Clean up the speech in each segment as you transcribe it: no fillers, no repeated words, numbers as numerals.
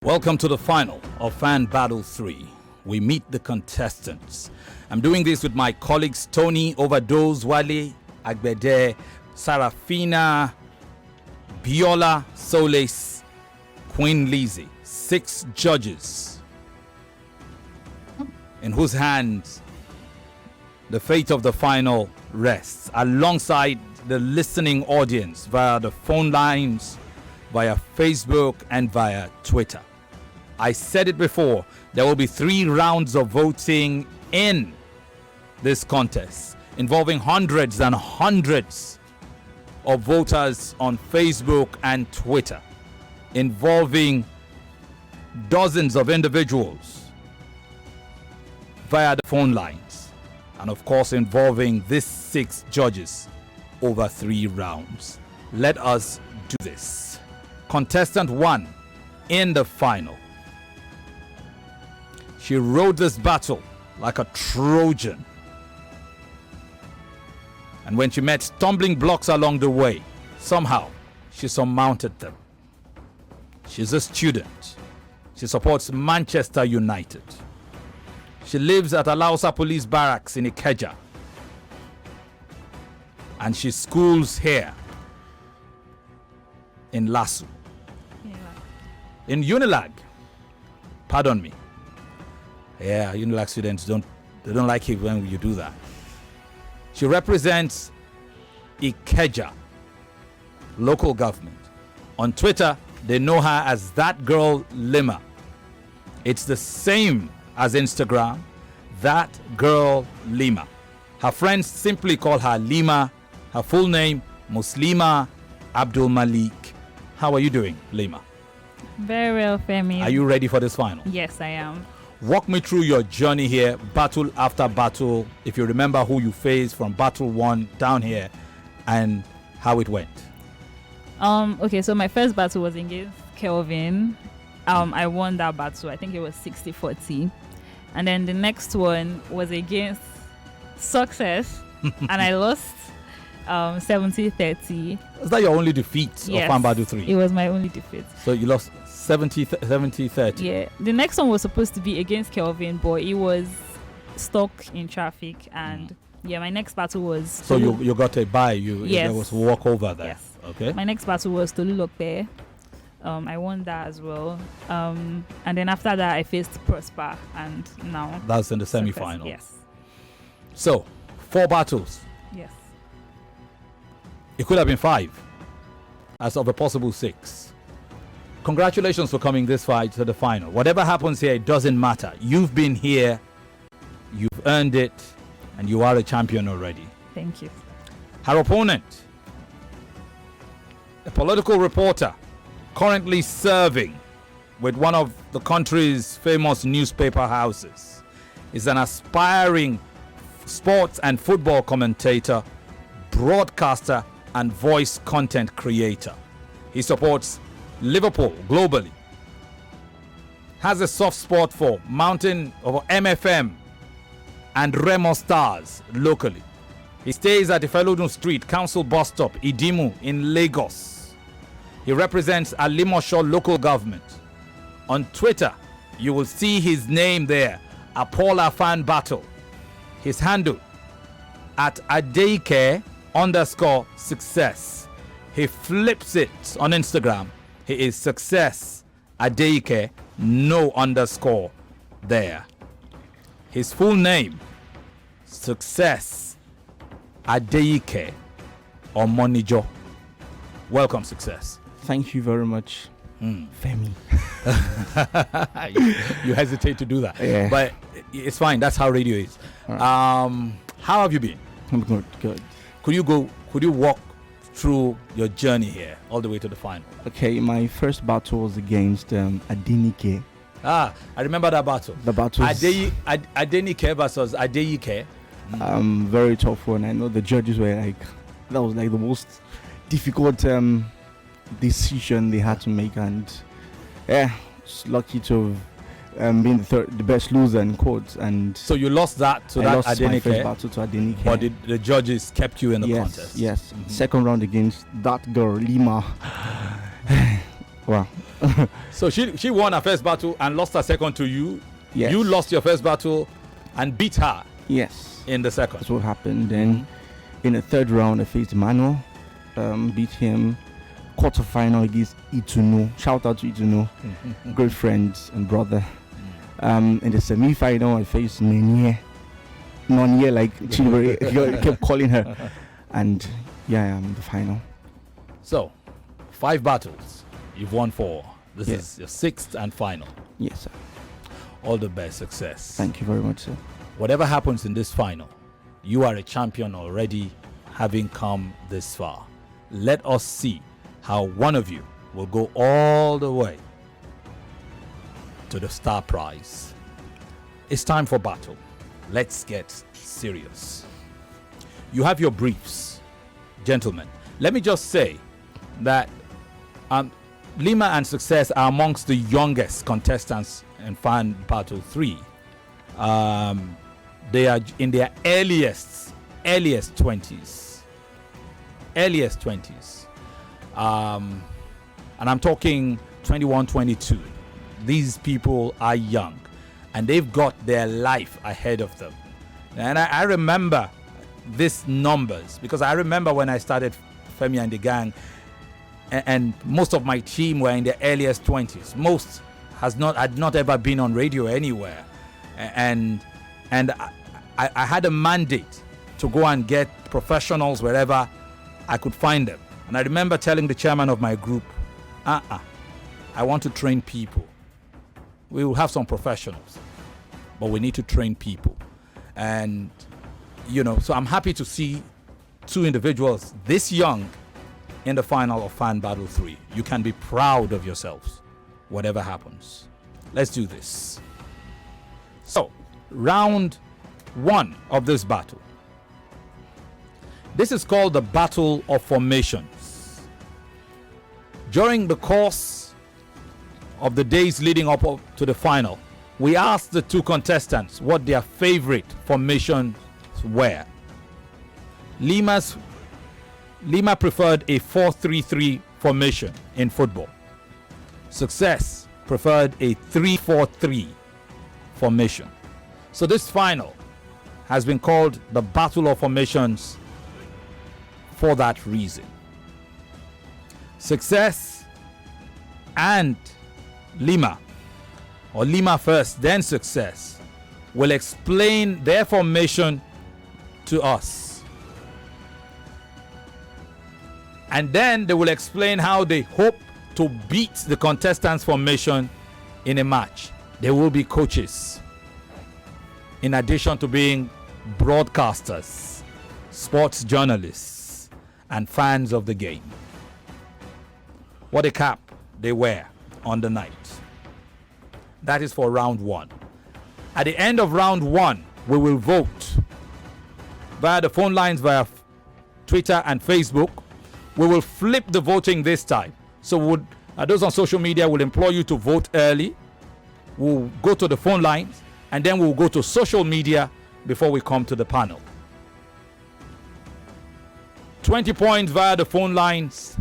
Welcome to the final of Fan Battle 3. We meet the contestants. I'm doing this with my colleagues Tony Overdose, Wale Agbede, Sarafina, Biola Solis, Queen Lizzie. 6 judges in whose hands the fate of the final rests, alongside the listening audience via the phone lines, via Facebook, and via Twitter. I said it before, there will be 3 rounds of voting in this contest, involving hundreds and hundreds of voters on Facebook and Twitter, involving dozens of individuals via the phone lines, and of course involving these 6 judges over 3 rounds. Let us do this. Contestant 1 in the final. She rode this battle like a Trojan. And when she met stumbling blocks along the way, somehow she surmounted them. She's a student. She supports Manchester United. She lives at Alausa Police Barracks in Ikeja. And she schools here in Lasu. In Unilag. Pardon me. Yeah, Unilag students don't like it when you do that. She represents Ikeja local government. On Twitter, they know her as that girl Lima. It's the same as Instagram, that girl Lima. Her friends simply call her Lima. Her full name, Muslimah Malik. How are you doing, Lima? Very well, Femi. Are you ready for this final? Yes, I am. Walk me through your journey here, battle after battle, if you remember who you faced from battle 1 down here and how it went. Okay, so my first battle was against Kelvin. I won that battle. I think it was 60-40. And then the next one was against Success, and I lost 70-30. Is that your only defeat Yes, of Fan Battle 3? It was my only defeat. So you lost 70-30. Yeah. The next one was supposed to be against Kelvin, but he was stuck in traffic. And yeah, my next battle was... So you got a bye. Yes. There was walk over there. Yes. Okay. My next battle was Tolulokpe. I won that as well. And then after that, I faced Prosper, and now... That's in the Success. semi-final. Yes. So, 4 battles. Yes. It could have been 5 as of a possible 6. Congratulations for coming this far to the final. Whatever happens here, it doesn't matter. You've been here, you've earned it, and you are a champion already. Thank you. Her opponent, a political reporter currently serving with one of the country's famous newspaper houses, is an aspiring sports and football commentator, broadcaster, and voice content creator. He supports Liverpool globally, has a soft spot for Mountain of MFM and Remo Stars locally. He stays at Ifelodun Street Council Bus Stop, Idimu in Lagos. He represents Alimosho local government. On Twitter, you will see his name there, Apola Fan Battle. His handle at Adeike_success. He flips it on Instagram. He is Success Adeike, no underscore there. His full name, Success Adeike or Monijo. Welcome, Success. Thank you very much, Femi. You hesitate to do that, Yeah. but it's fine. That's how radio is. Right. How have you been? I'm good. Could you walk through your journey here all the way to the final? Okay, my first battle was against Adeike. I remember that battle. The battle was Adeike versus Adeike. very tough one. I know the judges were like, that was like the most difficult decision they had to make, and yeah, just lucky to have been the best loser in court. And So you lost that to I that lost my first Adeike, battle to Adeike. but the judges kept you in the yes, contest. Yes. Second round against that girl Lima. Wow. So she won her first battle and lost her second to you. Yes. You lost your first battle and beat her Yes. in the second. That's what happened. Then in the third round, I faced Emmanuel, beat him. Quarterfinal against Itunu. Shout out to Itunu, great friends and brother. In the semi-final, I faced Nonye, like Chidibere kept calling her, and yeah, I'm in the final. So, 5 battles, you've won 4. This Yeah. is your 6th and final. Yes, sir. All the best success. Thank you very much, sir. Whatever happens in this final, you are a champion already, having come this far. Let us see how one of you will go all the way to the star prize. It's time for battle. Let's get serious. You have your briefs, gentlemen. Let me just say that Lima and Success are amongst the youngest contestants in Fan Battle 3. They are in their earliest 20s. Earliest 20s. And I'm talking 21, 22. These people are young and they've got their life ahead of them. And I remember these numbers because I remember when I started Femi and the gang, and most of my team were in their earliest 20s. Most had not ever been on radio anywhere. And I had a mandate to go and get professionals wherever I could find them. And I remember telling the chairman of my group, I want to train people. We will have some professionals, but we need to train people. And, so I'm happy to see 2 individuals this young in the final of Fan Battle 3. You can be proud of yourselves, whatever happens. Let's do this. So, round 1 of this battle. This is called the Battle of Formations. During the course of the days leading up to the final, we asked the 2 contestants what their favorite formations were. Lima preferred a 4-3-3 formation in football. Success preferred a 3-4-3 formation. So this final has been called the Battle of Formations for that reason. Success and Lima, or Lima first, then Success, will explain their formation to us. And then they will explain how they hope to beat the contestants' formation in a match. They will be coaches, in addition to being broadcasters, sports journalists, and fans of the game. What a cap they wear on the night. That is for round 1. At the end of round 1, we will vote via the phone lines, via Twitter and Facebook. We will flip the voting this time. So those on social media will implore you to vote early. We'll go to the phone lines and then we'll go to social media before we come to the panel. 20 points via the phone lines,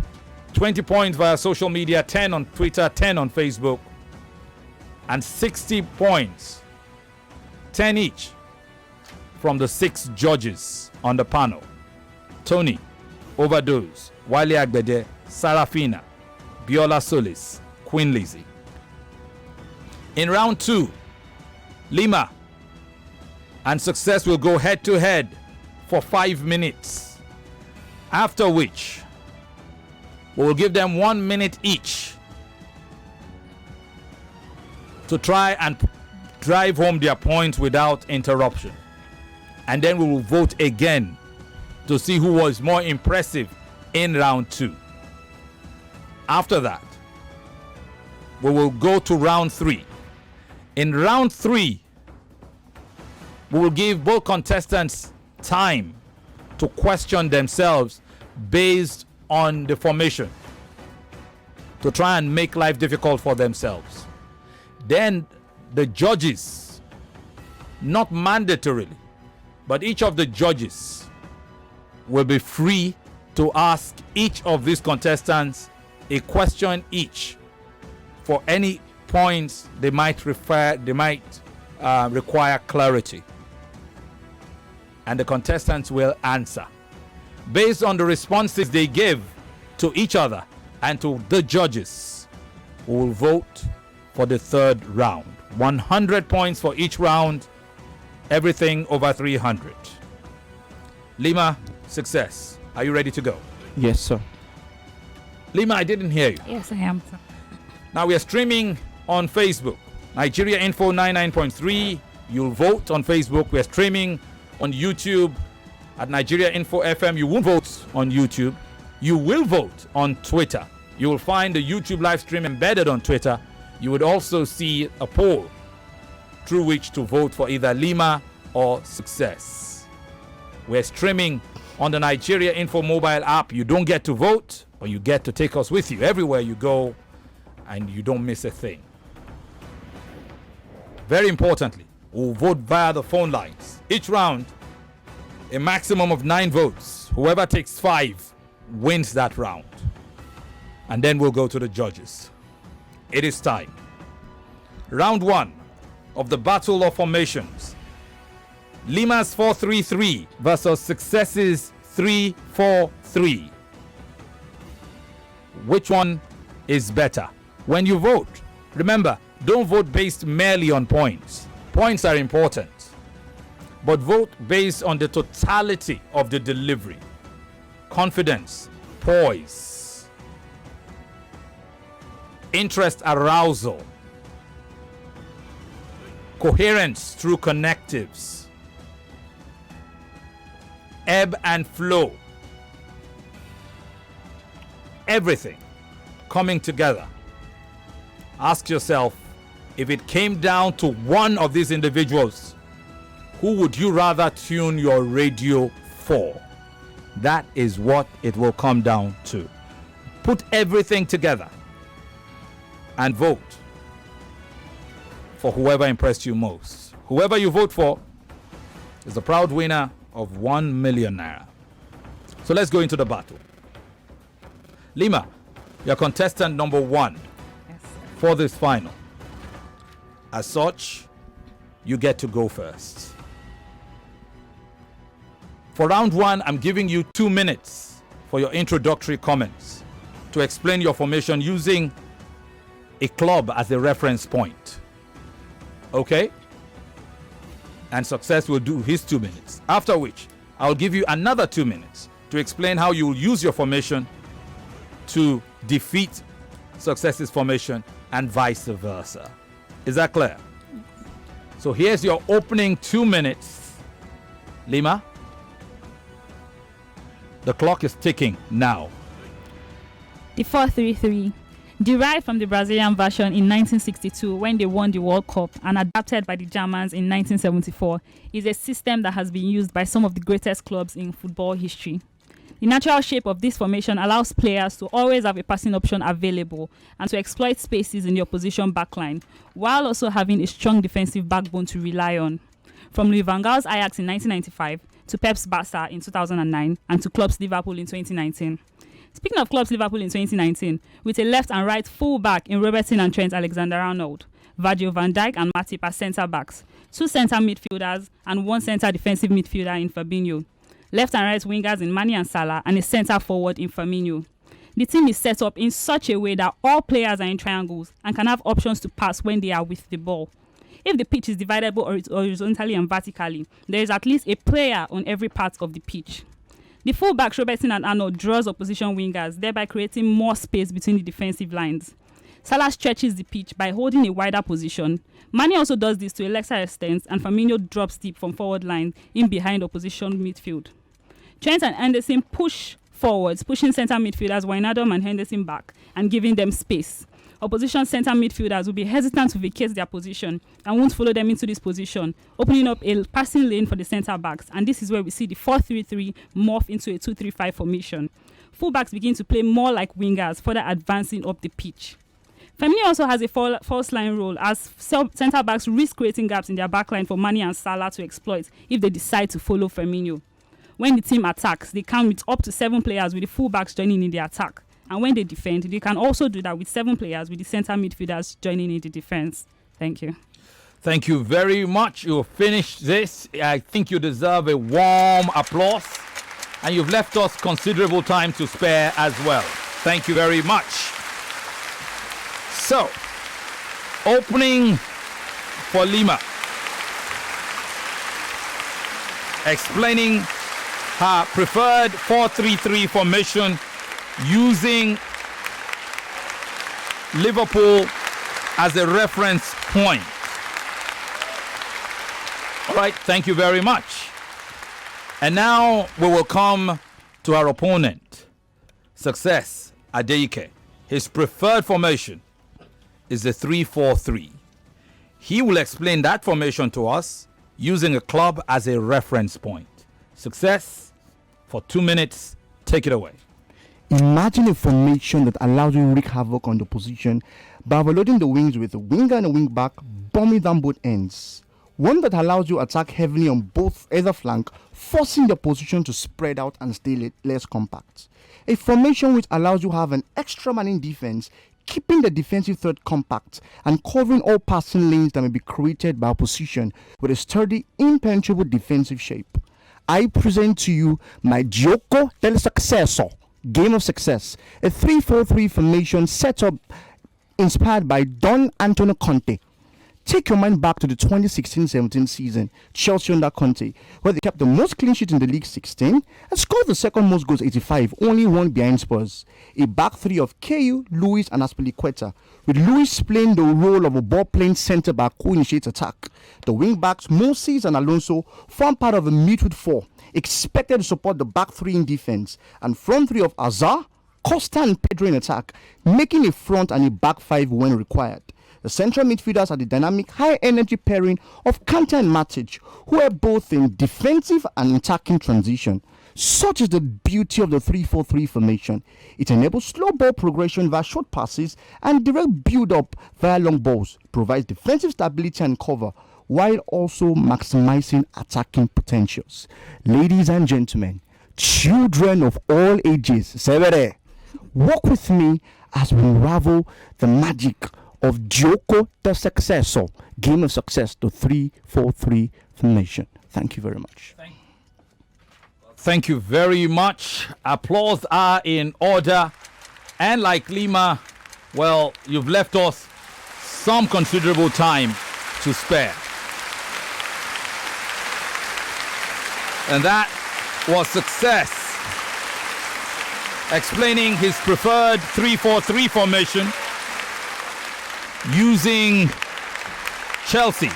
20 points via social media, 10 on Twitter, 10 on Facebook, and 60 points, 10 each, from the 6 judges on the panel. Tony, Overdose, Wale Agbede, Sarafina, Biola Solis, Queen Lizzie. In round 2, Lima and Success will go head to head for 5 minutes, after which we will give them 1 minute each to try and drive home their points without interruption. And then we will vote again to see who was more impressive in round 2. After that, we will go to round 3. In round 3, we will give both contestants time to question themselves based on the formation, to try and make life difficult for themselves. Then the judges, not mandatorily, but each of the judges will be free to ask each of these contestants a question each for any points they might require clarity. And the contestants will answer. Based on the responses they give to each other and to the judges, we will vote for the third round. 100 points for each round, everything over 300. Lima, success. Are you ready to go? Yes, sir. Lima, I didn't hear you. Yes, I am. Now we are streaming on Facebook. Nigeria Info 99.3. You'll vote on Facebook. We are streaming on YouTube at Nigeria Info FM. You won't vote on YouTube. You will vote on Twitter. You will find the YouTube live stream embedded on Twitter. You would also see a poll through which to vote for either Lima or success. We're streaming on the Nigeria Info mobile app. You don't get to vote, but you get to take us with you everywhere you go, and you don't miss a thing. Very importantly, we'll vote via the phone lines. Each round, a maximum of 9 votes. Whoever takes 5 wins that round. And then we'll go to the judges. It is time. Round 1 of the Battle of Formations. Lima's 4-3-3 versus Success's 3-4-3. Which one is better? When you vote, remember, don't vote based merely on points. Points are important, but vote based on the totality of the delivery. Confidence, poise, interest arousal, coherence through connectives, ebb and flow, everything coming together. Ask yourself, if it came down to one of these individuals, who would you rather tune your radio for? That is what it will come down to. Put everything together and vote for whoever impressed you most. Whoever you vote for is the proud winner of 1 million naira. So let's go into the battle. Lima, you're contestant number 1 for this final. As such, you get to go first. For round 1, I'm giving you 2 minutes for your introductory comments to explain your formation using a club as a reference point. Okay? And Success will do his 2 minutes. After which, I'll give you another 2 minutes to explain how you will use your formation to defeat Success's formation and vice versa. Is that clear? So here's your opening 2 minutes. Lima, the clock is ticking now. The 4-3-3, derived from the Brazilian version in 1962 when they won the World Cup and adapted by the Germans in 1974, is a system that has been used by some of the greatest clubs in football history. The natural shape of this formation allows players to always have a passing option available and to exploit spaces in the opposition backline, while also having a strong defensive backbone to rely on. From Louis van Gaal's Ajax in 1995 to Pep's Barca in 2009 and to Klopp's Liverpool in 2019. Speaking of Klopp's Liverpool in 2019, with a left and right full-back in Robertson and Trent Alexander-Arnold, Virgil van Dijk and Matip as centre-backs, 2 centre midfielders and 1 centre defensive midfielder in Fabinho, left and right wingers in Mane and Salah, and a centre forward in Firmino. The team is set up in such a way that all players are in triangles and can have options to pass when they are with the ball. If the pitch is dividable horizontally and vertically, there is at least a player on every part of the pitch. The full-backs Robertson and Arnold draws opposition wingers, thereby creating more space between the defensive lines. Salah stretches the pitch by holding a wider position. Mane also does this to a lesser extent, and Firmino drops deep from forward line in behind opposition midfield. Trent and Henderson push forwards, pushing centre midfielders Wijnaldum and Henderson back and giving them space. Opposition centre midfielders will be hesitant to vacate their position and won't follow them into this position, opening up a passing lane for the centre backs, and this is where we see the 4-3-3 morph into a 2-3-5 formation. Fullbacks begin to play more like wingers, further advancing up the pitch. Femi also has a false line role as centre backs risk creating gaps in their backline for Mane and Salah to exploit if they decide to follow Firmino. When the team attacks, they come with up to 7 players with the fullbacks joining in the attack. And when they defend, they can also do that with 7 players, with the center midfielders joining in the defense. Thank you. Thank you very much. You finished this. I think you deserve a warm applause. And you've left us considerable time to spare as well. Thank you very much. So, opening for Lima. Explaining her preferred 4-3-3 formation using Liverpool as a reference point. All right, thank you very much. And now we will come to our opponent, Success Adeike. His preferred formation is the 3-4-3. He will explain that formation to us using a club as a reference point. Success, for 2 minutes, take it away. Imagine a formation that allows you to wreak havoc on the position by overloading the wings with a winger and a wing back, bombing down both ends. One that allows you to attack heavily on both either flank, forcing the position to spread out and stay less compact. A formation which allows you to have an extra man in defense, keeping the defensive third compact and covering all passing lanes that may be created by opposition with a sturdy, impenetrable defensive shape. I present to you my Gioco del Successo, Game of Success, a 3-4-3 formation set up inspired by Don Antonio Conte. Take your mind back to the 2016-17 season, Chelsea under Conte, where they kept the most clean sheets in the league, 16, and scored the second most goals, 85, only one behind Spurs. A back three of KU, Luis, and Aspilicueta, with Luis playing the role of a ball-playing centre-back who initiates attack. The wing-backs, Moses and Alonso, form part of the midfield four, expected to support the back three in defense, and front three of Azar, Costa, and Pedro in attack, making a front and a back five when required. The central midfielders are the dynamic, high-energy pairing of Kante and Matic, who are both in defensive and attacking transition. Such is the beauty of the 3-4-3 formation. It enables slow ball progression via short passes and direct build-up via long balls, provides defensive stability and cover, while also maximizing attacking potentials. Ladies and gentlemen, children of all ages, Severe, walk with me as we unravel the magic of Gioco del Successo, Game of Success, the 3-4-3 formation. Thank you very much. Thank you very much. Applause are in order. And like Lima, well, you've left us some considerable time to spare. And that was Success, explaining his preferred 3-4-3 formation using Chelsea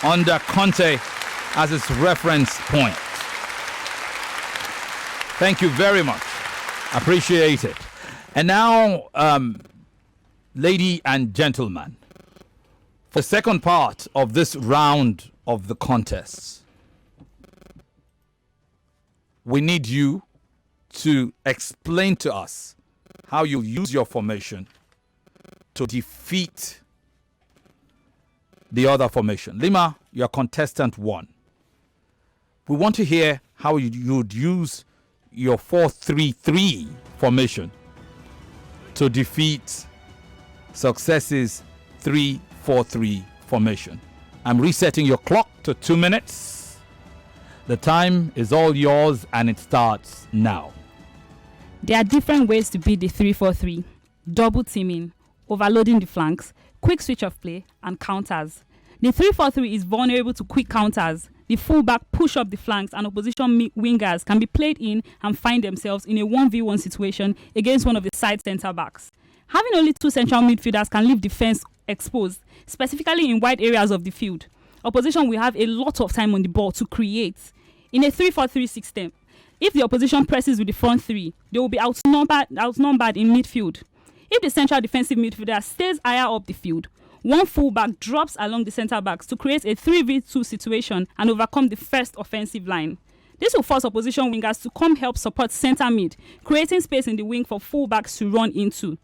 under Conte as its reference point. Thank you very much. Appreciate it. And now, ladies and gentlemen, for the second part of this round of the contest, we need you to explain to us how you use your formation to defeat the other formation. Lima, you're contestant 1. We want to hear how you'd use your 4-3-3 formation to defeat Success's 3-4-3 formation. I'm resetting your clock to 2 minutes. The time is all yours and it starts now. There are different ways to beat the 3-4-3. Double teaming, overloading the flanks, quick switch of play, and counters. The 3-4-3 is vulnerable to quick counters. The fullback push up the flanks and opposition wingers can be played in and find themselves in a 1v1 situation against one of the side centre backs. Having only 2 central midfielders can leave defence exposed, specifically in wide areas of the field. Opposition will have a lot of time on the ball to create. In a 3-4-3 system, if the opposition presses with the front three, they will be outnumbered in midfield. If the central defensive midfielder stays higher up the field, one fullback drops along the centre backs to create a 3v2 situation and overcome the first offensive line. This will force opposition wingers to come help support centre mid, creating space in the wing for fullbacks to run into.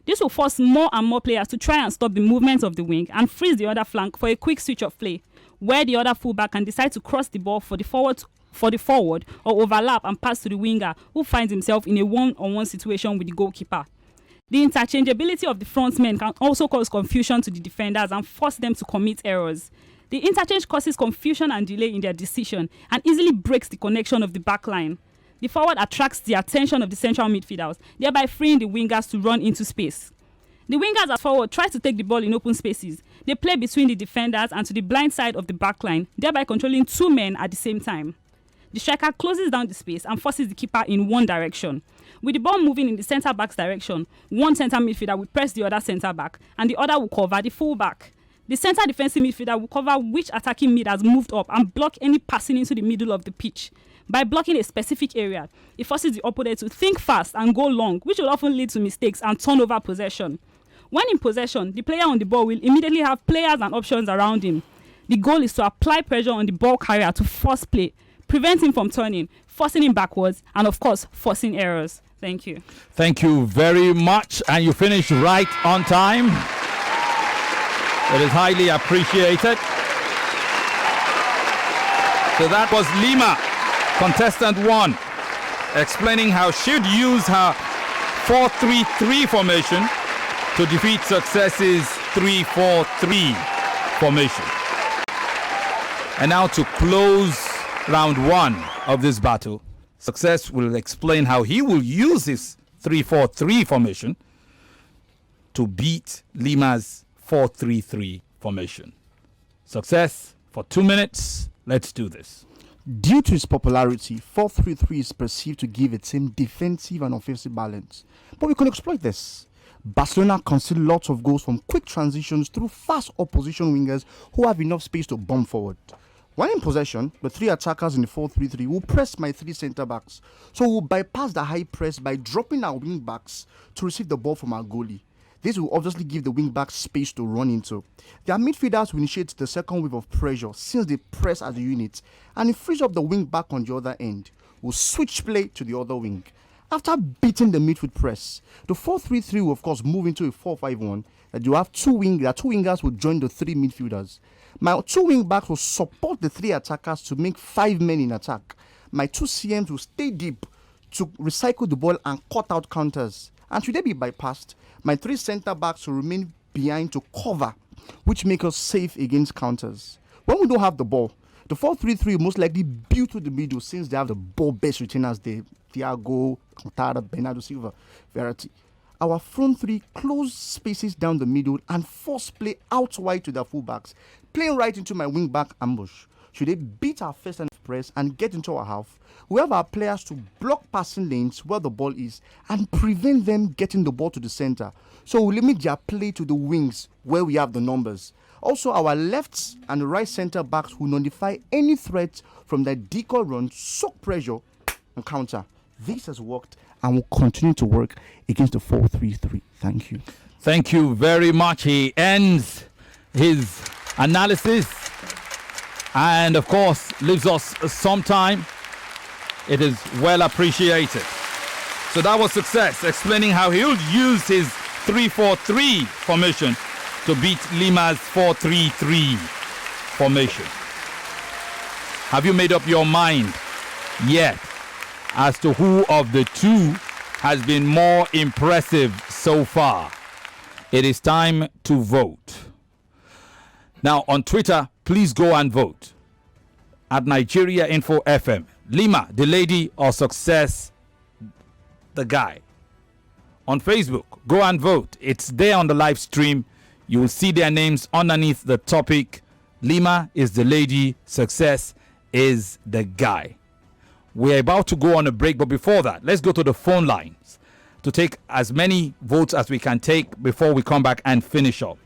This will force more and more players to try and stop the movement of the wing and freeze the other flank for a quick switch of play, where the other fullback can decide to cross the ball for the forward for the forward or overlap and pass to the winger who finds himself in a one-on-one situation with the goalkeeper. The interchangeability of the front men can also cause confusion to the defenders and force them to commit errors. The interchange causes confusion and delay in their decision and easily breaks the connection of the back line. The forward attracts the attention of the central midfielders, thereby freeing the wingers to run into space. The wingers as forward try to take the ball in open spaces. They play between the defenders and to the blind side of the back line, thereby controlling two men at the same time. The striker closes down the space and forces the keeper in one direction. With the ball moving in the centre-back's direction, one centre midfielder will press the other centre-back and the other will cover the full-back. The centre defensive midfielder will cover which attacking mid has moved up and block any passing into the middle of the pitch. By blocking a specific area, it forces the opponent to think fast and go long, which will often lead to mistakes and turn over possession. When in possession, the player on the ball will immediately have players and options around him. The goal is to apply pressure on the ball carrier to force play, prevent him from turning, forcing him backwards, and of course, forcing errors. Thank you. Thank you very much. And you finished right on time. It is highly appreciated. So that was Lima, contestant 1, explaining how she'd use her 4-3-3 formation to defeat Success's 3-4-3 formation. And now to close round 1 of this battle, Success will explain how he will use his 3-4-3 formation to beat Lima's 4-3-3 formation. Success, for 2 minutes, let's do this. Due to its popularity, 4-3-3 is perceived to give a team defensive and offensive balance. But we can exploit this. Barcelona concede lots of goals from quick transitions through fast opposition wingers who have enough space to bomb forward. When in possession, the 3 attackers in the 4-3-3 will press my 3 centre-backs. So we'll bypass the high press by dropping our wing-backs to receive the ball from our goalie. This will obviously give the wing-backs space to run into. Their midfielders will initiate the second wave of pressure since they press as a unit, and it frees up the wing-back on the other end. We'll switch play to the other wing. After beating the midfield press, the 4-3-3 will of course move into a 4-5-1. That you have two wingers will join the 3 midfielders. My 2 wing backs will support the 3 attackers to make 5 men in attack. My 2 CMs will stay deep to recycle the ball and cut out counters. And should they be bypassed, my 3 centre backs will remain behind to cover, which makes us safe against counters. When we don't have the ball, the 4-3-3 will most likely build through the middle since they have the ball best retainers there. Thiago, Cantara, Bernardo Silva, Verratti. Our front 3 close spaces down the middle and force play out wide to their fullbacks, playing right into my wing-back ambush. Should they beat our first and press and get into our half, we have our players to block passing lanes where the ball is and prevent them getting the ball to the center. So we limit their play to the wings where we have the numbers. Also, our left and right center backs will nullify any threat from the decoy run, soak pressure, and counter. This has worked and will continue to work against the 4-3-3. Thank you. Thank you very much. He ends his analysis and, of course, leaves us some time. It is well appreciated. So that was Success, explaining how he'll use his 3-4-3 formation to beat Lima's 4-3-3 formation. Have you made up your mind yet as to who of the two has been more impressive so far? It is time to vote. Now on Twitter, please go and vote at Nigeria Info FM. Lima, the lady, or Success, the guy. On Facebook, go and vote. It's there on the live stream. You will see their names underneath the topic. Lima is the lady, Success is the guy. We're about to go on a break, but before that, let's go to the phone lines to take as many votes as we can take before we come back and finish up.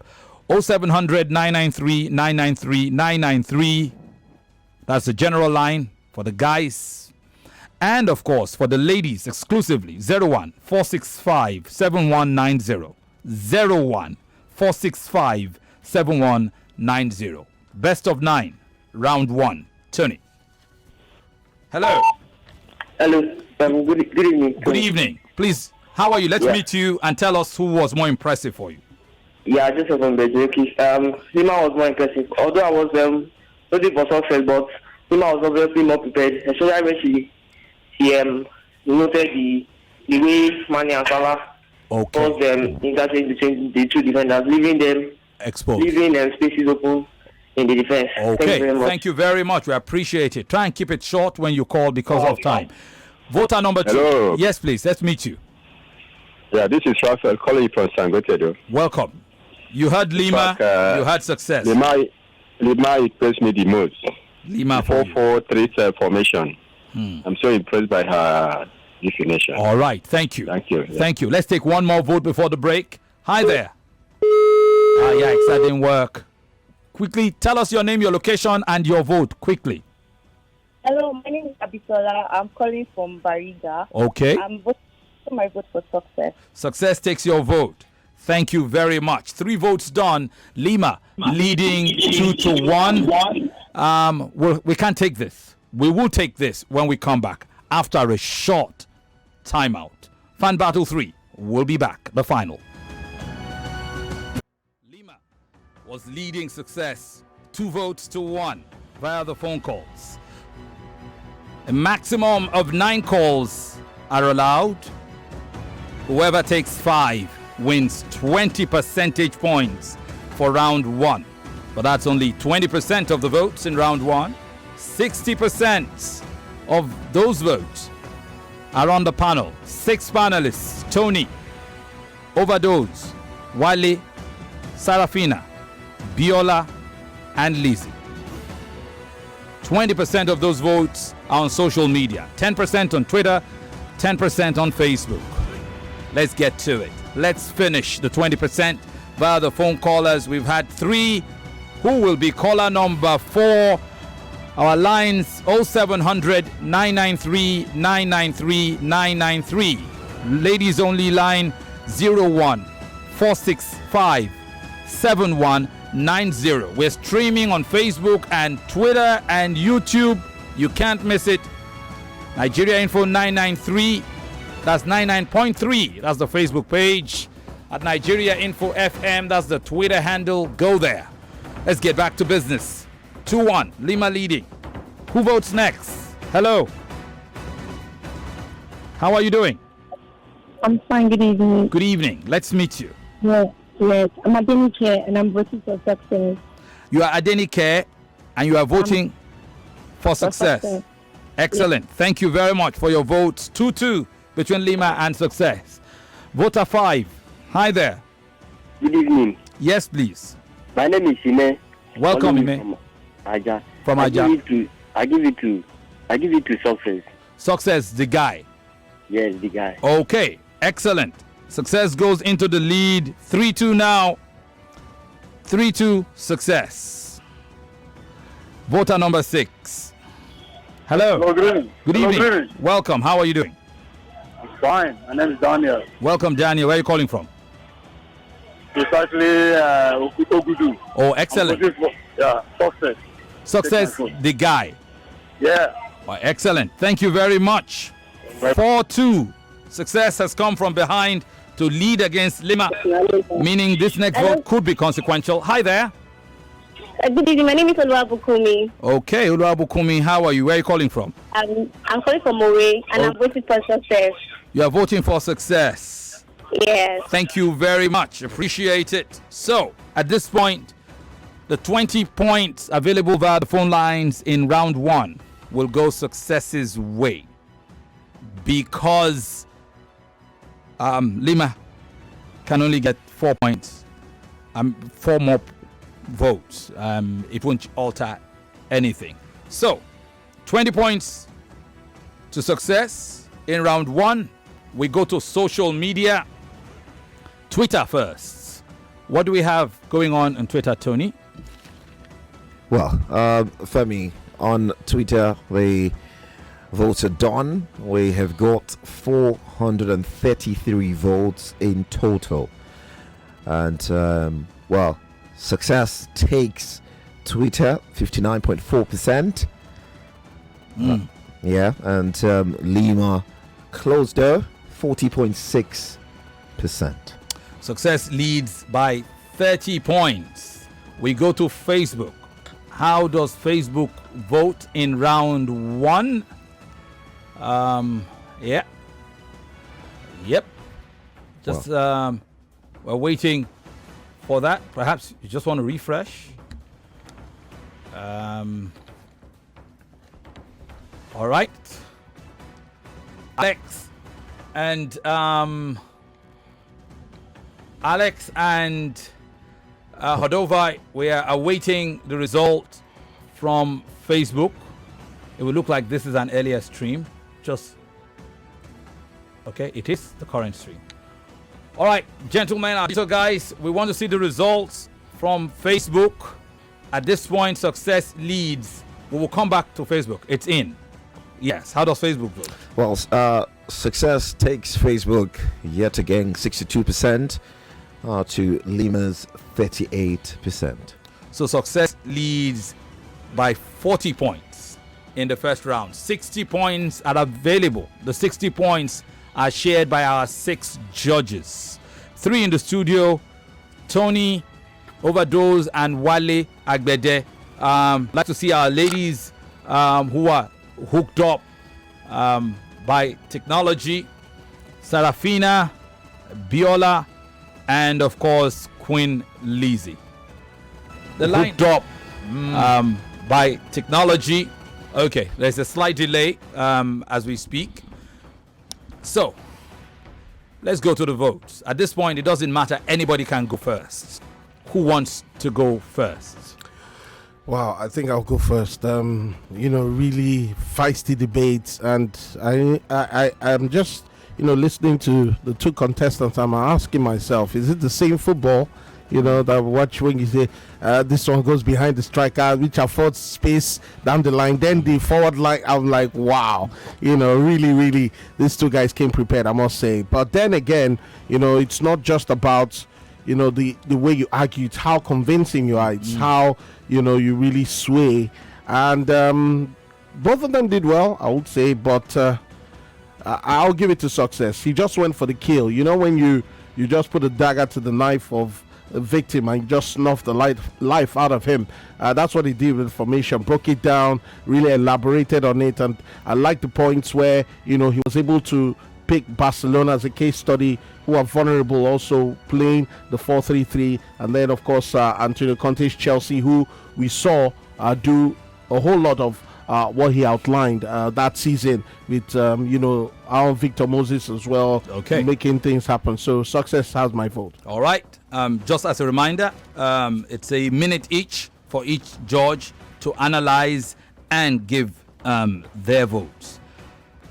0700 993 993 993. That's the general line for the guys. And of course, for the ladies exclusively, 01 465 7190. 01 465 7190. Best of 9, round 1. Tony. Hello. Hello. Good evening. Good evening. Please, how are you? Let's meet you and tell us who was more impressive for you. Yeah, Joseph from Adeike. Lima was more impressive. Although I was looking for success, but Lima was obviously more prepared, especially when she noted the way Mane and Salah caused them interchange between the two defenders, leaving them exposed, leaving spaces open in the defense. Okay, thank you very much. We appreciate it. Try and keep it short when you call because of time. Voter number 2. Hello. Yes, please. Let's meet you. Yeah, this is Raphael calling from Sangotedo. Welcome. You heard Lima. You had success. Lima impressed me the most. Lima 4-4-3 formation. I'm so impressed by her definition. All right. Thank you. Thank you. Yeah. Thank you. Let's take one more vote before the break. Hi there. Yikes, that didn't work. Quickly, tell us your name, your location, and your vote. Quickly. Hello, my name is Abisola. I'm calling from Bariga. Okay. I'm voting my vote for success. Success takes your vote. Thank you very much. 3 votes done. Lima leading 2-1. We can't take this. We will take this when we come back after a short timeout. Fan Battle 3. We'll be back. The final. Lima was leading Success 2 votes to 1 via the phone calls. A maximum of 9 calls are allowed. Whoever takes 5 wins 20 percentage points for round 1. But that's only 20% of the votes in round 1. 60% of those votes are on the panel. 6 panelists: Tony, Overdose, Wale, Sarafina, Biola, and Lizzie. 20% of those votes are on social media. 10% on Twitter, 10% on Facebook. Let's get to it. Let's finish the 20% via the phone callers. We've had 3. Who will be caller number 4? Our lines 0700 993 993 993. Ladies only line 01 465 7190. We're streaming on Facebook and Twitter and YouTube. You can't miss it. Nigeria Info 993. That's 99.3. That's the Facebook page. At Nigeria Info FM, that's the Twitter handle. Go there. Let's get back to business. 2-1, Lima leading. Who votes next? Hello. How are you doing? I'm fine. Good evening. Good evening. Let's meet you. Yes. I'm Adeike and I'm voting for success. You are Adeike and you are voting for success. Excellent. Yes. Thank you very much for your votes. 2-2 between Lima and Success. Voter 5. Hi there. Good evening. Yes, please. My name is Ime. Welcome, Ime. From Aja. From Aja. I give it to Success. Success, the guy. Yes, the guy. Okay, excellent. Success goes into the lead. 3-2 now. 3-2 Success. Voter number 6. Hello. Hello, good evening. Good evening. Good evening. Welcome. How are you doing? I'm fine. My name is Daniel. Welcome, Daniel. Where are you calling from? Precisely Ogudu. Oh, excellent. Success. Success, the guy. Yeah. Oh, excellent. Thank you very much. 4-2. Success has come from behind to lead against Lima, meaning this next vote could be consequential. Hi there. Good evening. My name is Oluwabukumi. Okay, Oluwabukumi, how are you? Where are you calling from? I'm calling from Mowe and I'm voting for success. You are voting for Success. Yes. Thank you very much. Appreciate it. So, at this point, the 20 points available via the phone lines in round 1 will go Success's way because Lima can only get 4 points, 4 more votes. It won't alter anything. So, 20 points to Success in round 1. We go to social media. Twitter first. What do we have going on Twitter, Tony? Well, Femi, on Twitter, we voted done. We have got 433 votes in total. And, well, Success takes Twitter 59.4%. Yeah, and Lima closed there 40.6%. Success leads by 30 points. We go to Facebook. how does Facebook vote in round 1? Yeah. Yep. Just we're waiting for that. Perhaps you just want to refresh. All right. Alex and Hodova, we are awaiting the result from Facebook. It will look like this is an earlier stream. Just okay, it is the current stream. All right, gentlemen, so guys, we want to see the results from Facebook. At this point, Success leads. We will come back to Facebook. It's in. Yes. How does Facebook vote? Well, Success takes Facebook yet again 62% to Lima's 38%. So Success leads by 40 points in the first round. 60 points are available. The 60 points are shared by our 6 judges. 3 in the studio, Tony, Overdose, and Wale Agbede. Like to see our ladies who are hooked up by technology, Sarafina, Biola, and of course Queen Lizzie. The line hooked up by technology. Okay, there's a slight delay as we speak. So let's go to the votes. At this point, it doesn't matter. Anybody can go first. Who wants to go first? Wow, I think I'll go first. Really feisty debates, and I'm just listening to the 2 contestants. I'm asking myself, is it the same football that I watch when you say this one goes behind the striker, which affords space down the line, then the forward line? I'm like, wow, really these 2 guys came prepared, I must say. But then again, it's not just about the way you argue, it's how convincing you are, it's how you really sway. And both of them did well, I would say, but I'll give it to Success. He just went for the kill. When you just put a dagger to the knife of a victim and just snuff the life out of him. That's what he did with the formation, broke it down, really elaborated on it. And I like the points where he was able to pick Barcelona as a case study, who are vulnerable, also playing the 4-3-3, and then of course Antonio Conte's Chelsea, who we saw do a whole lot of what he outlined that season with our Victor Moses as well, making things happen. So Success has my vote. All right. Just as a reminder, it's a minute each for each judge to analyze and give their votes.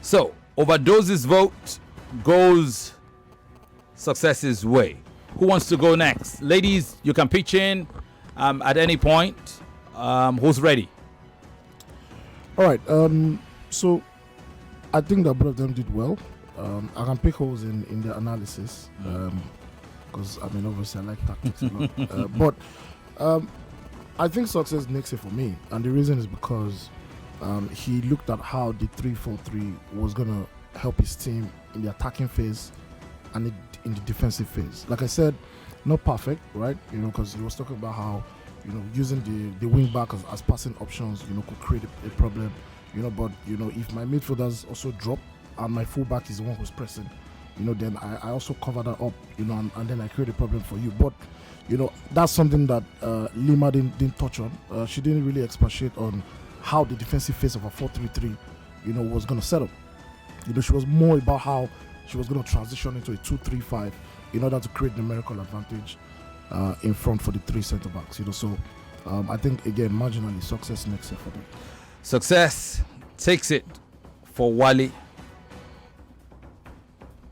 So Overdose's vote goes Success's way. Who wants to go next? Ladies, you can pitch in at any point. Who's ready? All right. So I think that both of them did well. I can pick holes in their analysis because obviously I like tactics a lot. But I think Success makes it for me, and the reason is because he looked at how the 3-4-3 was gonna help his team in the attacking phase and in the defensive phase. Like I said, not perfect, right? Because he was talking about how using the wing back as passing options, could create a problem. But if my midfielders also drop and my fullback is the one who's pressing, then I also cover that up, and then I create a problem for you. But that's something that Lima didn't touch on. She didn't really expatiate on how the defensive phase of a 4-3-3, was going to set up. She was more about how she was going to transition into a 2-3-5 in order to create numerical advantage in front for the 3 centre backs. So I think again marginally Success next year for them. Success takes it for Wale,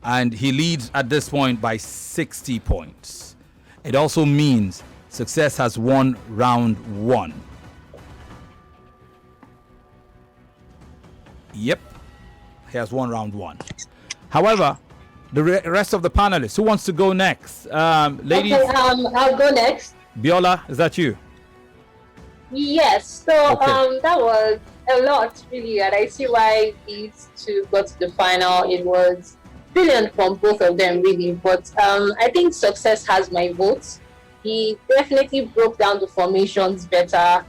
and he leads at this point by 60 points. It also means Success has won round 1. Yep, he has won round 1. However, the rest of the panelists, who wants to go next? Ladies. Okay, I'll go next. Biola, is that you? Yes. So that was a lot, really, and I see why these 2 got to the final. It was brilliant from both of them, really. But I think Success has my vote. He definitely broke down the formations better.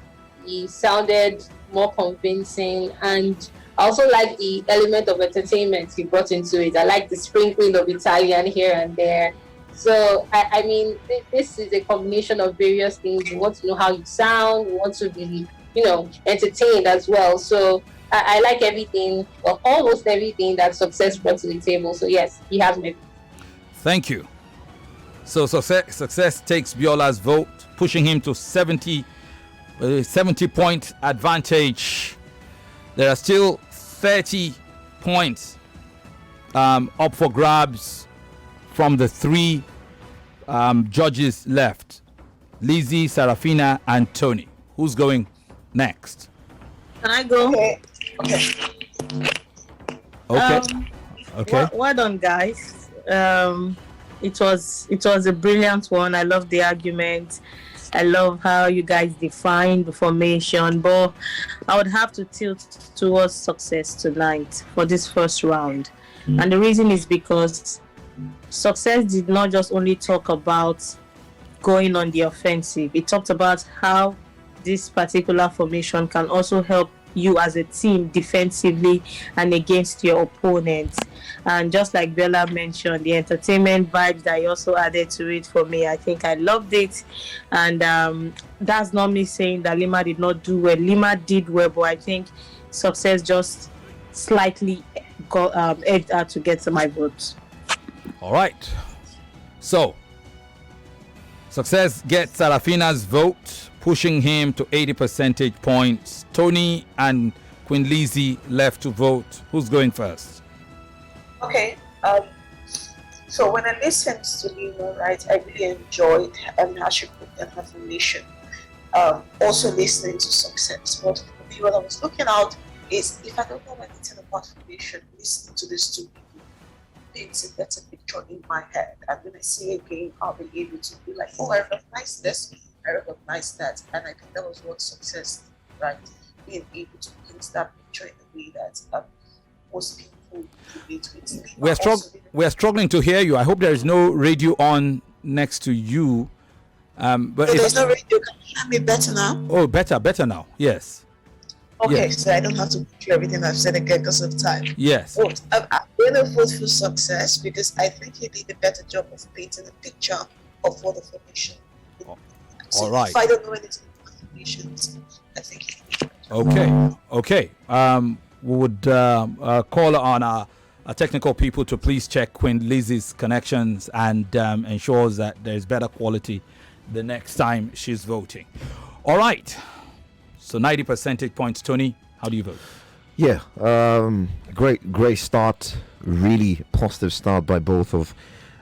he sounded more convincing, and I also like the element of entertainment he brought into it. I like the sprinkling of Italian here and there. So, I mean, this is a combination of various things. You want to know how you sound, you want to be, entertained as well. So, I like everything, or almost everything that Success brought to the table. So, yes, he has me. Thank you. So, Success takes Biola's vote, pushing him to 70 point advantage. There are still 30 points up for grabs from the three judges left: Lizzie, Sarafina, and Tony. Who's going next? Can I go? Okay. Well done, guys. It was a brilliant one. I love the argument. I love how you guys define the formation, but I would have to tilt towards Success tonight for this first round. And the reason is because Success did not just only talk about going on the offensive. It talked about how this particular formation can also help you as a team defensively and against your opponents. And just like Bella mentioned, the entertainment vibes that he also added to it for me, I think I loved it. And that's not me saying that Lima did not do well. Lima did well, but I think Success just slightly edged out to get to my vote. All right. So, Success gets Sarafina's vote, pushing him to 80 percentage points. Tony and Queen Lizzie left to vote. Who's going first? Okay. So when I listened to Lima, right, I really enjoyed how she put that information. Also listening to Success. But for me, what I was looking out is, if I don't know anything about formation, listening to these two people paints a better picture in my head. And when I see it again, I'll be able to be like, oh, I recognize this, I recognize that. And I think that was what Success, right? Being able to paint that picture in a way that most people relate with. We're struggling to hear you. I hope there is no radio on next to you. But so there's no radio. Can you hear me better now? Oh, better now. Yes. Okay, yes. So I don't have to clear everything I've said again because of time. Yes. I'm going to vote for Success because I think he did a better job of painting a picture of what the formation is. So all right. If I don't know anything about formations, I think he did. Okay. We would call on our technical people to please check Queen Lizzie's connections and ensures that there is better quality the next time she's voting. All right. So 90 percentage points. Tony, how do you vote? Yeah, great start. Really positive start by both of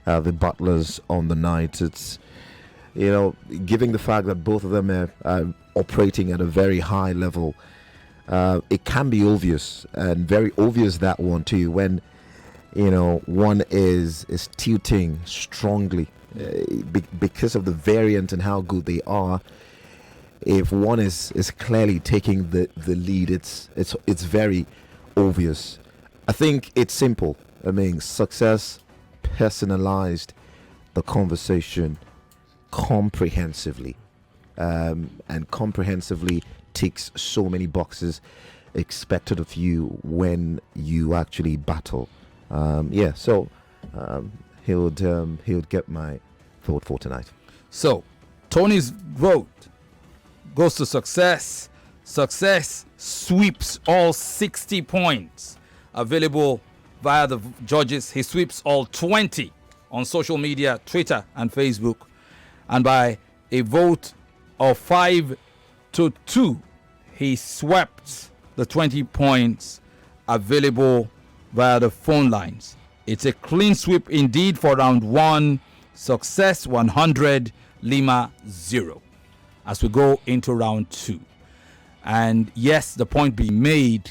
the butlers on the night. It's, given the fact that both of them are operating at a very high level, it can be obvious, and very obvious that one too, when one is tilting strongly because of the variant and how good they are. If one is clearly taking the lead, it's very obvious. I think it's simple. I mean, Success personalized the conversation comprehensively, and comprehensively ticks so many boxes expected of you when you actually battle. So he would get my vote for tonight. So Tony's vote goes to Success. Success sweeps all 60 points available via the judges. He sweeps all 20 on social media, Twitter and Facebook. And by a vote of 5-2, he swept the 20 points available via the phone lines. It's a clean sweep indeed for round one. Success 100, Lima 0. As we go into round two. And yes, the point being made,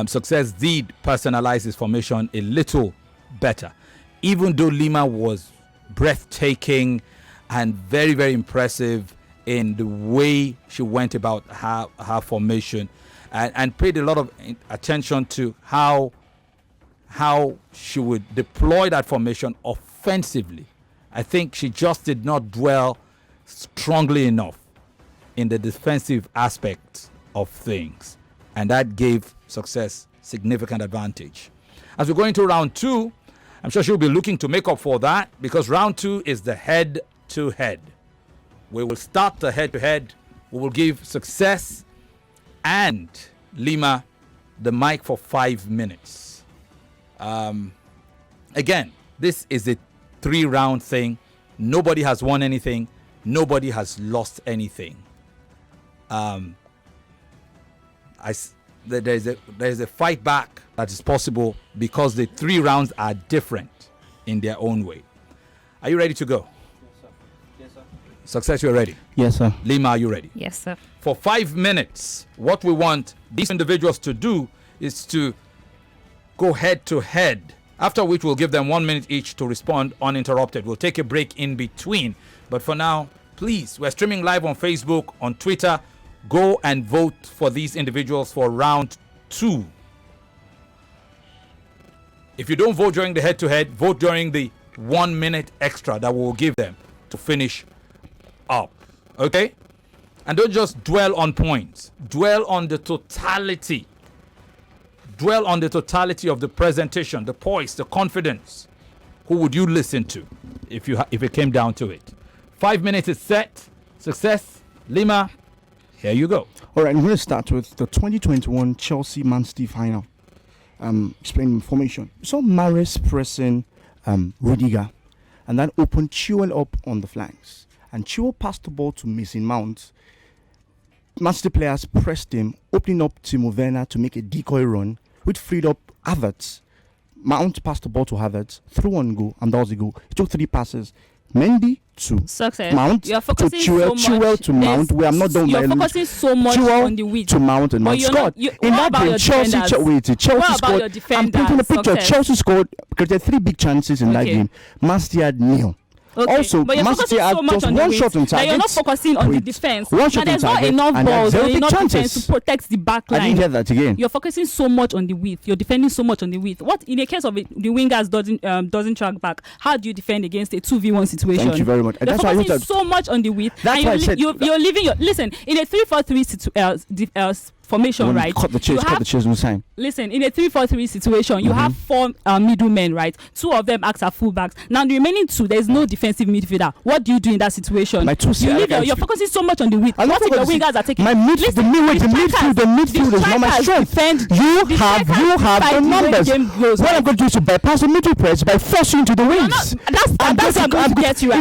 Success did personalize his formation a little better. Even though Lima was breathtaking and very, very impressive in the way she went about her formation, and paid a lot of attention to how she would deploy that formation offensively. I think she just did not dwell strongly enough in the defensive aspect of things, and that gave success significant advantage. As we go into round 2, I'm sure she'll be looking to make up for that, because round 2 is the head-to-head. We will start the head-to-head. We will give Success and Lima the mic for 5 minutes. Again, this is a 3-round thing. Nobody has won anything. Nobody has lost anything. There is a fight back that is possible because the 3 rounds are different in their own way. Are you ready to go? Yes, sir. Success, you're ready? Yes, sir. Lima, are you ready? Yes, sir. For 5 minutes, what we want these individuals to do is to go head to head, after which we'll give them 1 minute each to respond uninterrupted. We'll take a break in between. But for now, please, we're streaming live on Facebook, on Twitter. Go and vote for these individuals for round 2. If you don't vote during the head-to-head, vote during the 1 minute extra that we'll give them to finish up. Okay? And don't just dwell on points. Dwell on the totality. Dwell on the totality of the presentation, the poise, the confidence. Who would you listen to if it came down to it? 5 minutes is set. Success. Lima, here you go. All right, I'm going to start with the 2021 Chelsea-Man City final. Explaining information. So Mahrez pressing Rudiger, and then opened Chilwell up on the flanks. And Chilwell passed the ball to Mason Mount. Man City players pressed him, opening up Timo Werner to make a decoy run, which freed up Havertz. Mount passed the ball to Havertz, through on goal, and that was the goal. He took 3 passes. Mendy to Success. Mount to Chilwell to Mount. We are not done by You're focusing so much on the width to Mount, and Mount scored. In that game, Chelsea scored. I'm painting a picture. Chelsea scored, created 3 big chances in that game. Man City had nil. Okay. Also, but you're Man focusing City had so much just on the one width shot on target. that you're not focusing on the defense. One shot on there's not target, enough and balls, zero there's big enough defense chances. to protect the back line. I didn't hear that again. You're focusing so much on the width. You're defending so much on the width. What in the case of it, the wingers doesn't track back? How do you defend against a 2v1 situation? Thank you very much. You're focusing so much on the width. That's why I said you're leaving your listen in a 3-4-3 formation, right? Cut the chase one time. Listen, in a 3-4-3 situation, you have 4 middlemen, right? 2 of them act as fullbacks. Now the remaining 2, there's no defensive midfielder. What do you do in that situation? You're focusing so much on the width. What if your wingers are taking? The midfield is not my strength. You have the numbers. What I'm going to do is to bypass the middle press by forcing into the wings. That's what I'm going to get you right.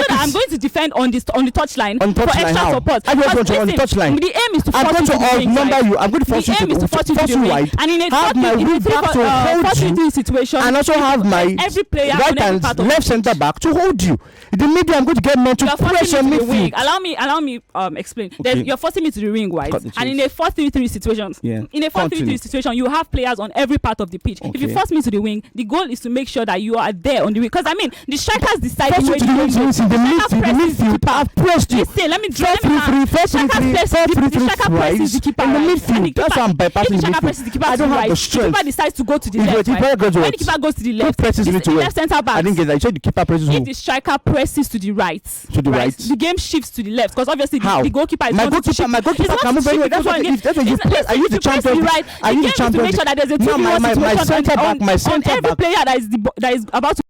I'm going to defend on the touchline for extra support. I don't want to on the touchline. The aim is to I'm going to outnumber you. I'm going to force you to the wide. And in a have my wing back to hold you, situation, and also have my every player right and left centre back to hold you. The middle, I'm going to get men to press on midfield. Allow me explain. Okay. You're forcing me to the ring, right? And in a 4-3-3 situation, you have players on every part of the pitch. Okay. If you force me to the wing, the goal is to make sure that you are there on the wing. Because I mean, the strikers decide the midfield. I've pressed you. Listen, let me draw. The striker presses the keeper in the midfield. That's why I'm bypassing the midfield. I don't have the strength. The keeper decides to go to the left. When the keeper goes to the left, the left centre back. I didn't get that. You said the keeper presses who? If the striker presses to the right, the game shifts to the left because obviously the goalkeeper is going to shift. My goalkeeper can move anywhere. That's what you press. I use the champion. I use the champion. To make sure that there's a 2v1 situation on every player that is about to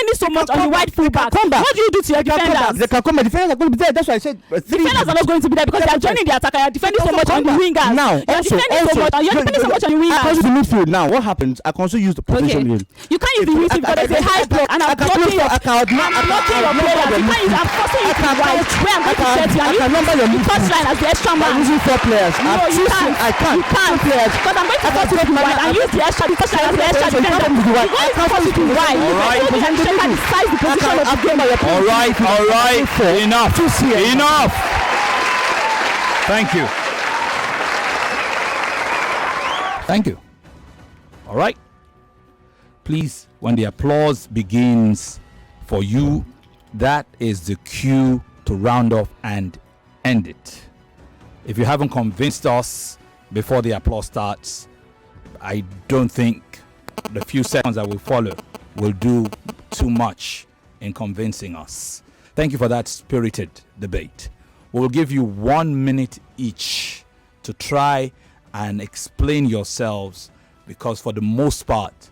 defending so much on the wide fullback. What do you do to your defenders? They can come back. Defenders are going to be there. That's why I said defenders are not going to be there because they are joining the attacker. They are defending so much on the wingers. Now, you're defending so much on the wingers. I can use the midfield now. What happens? I can also use the position game. You can't use the midfield because there's a high block and I'm blocking your players. I'm forcing you to the right where I'm going to set you. And you touchline as the extra man. I'm using 4 players. No, you can't. I can't. You can't. Because I'm going to force you to the right and use the extra touchline as the extra defender. You're going to force you to the right. All right. All right. Enough. Thank you. All right. Please, when the applause begins for you, that is the cue to round off and end it. If you haven't convinced us before the applause starts, I don't think the few seconds that will follow will do too much in convincing us. Thank you for that spirited debate. We'll give you 1 minute each to try and explain yourselves, because for the most part,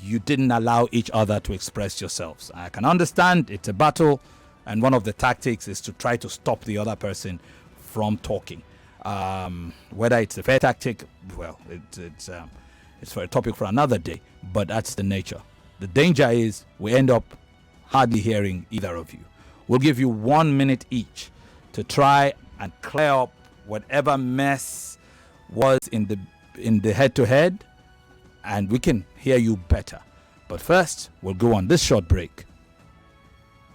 you didn't allow each other to express yourselves. I can understand it's a battle, and one of the tactics is to try to stop the other person from talking. Whether it's a fair tactic, well, it's for a topic for another day, but that's the nature. The danger is we end up hardly hearing either of you. We'll give you 1 minute each to try and clear up whatever mess was in the head-to-head, and we can hear you better. But first, we'll go on this short break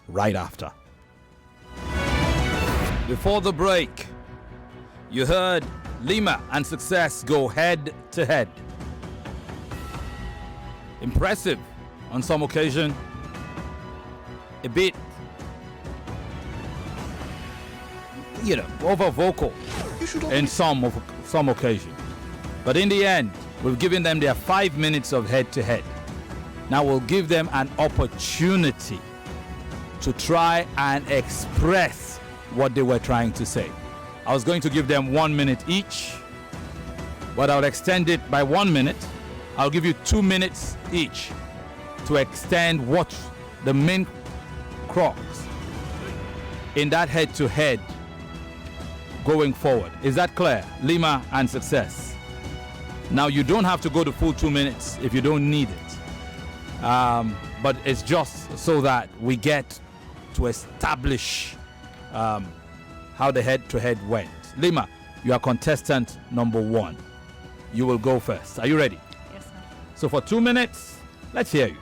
right after. Before the break, you heard Lima and Success go head-to-head. Impressive on some occasion, a bit, over vocal in some occasion. But in the end, we've given them their 5 minutes of head-to-head. Now we'll give them an opportunity to try and express what they were trying to say. I was going to give them 1 minute each, but I'll extend it by 1 minute. I'll give you 2 minutes each to extend what the main crux in that head-to-head going forward. Is that clear? Lima and Success. Now, you don't have to go the full 2 minutes if you don't need it. But it's just so that we get to establish how the head-to-head went. Lima, you are contestant number 1. You will go first. Are you ready? Yes, sir. So for 2 minutes, let's hear you.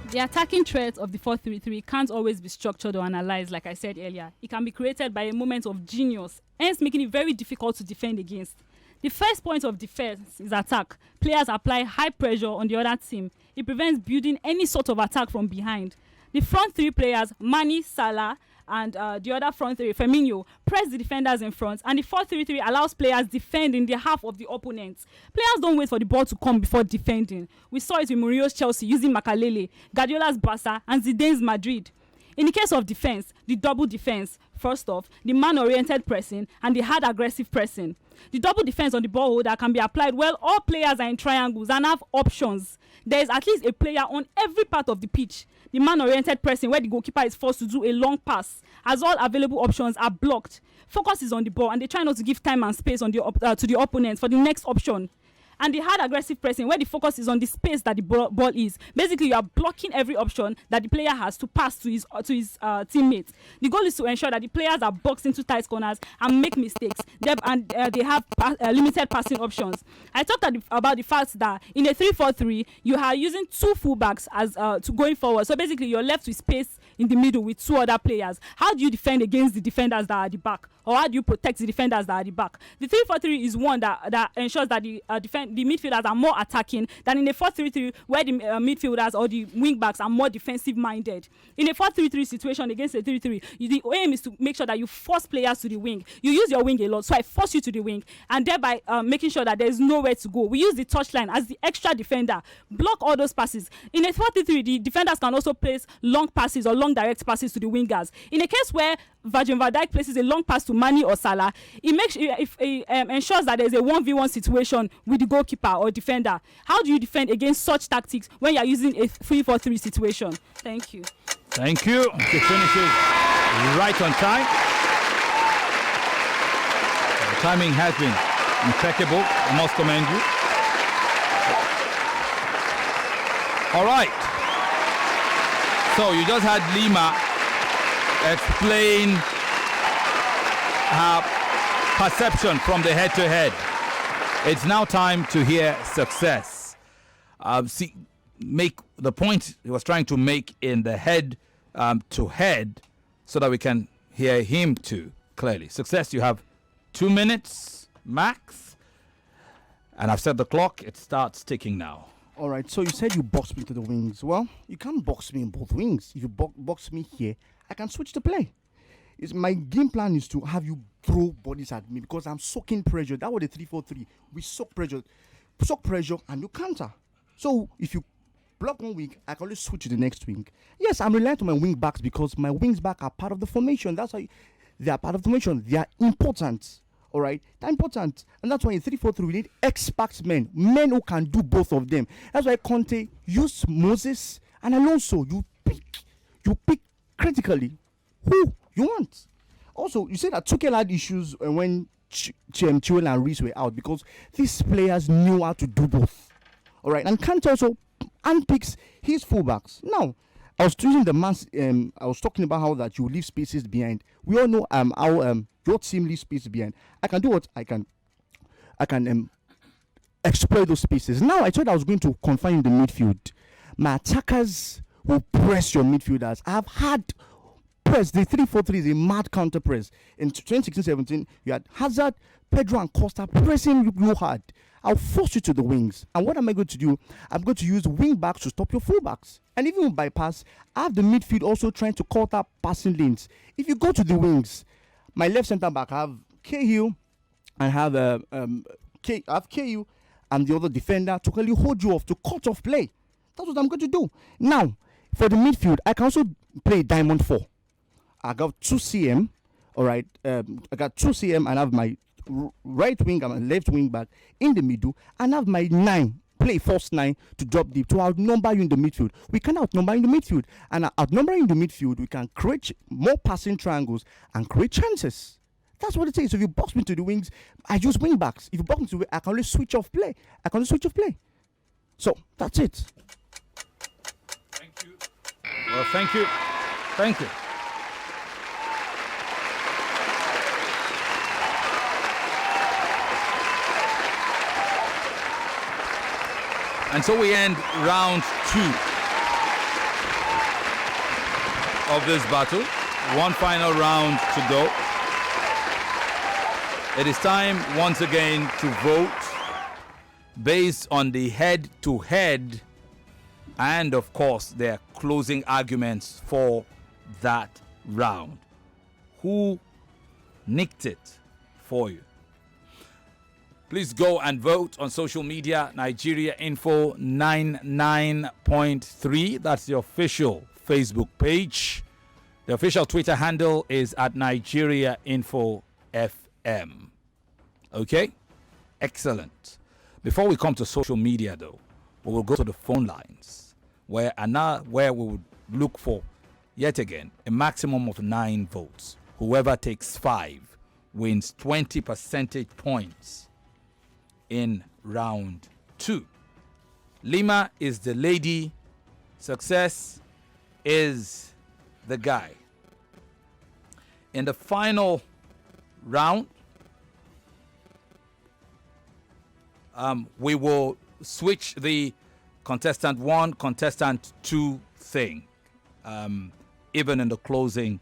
The attacking threat of the 4-3-3 can't always be structured or analyzed, like I said earlier. It can be created by a moment of genius, hence making it very difficult to defend against. The first point of defense is attack. Players apply high pressure on the other team. It prevents building any sort of attack from behind. The front 3 players, Mane, Salah, and the other front 3, Femi, press the defenders in front, and the 4-3-3 allows players defend in the half of the opponent. Players don't wait for the ball to come before defending. We saw it with Mourinho's Chelsea using Makalele, Guardiola's Barca, and Zidane's Madrid. In the case of defense, the double defense, first off, the man-oriented pressing and the hard aggressive pressing. The double defense on the ball holder can be applied well all players are in triangles and have options. There is at least a player on every part of the pitch. The man-oriented pressing, where the goalkeeper is forced to do a long pass, as all available options are blocked. Focus is on the ball, and they try not to give time and space on to the opponent for the next option. And the hard aggressive pressing, where the focus is on the space that the ball is. Basically, you are blocking every option that the player has to pass to his teammates. The goal is to ensure that the players are boxed into tight corners and make mistakes. They have limited passing options. I talked about the fact that in a 3-4-3, you are using 2 fullbacks as to going forward. So basically, you're left with space in the middle with 2 other players. How do you defend against the defenders that are at the back? Or how do you protect the defenders that are at the back? The 3-4-3 is one that ensures that the midfielders are more attacking than in a 4-3-3 where the midfielders or the wing backs are more defensive minded. In a 4-3-3 situation against a 3-3, the aim is to make sure that you force players to the wing. You use your wing a lot, so I force you to the wing, and thereby making sure that there is nowhere to go. We use the touchline as the extra defender, block all those passes. In a 4-3-3, the defenders can also place long passes or long long direct passes to the wingers. In a case where Virgil van Dijk places a long pass to Mane or Salah, it ensures that there's a 1v1 situation with the goalkeeper or defender. How do you defend against such tactics when you're using a 3-4-3 situation? Thank you. Thank you. She finishes right on time. The timing has been impeccable. I must commend you. All right. So you just had Lima explain her perception from the head-to-head. It's now time to hear Success. Make the point he was trying to make in the head-to-head so that we can hear him too clearly. Success, you have 2 minutes max. And I've set the clock. It starts ticking now. All right, so you said you box me to the wings. Well, you can't box me in both wings. If you box me here, I can switch the play. My game plan is to have you throw bodies at me because I'm soaking pressure. That was the 3-4-3. We soak pressure, and you counter. So if you block one wing, I can always switch to the next wing. Yes, I'm relying on my wing backs because my wings back are part of the formation. That's why they are part of the formation. They are important. All right, they're important, and that's why in 3-4-3 we need expert men who can do both of them. That's why Conte used Moses and Alonso. You pick critically who you want. Also, you said that Tuchel had issues when Chilwell and Reece were out because these players knew how to do both. All right, and Conte also unpicks his fullbacks. Now, I was using I was talking about how that you leave spaces behind. We all know how your team leaves spaces behind. I can do what I can exploit those spaces. Now I thought I was going to confine the midfield. My attackers will press your midfielders. I've had press. The 3-4-3 is a mad counter press. In 2016-17, you had Hazard, Pedro, and Costa pressing you hard. I'll force you to the wings. And what am I going to do? I'm going to use wing backs to stop your fullbacks. And even with bypass, I have the midfield also trying to cut up passing lanes. If you go to the wings, my left centre back, I have KU and have KU and the other defender to really hold you off, to cut off play. That's what I'm going to do. Now, for the midfield, I can also play Diamond 4. I got 2 CM, all right. I got 2 CM and I have my right wing and my left wing back in the middle, and have my 9 play first 9 to drop deep to outnumber you in the midfield. We can outnumber in the midfield, and outnumbering in the midfield, we can create more passing triangles and create chances. That's what it is. So if you box me to the wings, I use wing backs. If you box me to the wing, I can only switch off play. So that's it. Thank you. Well, thank you. Thank you. And so we end round 2 of this battle. One final round to go. It is time once again to vote based on the head-to-head and, of course, their closing arguments for that round. Who nicked it for you? Please go and vote on social media. Nigeria Info 99.3. That's the official Facebook page. The official Twitter handle is at Nigeria Info FM. Okay? Excellent. Before we come to social media, though, we will go to the phone lines where we would look for, yet again, a maximum of 9 votes. Whoever takes 5 wins 20 percentage points in round 2. Lima is the lady. Success is the guy. In the final round, we will switch the contestant 1, contestant 2 thing, even in the closing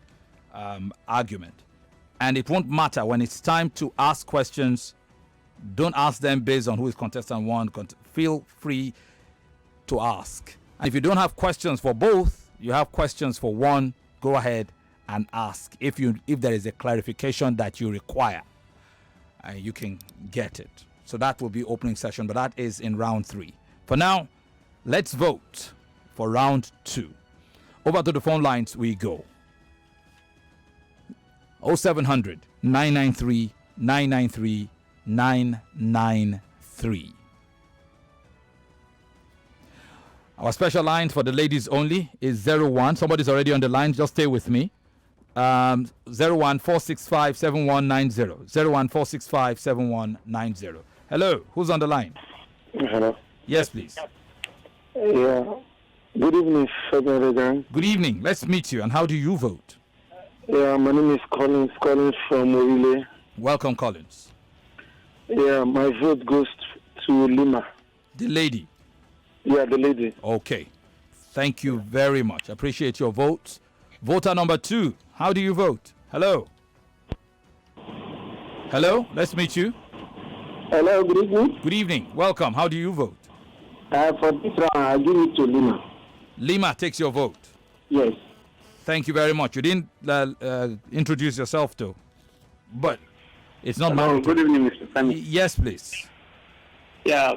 argument. And it won't matter when it's time to ask questions. Don't ask them based on who is contestant 1. Feel free to ask. And if you don't have questions for both, you have questions for one, go ahead and ask. If there is a clarification that you require, you can get it. So that will be opening session, but that is in round 3. For now, let's vote for round 2. Over to the phone lines we go. 0700 993 993 993. Our special line for the ladies only is 01. Somebody's already on the line. Just stay with me. 014657190. 014657190. Hello, who's on the line? Hello. Yes, please. Yeah. Good evening, Femi. Good evening. Let's meet you. And how do you vote? Yeah, my name is Collins from Orile. Welcome, Collins. Yeah, my vote goes to Lima. The lady. Yeah, the lady. Okay. Thank you very much. Appreciate your vote. Voter number 2. How do you vote? Hello. Hello. Let's meet you. Hello. Good evening. Good evening. Welcome. How do you vote? For this round, I'll give it to Lima. Lima takes your vote. Yes. Thank you very much. You didn't introduce yourself, though. But it's not Hello, my... good evening, Mr. Femi. Yes, please. Yeah,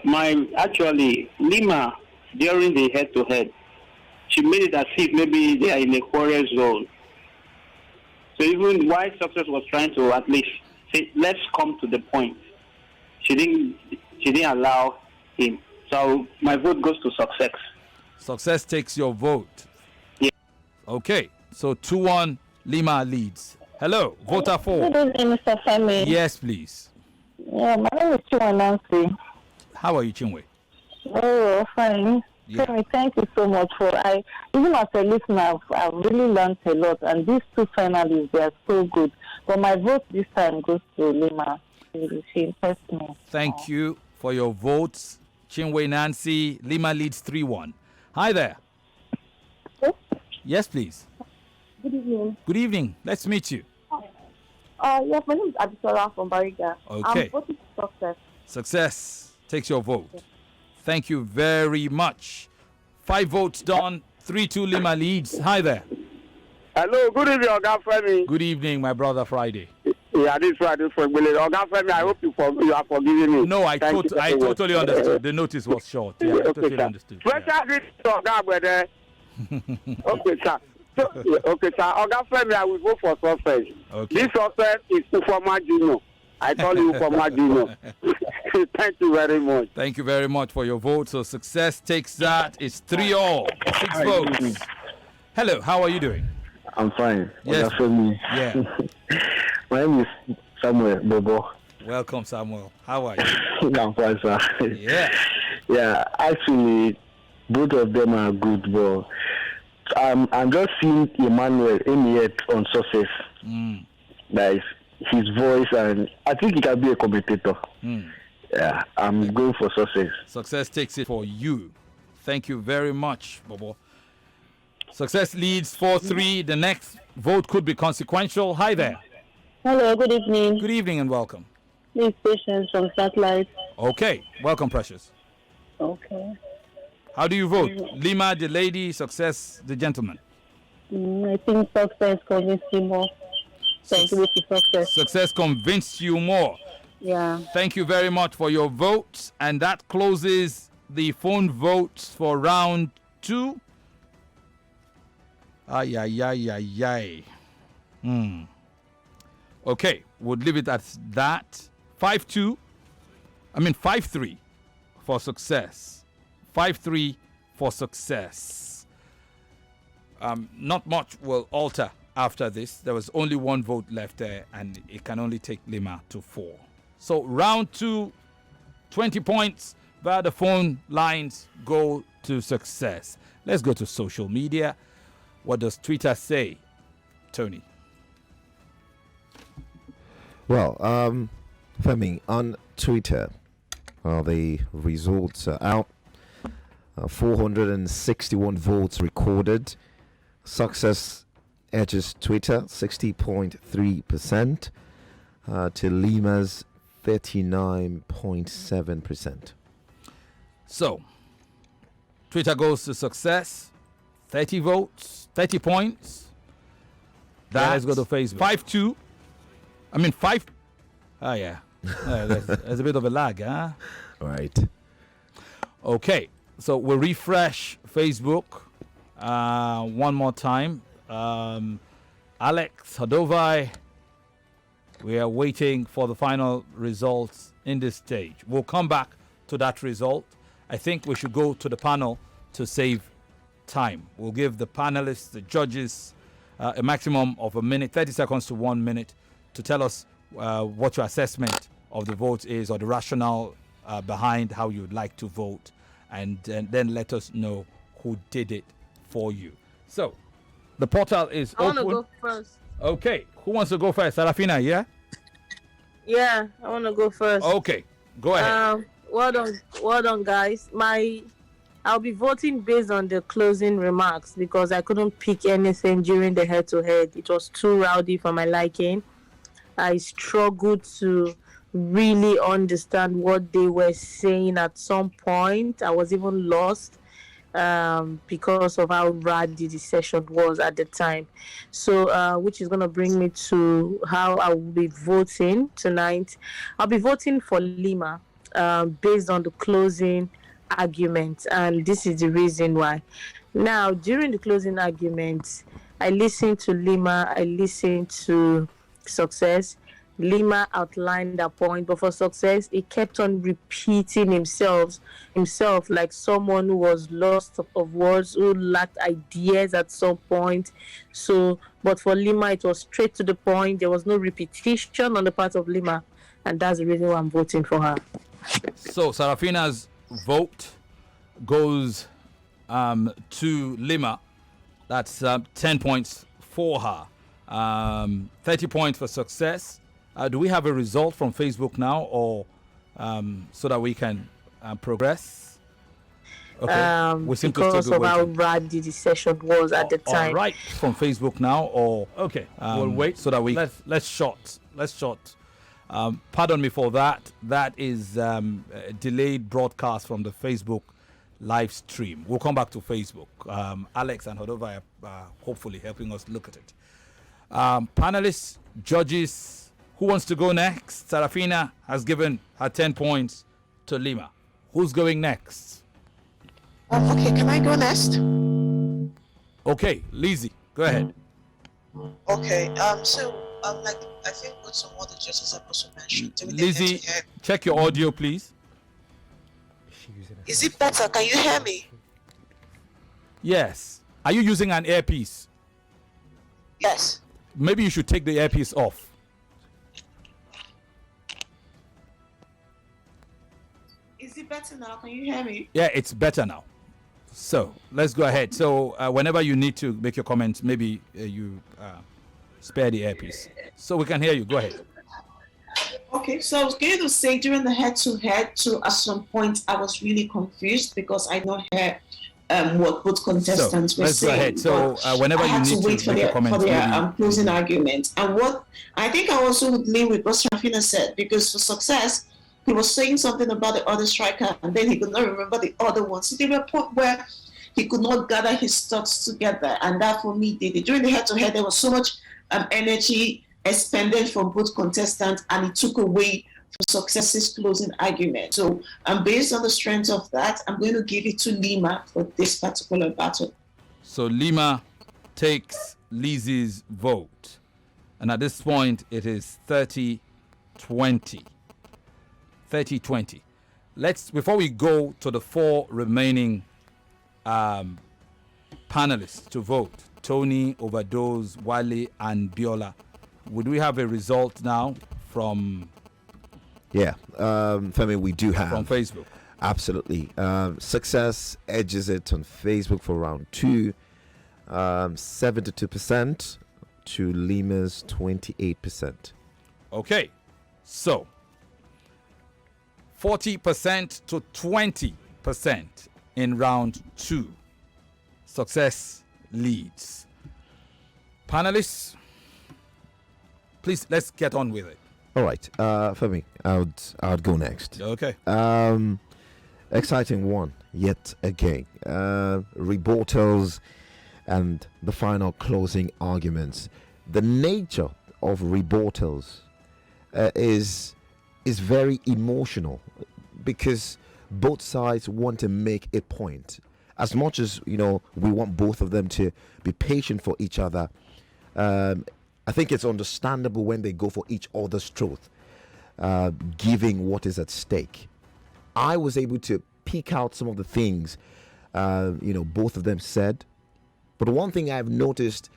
actually, Lima, during the head-to-head, she made it as if maybe they are in a quarrel zone. So even while Success was trying to at least say, let's come to the point, she didn't allow him. So my vote goes to Success. Success takes your vote. Yeah. Okay, so 2-1, Lima leads. Hello, voter 4. Good evening, Mr. Femi. Yes, please. Yeah, my name is Chinwe Nancy. How are you, Chinwe? Oh, fine. Yeah. Femi, thank you so much even as a listener, I've really learned a lot, and these two finalists, they are so good. But my vote this time goes to Lima. She impressed me. Thank you for your votes. Chinwe Nancy, Lima leads 3-1. Hi there. Yes? Yes, please. Good evening. Good evening. Let's meet you. Yes, my name is Adeike from Bariga. Okay. I'm voting for Success. Success takes your vote. Thank you very much. 5 votes done. 3-2 Lima leads. Hi there. Hello, good evening, Oga Femi. Good evening, my brother Friday. Yeah, this Friday for Oga Femi. I hope you are forgiving me. No, I totally understood. The notice was short. Yeah, I totally understood. Special greeting to Oga Agbede. Okay, sir. So, okay, sir. Oga Femi, I will vote for Success. Okay. This Success is Ufoma Junior. I call you Ufoma Junior. Thank you very much. Thank you very much for your vote. So Success takes that. It's 3-all. 6 votes. Hello, how are you doing? I'm fine. Yes. Oga Femi. Yeah. My name is Samuel Bobo. Welcome, Samuel. How are you? I'm fine, sir. Yeah. Yeah, actually, both of them are good, but I'm just seeing Emmanuel yet on Success. That is his voice, and I think he can be a commentator. Yeah, I'm going for Success. Success takes it for you. Thank you very much, Bobo. Success leads 4-3. The next vote could be consequential. Hi there. Hello, good evening. Good evening and welcome. This is Patience from Satellite. Okay, welcome, Precious. Okay. How do you vote? Lima, the lady, Success, the gentleman. I think Success convinced you more. Thank you to Success. Success convinced you more. Yeah. Thank you very much for your votes. And that closes the phone votes for round 2. Ay. Okay, we'll leave it at that. 5-3 for Success. 5-3 for Success. Not much will alter after this. There was only 1 vote left there, and it can only take Lima to 4. So round 2, 20 points via the phone lines go to Success. Let's go to social media. What does Twitter say, Tony? Well, Femi, on Twitter, the results are out. 461 votes recorded. Success edges Twitter 60.3% to Lima's 39.7%. So, Twitter goes to Success, 30 votes, 30 points. Let's go to Facebook. 5-2. I mean, 5. Oh, yeah. There's a bit of a lag, huh? Right. Okay. So we'll refresh Facebook one more time. Alex, Adeike, we are waiting for the final results in this stage. We'll come back to that result. I think we should go to the panel to save time. We'll give the panelists, the judges, a maximum of a minute, 30 seconds to 1 minute, to tell us what your assessment of the vote is, or the rationale behind how you'd like to vote, and then let us know who did it for you. So, the portal is I want open. to go first. Okay, who wants to go first? Sarafina, yeah? Yeah, I want to go first. Okay, go ahead. Well done, guys. I'll be voting based on the closing remarks because I couldn't pick anything during the head-to-head. It was too rowdy for my liking. I struggled to really understand what they were saying at some point. I was even lost because of how rowdy the session was at the time. So, which is going to bring me to how I will be voting tonight. I'll be voting for Lima based on the closing argument, and this is the reason why. Now, during the closing argument, I listened to Lima, I listened to Success. Lima outlined that point, but for Success, he kept on repeating himself like someone who was lost of words, who lacked ideas at some point. So, but for Lima, it was straight to the point. There was no repetition on the part of Lima, and that's the reason why I'm voting for her. So, Sarafina's vote goes to Lima. That's 10 points for her. 30 points for Success. Do we have a result from Facebook now, or so that we can progress? Okay. We seem to Because still of be how waiting. rowdy the session was at the time. All right, from Facebook now, or okay, we'll wait so that we let's short. Pardon me for that. That is a delayed broadcast from the Facebook live stream. We'll come back to Facebook. Alex and Adeike are hopefully helping us look at it. Panelists, judges, who wants to go next? Sarafina has given her 10 points to Lima. Who's going next? Okay, can I go next? Okay, Lizzie, go ahead. Okay, like I think what some other judges have also mentioned. Lizzie, check your audio, please. Is it better? Can you hear me? Yes. Are you using an earpiece? Yes. Maybe you should take the earpiece off. Is it better now? Can you hear me? Yeah, it's better now. So let's go ahead. So whenever you need to make your comments, maybe you spare the earpiece so we can hear you. Go ahead. Okay, so I was going to say during the head-to-head, at some point I was really confused because I not heard what both contestants were let's saying. Go ahead. So whenever you need to make your comments, for their closing argument, and what I think I also would lean with what Sarafina said, because for Success, he was saying something about the other striker, and then he could not remember the other one. So there were a point where he could not gather his thoughts together, and that for me did it. During the head-to-head, there was so much energy expended from both contestants, and it took away from Success's closing argument. So, based on the strength of that, I'm going to give it to Lima for this particular battle. So Lima takes Lizzie's vote, and at this point, it is 30-20. 30-20. Before we go to the four remaining panelists to vote, Tony, Overdose, Wale, and Biola, would we have a result now from? Yeah, Femi, we do have from Facebook. Absolutely. Success edges it on Facebook for round 2, 72% to Lima's 28%. Okay, so 40% to 20% in round 2. Success leads. Panelists, please, let's get on with it. All right, Femi, I would go next. Okay. Exciting one yet again. Rebuttals and the final closing arguments. The nature of rebuttals is very emotional because both sides want to make a point, as much as, we want both of them to be patient for each other, I think it's understandable when they go for each other's truth, giving what is at stake. I was able to pick out some of the things, both of them said. But one thing I've noticed,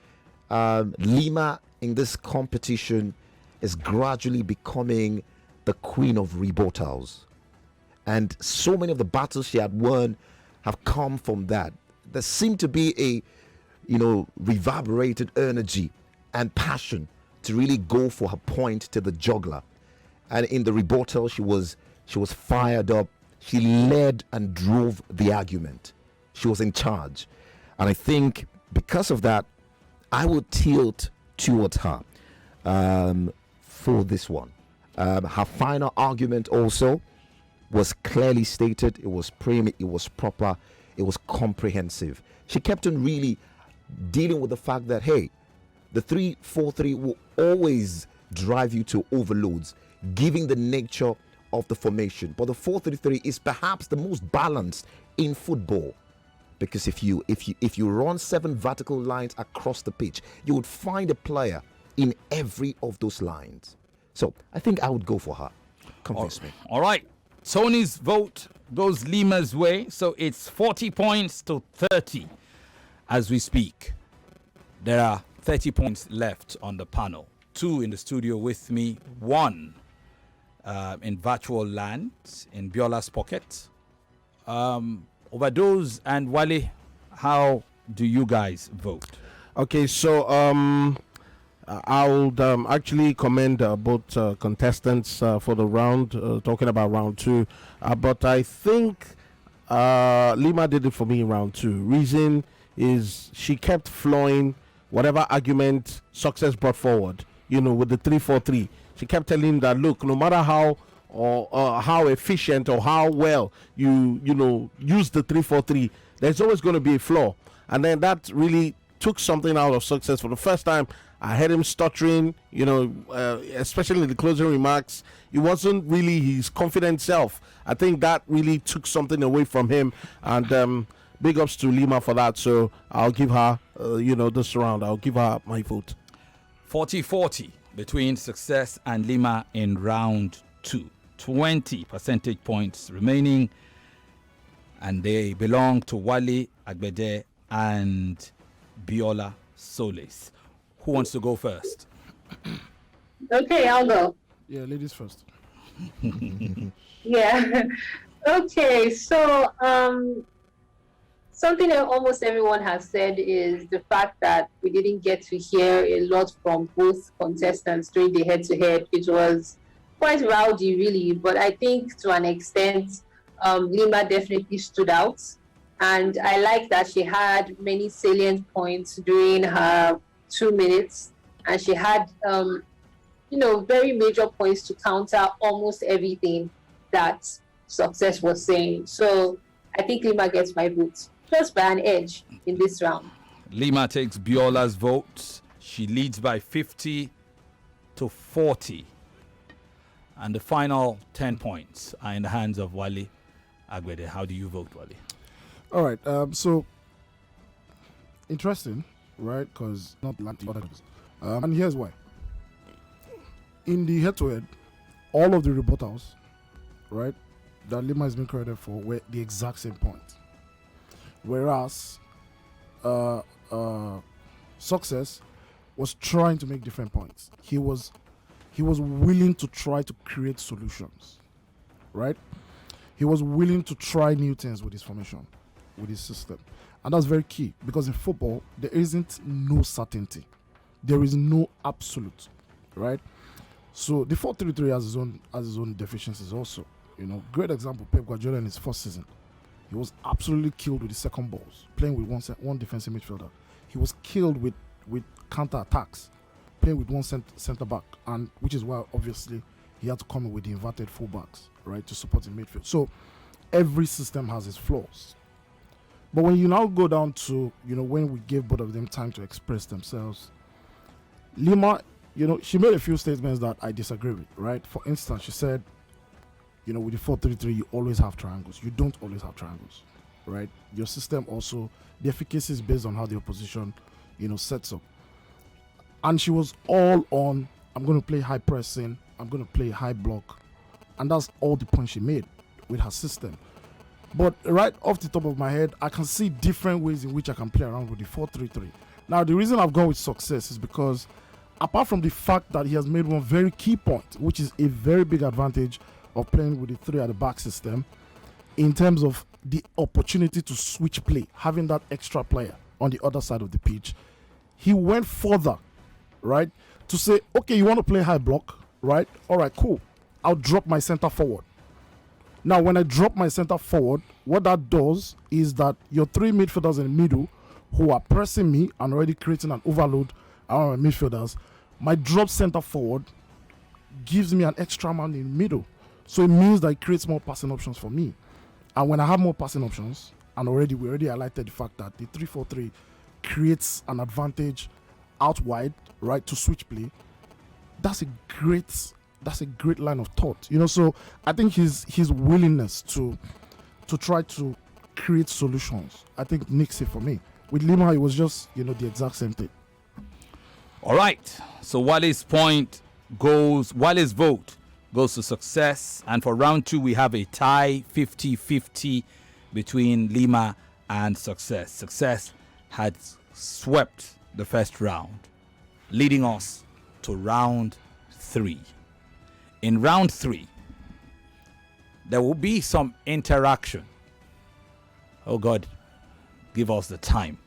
Lima in this competition is gradually becoming the queen of rebuttals. And so many of the battles she had won have come from that. There seemed to be a, reverberated energy and passion to really go for her point to the juggler. And in the rebuttal, she was fired up. She led and drove the argument. She was in charge. And I think because of that, I would tilt towards her for this one. Her final argument also was clearly stated. It was prim, it was proper, it was comprehensive. She kept on really dealing with the fact that, hey, the 3-4-3 will always drive you to overloads, giving the nature of the formation. But the 4-3-3 is perhaps the most balanced in football, because if you run 7 vertical lines across the pitch, you would find a player in every of those lines. So I think I would go for her. Convince me. All right. Tony's vote goes Lima's way, so it's 40 points to 30 as we speak. There are 30 points left on the panel. 2 in the studio with me, 1 in virtual land in Biola's pocket. Overdose and Wale, how do you guys vote? Okay, so I would actually commend both contestants for the round, talking about round 2. But I think Lima did it for me in round 2. Reason is she kept flowing whatever argument Success brought forward, with the 3-4-3. She kept telling him that, look, no matter how how efficient or how well you use the 3-4-3, there's always going to be a flaw. And then that really took something out of Success. For the first time, I heard him stuttering, especially in the closing remarks. It wasn't really his confident self. I think that really took something away from him. And big ups to Lima for that. So I'll give her, this round, I'll give her my vote. 40-40 between Success and Lima in round 2. 20 percentage points remaining. And they belong to Wale Agbede and Biola Solis. Who wants to go first? Okay, I'll go. Yeah, ladies first. Yeah. Okay, so something that almost everyone has said is the fact that we didn't get to hear a lot from both contestants during the head-to-head. It was quite rowdy, really, but I think to an extent, Lima definitely stood out. And I like that she had many salient points during her 2 minutes, and she had, very major points to counter almost everything that Success was saying. So I think Lima gets my vote, just by an edge in this round. Lima takes Biola's vote. She leads by 50 to 40. And the final 10 points are in the hands of Wale Agbede. How do you vote, Wale? All right. So interesting, right? Because not like the others. And here's why. In the head-to-head, all of the rebuttals, right, that Lima has been credited for were the exact same point. Whereas Success was trying to make different points. He was willing to try to create solutions, right? He was willing to try new things with his formation, with his system. And that's very key, because in football, there isn't no certainty. There is no absolute, right? So the 4-3-3 has his own deficiencies also. Great example, Pep Guardiola in his first season. He was absolutely killed with the second balls, playing with one defensive midfielder. He was killed with counter-attacks, playing with one centre back, and which is why obviously he had to come in with the inverted fullbacks, right, to support the midfield. So every system has its flaws. But when you now go down to, when we gave both of them time to express themselves, Lima, she made a few statements that I disagree with, right? For instance, she said, with the 4-3-3, you always have triangles. You don't always have triangles. right? Your system also, the efficacy is based on how the opposition, sets up. And she was all on, I'm going to play high pressing, I'm going to play high block. And that's all the points she made with her system. But right off the top of my head, I can see different ways in which I can play around with the 4-3-3. Now, the reason I've gone with Success is because apart from the fact that he has made one very key point, which is a very big advantage of playing with the 3 at the back system, in terms of the opportunity to switch play, having that extra player on the other side of the pitch, he went further, right, to say, okay, you want to play high block, right? All right, cool. I'll drop my center forward. Now, when I drop my center forward, what that does is that your 3 midfielders in the middle who are pressing me and already creating an overload around my midfielders, my drop center forward gives me an extra man in the middle. So it means that it creates more passing options for me. And when I have more passing options, and we already highlighted the fact that the 3-4-3 creates an advantage out wide, right, to switch play, that's a great line of thought. So I think his willingness to try to create solutions, I think makes it for me. With Lima, it was just, the exact same thing. All right. So Wale's vote goes to Success. And for round 2, we have a tie 50-50 between Lima and Success. Success had swept the first round, leading us to round 3. In round 3, there will be some interaction. Oh God, give us the time.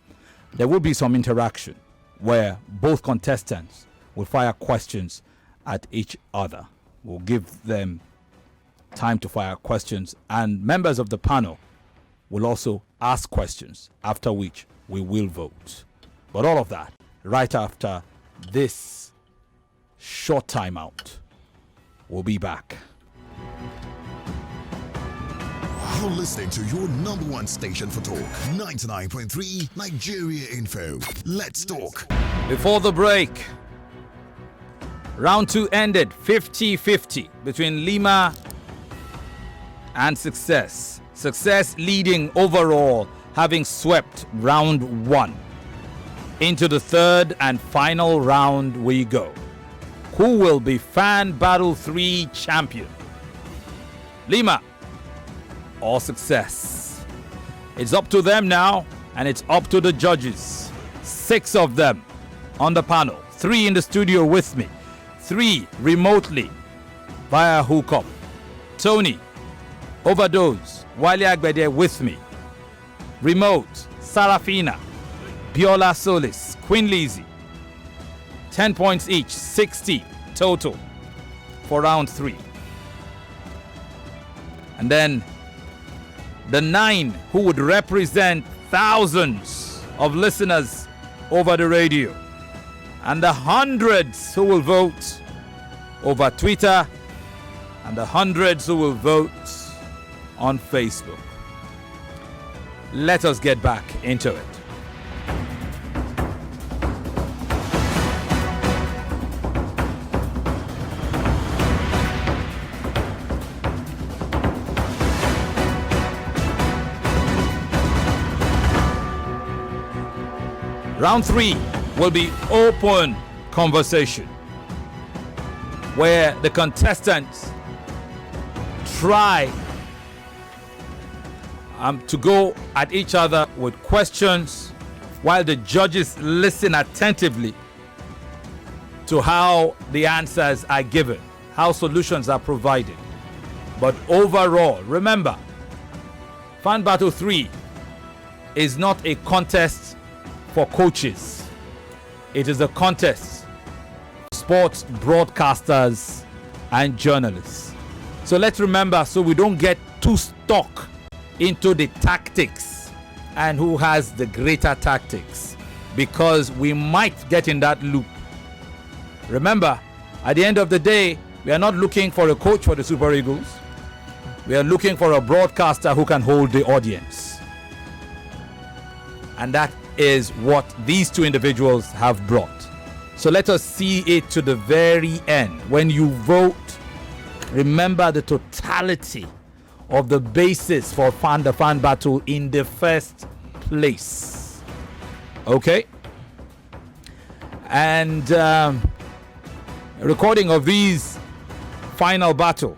There will be some interaction where both contestants will fire questions at each other. We'll give them time to fire questions, and members of the panel will also ask questions, after which we will vote. But all of that right after this short timeout. We'll be back. You're listening to your number 1 station for talk, 99.3 Nigeria Info. Let's talk. Before the break, round 2 ended 50-50 between Lima and Success. Success leading overall, having swept round 1. Into the third and final round we go. Who will be Fan Battle 3 champion? Lima or Success? It's up to them now, and it's up to the judges. 6 of them on the panel. 3 in the studio with me. 3 remotely via hookup. Tony, Overdose, Wale Agbede with me. Remote, Sarafina, Biola Solis, Queen Lizzie. 10 points each, 60 total for round 3. And then the 9 who would represent thousands of listeners over the radio, and the hundreds who will vote over Twitter, and the hundreds who will vote on Facebook. Let us get back into it. Round 3 will be open conversation, where the contestants try to go at each other with questions, while the judges listen attentively to how the answers are given, how solutions are provided. But overall, remember, Fan Battle 3 is not a contest for coaches. It is a contest for sports broadcasters and journalists. So let's remember, so we don't get too stuck into the tactics and who has the greater tactics, because we might get in that loop. Remember, at the end of the day, we are not looking for a coach for the Super Eagles. We are looking for a broadcaster who can hold the audience. And that is what these 2 individuals have brought. So let us see it to the very end. When you vote, remember the totality of the basis for the fan battle in the first place. Okay? And a recording of these final battle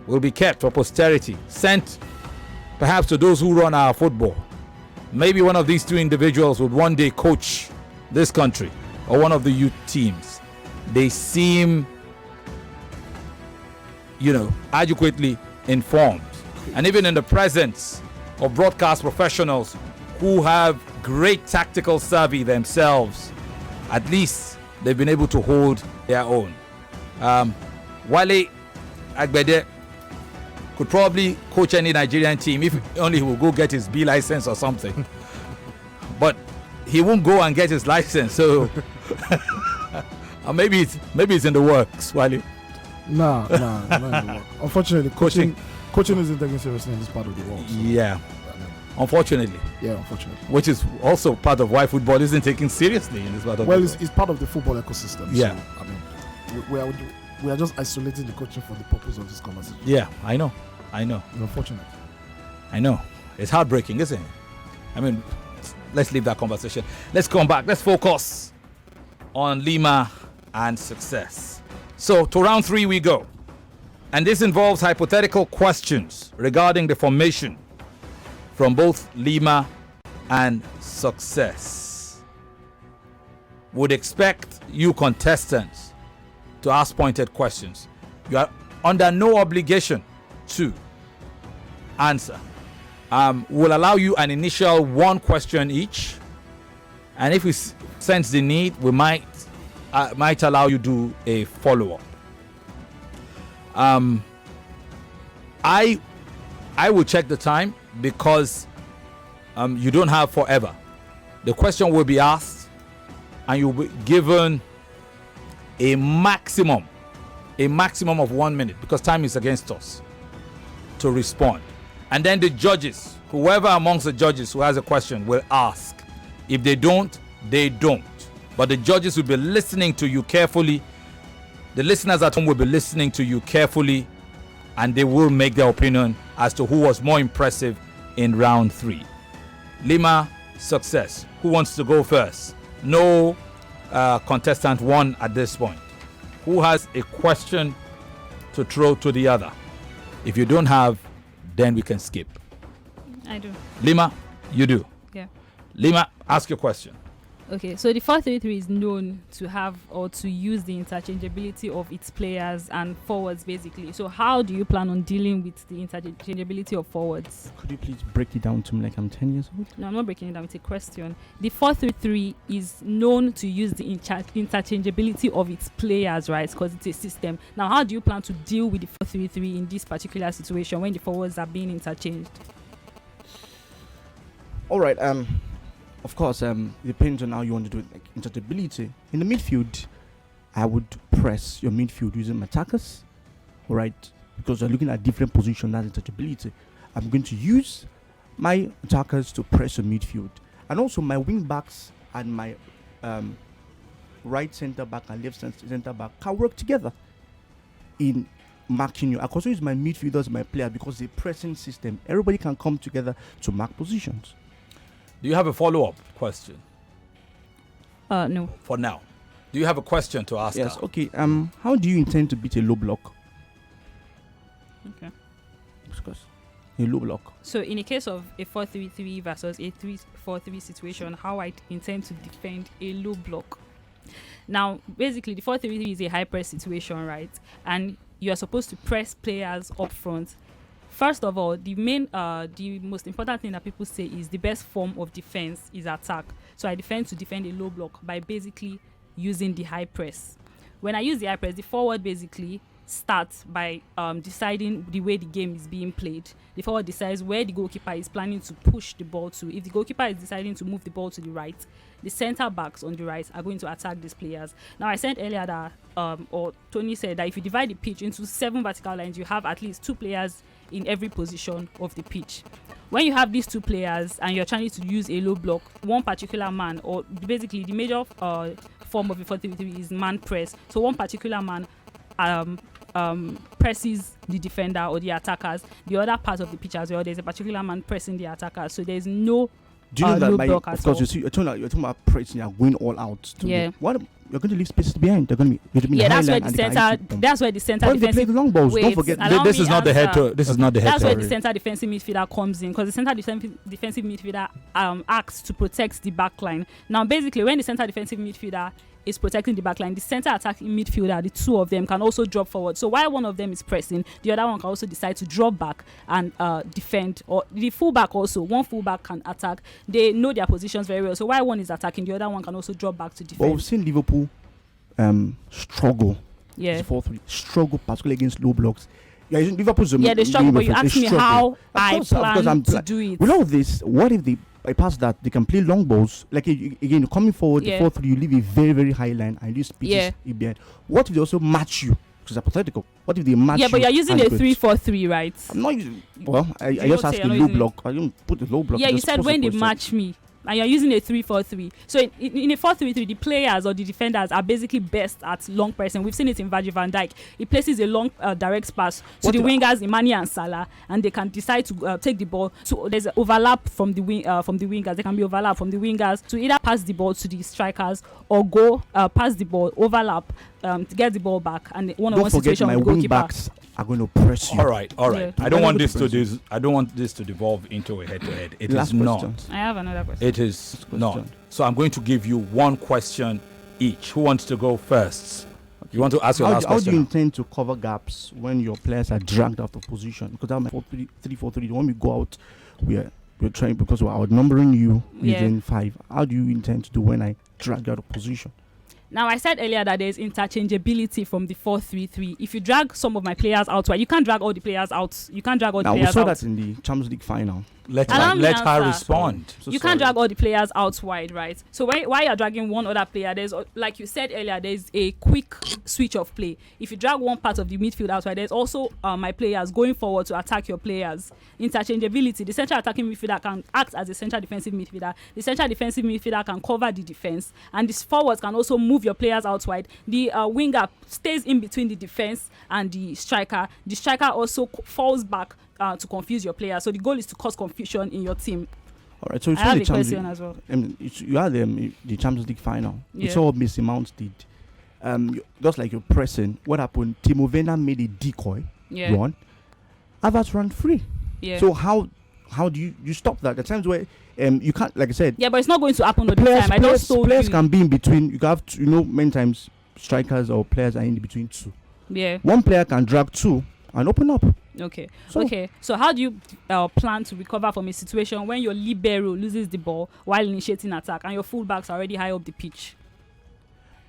will be kept for posterity, sent perhaps to those who run our football. Maybe one of these two individuals would one day coach this country or one of the youth teams. They seem, adequately informed. And even in the presence of broadcast professionals who have great tactical savvy themselves, at least they've been able to hold their own. Wale Agbede could probably coach any Nigerian team if only he will go get his B license or something. But he won't go and get his license, so maybe it's in the works, Wale. Nah, not in the work. Unfortunately, coaching isn't taken seriously in this part of the world. So, yeah. Unfortunately. Yeah, unfortunately. Which is also part of why football isn't taken seriously in this part of the world. Well, it's part of the football ecosystem. Yeah. So, we are just isolating the coaching for the purpose of this conversation. Yeah, I know. It's unfortunate. I know. It's heartbreaking, isn't it? I mean, let's leave that conversation. Let's come back. Let's focus on Lima and success. So, to round 3 we go. And this involves hypothetical questions regarding the formation from both Lima and success. Would expect you contestants to ask pointed questions. You are under no obligation to answer. We'll allow you an initial 1 question each, and if we sense the need, we might allow you to do a follow-up. I will check the time because you don't have forever. The question will be asked, and you'll be given a maximum of 1 minute, because time is against us, to respond. And then the judges, whoever amongst the judges who has a question, will ask. If they don't, they don't. But the judges will be listening to you carefully. The listeners at home will be listening to you carefully, and they will make their opinion as to who was more impressive in round 3. Lima, success. Who wants to go first? No contestant 1 at this point. Who has a question to throw to the other? If you don't have, then we can skip. I do. Lima, you do. Yeah. Lima, ask your question. Okay, so the 4-3-3 is known to have or to use the interchangeability of its players and forwards, basically. So how do you plan on dealing with the interchangeability of forwards? Could you please break it down to me like I'm 10 years old? No, I'm not breaking it down. It's a question. The 4-3-3 is known to use the interchangeability of its players, right? Because it's a system. Now, how do you plan to deal with the 4-3-3 in this particular situation when the forwards are being interchanged? All right. Of course, it depends on how you want to do it. Like interchangeability in the midfield, I would press your midfield using my attackers, all right? Because you're looking at different positions. That's interchangeability. I'm going to use my attackers to press your midfield, and also my wing backs and my right centre back and left centre back can work together in marking you. I can also use my midfielders, my player, because the pressing system. Everybody can come together to mark positions. Do you have a follow-up question? No. For now. Do you have a question to ask Yes, her? okay. How do you intend to beat a low block? Okay. Discuss. A low block. So in a case of a 4-3-3 versus a 3-4-3 situation, how I intend to defend a low block. Now, basically, the 4-3-3 is a high press situation, right? And you are supposed to press players up front. First of all, the most important thing that people say is the best form of defense is attack. So I defend to defend a low block by basically using the high press. When I use the high press, the forward basically starts by deciding the way the game is being played. The forward decides where the goalkeeper is planning to push the ball to. If the goalkeeper is deciding to move the ball to the right, the centre backs on the right are going to attack these players. Now, I said earlier that, or Tony said that if you divide the pitch into 7 vertical lines, you have at least 2 players in every position of the pitch. When you have these 2 players and you're trying to use a low block, one particular man, or basically the major form of a 4-3-3 is man press. So one particular man presses the defender or the attackers. The other part of the pitch as well, there's a particular man pressing the attackers. So there's no do you know that low by, block of at course all. you're talking about pressing, you're going all out. What you're going to leave spaces behind. They're going to be that's where the center. That's where the center They defensive. play the long balls. Don't forget. This is not the head to. This is not the head. That's where the center defensive midfielder comes in, because the center defensive midfielder acts to protect the back line. Now, basically, when the center defensive midfielder is protecting the back line, the center attacking midfielder, the two of them can also drop forward. So while one of them is pressing, the other one can also decide to drop back and defend. Or the fullback also, one fullback can attack. They know their positions very well. So while one is attacking, the other one can also drop back to defend. But we've seen Liverpool struggle. Yeah. 4-3 struggle, particularly against low blocks. Yeah, Liverpool's they struggle. But you asked me how I plan to do it. With all this, what if they bypass that? They can play long balls. Like again, coming forward, the 4-3, you leave a very, very high line and you speed behind. What if they also match you? Because it's hypothetical. What if they match you? Yeah, but you're using a 3-4-3, right? I'm not using. Well, I just asked the low block. I didn't put the low block. Yeah, you said when they match me. And you're using a 3-4-3. So in a 4-3-3, the players or the defenders are basically best at long pressing. We've seen it in Virgil van Dijk. He places a long direct pass to the wingers, Imani and Salah, and they can decide to take the ball. So there's an overlap from the wingers. There can be overlap from the wingers to either pass the ball to the strikers or go pass the ball, overlap to get the ball back, and one-on-one situation with the goalkeeper. Don't forget, my wing backs are going to press you. All right. Yeah. I don't want this to devolve into a head-to-head. It is not. I have another question. It is not. So I'm going to give you one question each. Who wants to go first? You want to ask your last question? How do you intend to cover gaps when your players are dragged out of position? Because that 3-4-3, when we go out, we're trying, because we're outnumbering you within 5. How do you intend to do when I drag you out of position? Now, I said earlier that there's interchangeability from the 4-3-3. If you drag some of my players out, you can't drag all the players out. You can't drag all the players out. We saw that in the Champions League final. Let her respond. You can't drag all the players out wide, right? So while you're dragging one other player, there's, like you said earlier, there's a quick switch of play. If you drag one part of the midfield out wide, there's also my players going forward to attack your players. Interchangeability. The central attacking midfielder can act as a central defensive midfielder. The central defensive midfielder can cover the defense, and the forwards can also move your players out wide. The winger stays in between the defense and the striker. The striker also falls back to confuse your players. So the goal is to cause confusion in your team. All right. So I have a question as well. You had the Champions League final. Yeah. It's all what Mason Mount did. Just like you're pressing. What happened? Timo Werner made a decoy run. Havertz ran free. Yeah. So how do you stop that? At times where you can't, like I said. Yeah, but it's not going to happen all the time. I just told players you. can be in between. You have to, many times strikers or players are in between two. Yeah. One player can drag two and open up. Okay. So how do you plan to recover from a situation when your libero loses the ball while initiating attack and your fullbacks are already high up the pitch?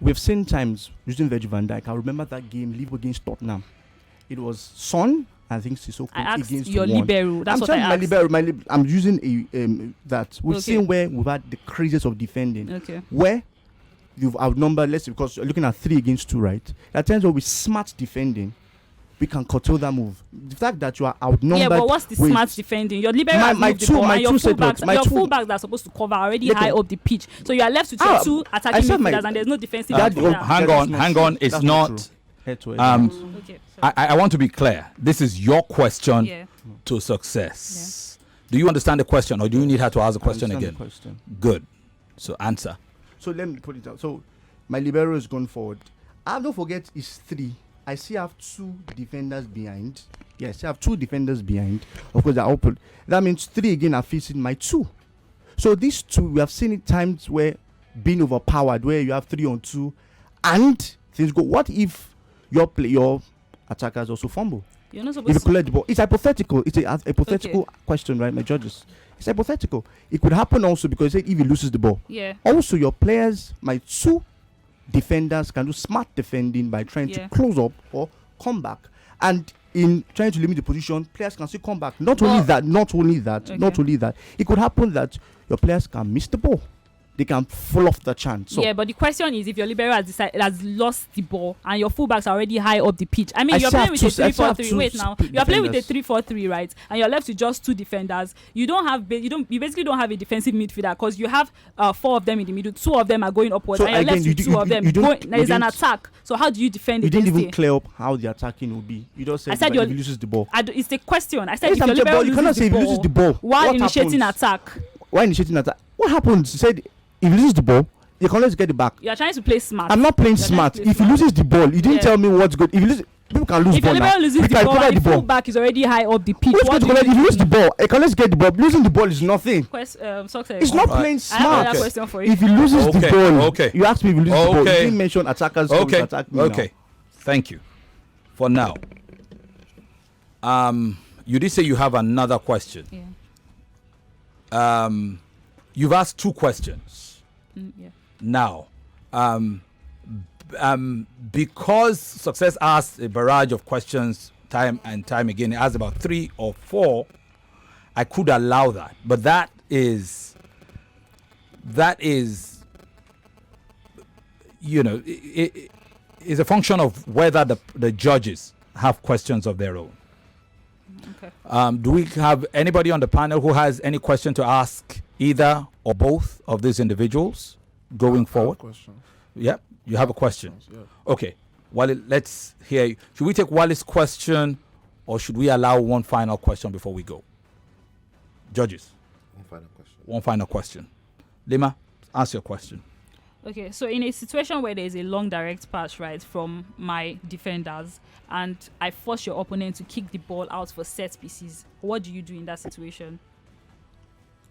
We've seen times using Virgil van Dijk. I remember that game, Liverpool against Tottenham. It was Son, I think Sissoko against your libero. That's what I asked. My libero. I'm using that. We've seen where we've had the craziest of defending. Okay. Where you've outnumbered, let's say, because you're looking at 3 against 2, right? At times where with smart defending, we can curtail that move. The fact that you are outnumbered. Yeah, but what's the smart defending? Your libero has moved the ball, and your fullbacks that are supposed to cover are already high up the pitch. So you are left with your 2 attacking midfielders, and there's no defensive midfielder. Hang on. It's not. I want to be clear. This is your question to success. Do you understand the question, or do you need her to ask the question again? Good. So answer. So let me put it out. So my libero is going forward. Don't forget, it's 3. I still have 2 defenders behind. Yes, I have 2 defenders behind. Of course, they're open. That means 3 again are facing my 2. So these 2, we have seen it times where being overpowered, where you have 3 on 2, and things go. What if your attackers also fumble? You're not supposed to collect the ball. It's hypothetical. It's a hypothetical question, right, my judges? It's hypothetical. It could happen also because if he loses the ball. Yeah. Also, your players, my 2 defenders can do smart defending by trying to close up or come back, and in trying to limit the position, players can still come back. Not only that, it could happen that your players can miss the ball. they can fall off the chance. So yeah, but the question is, if your libero has lost the ball and your fullbacks are already high up the pitch. I mean, you're playing with a 3-4-3. Wait now, you're playing with a 3-4-3, right? And you're left with just 2 defenders. You basically don't have a defensive midfielder because you have 4 of them in the middle. 2 of them are going upwards, and you're left with 2 of them. There is an attack. So how do you defend? You didn't even clear up how the attacking will be. You just said if he loses the ball. It's a question. I said if your libero loses the ball while initiating attack. Why initiating attack? What happens? You said if he loses the ball, you can always get it back. You are trying to play smart. I'm not playing smart. If he loses the ball, you didn't tell me what's good. If he loses, people can lose ball now. If loses the ball, and the fullback is already high up the pitch. If you lose the ball, you can always get the ball. Losing the ball is nothing. It's not playing smart. I have another question for you. If he loses the ball, you asked me if he loses the ball. You didn't mention attackers. Okay. Thank you. For now, you did say you have another question. Yeah. You've asked 2 questions. Yeah. Now, because Success asked a barrage of questions time and time again, it asked about 3 or 4, I could allow that. But that is it is a function of whether the judges have questions of their own. Okay. Do we have anybody on the panel who has any question to ask either or both of these individuals going forward? Yeah, you have a question. Yeah. Okay. Wale, let's hear you. Should we take Wale's question or should we allow one final question before we go? Judges. One final question. Lima, ask your question. Okay, so in a situation where there is a long direct pass, right, from my defenders, and I force your opponent to kick the ball out for set pieces, what do you do in that situation?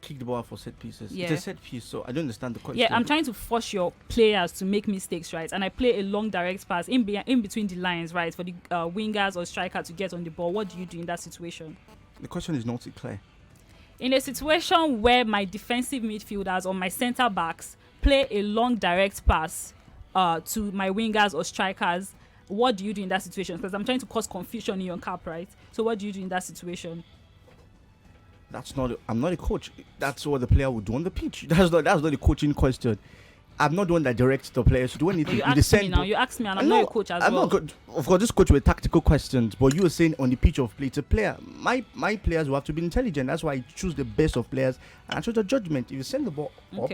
Kick the ball out for set pieces? Yeah. It's a set piece, so I don't understand the question. Yeah, I'm trying to force your players to make mistakes, right? And I play a long direct pass in between the lines, right, for the wingers or striker to get on the ball. What do you do in that situation? The question is not clear. In a situation where my defensive midfielders or my centre backs play a long direct pass to my wingers or strikers, what do you do in that situation? Because I'm trying to cause confusion in your cap, right? So what do you do in that situation? I'm not a coach. That's what the player would do on the pitch. That's not a coaching question. I'm not the one that directs the players to do anything. You asked me now. You asked me, and I'm not a coach as well. Of course, this coach with tactical questions, but you were saying on the pitch of play, it's a player. My players will have to be intelligent. That's why I choose the best of players and I choose the judgment. If you send the ball up,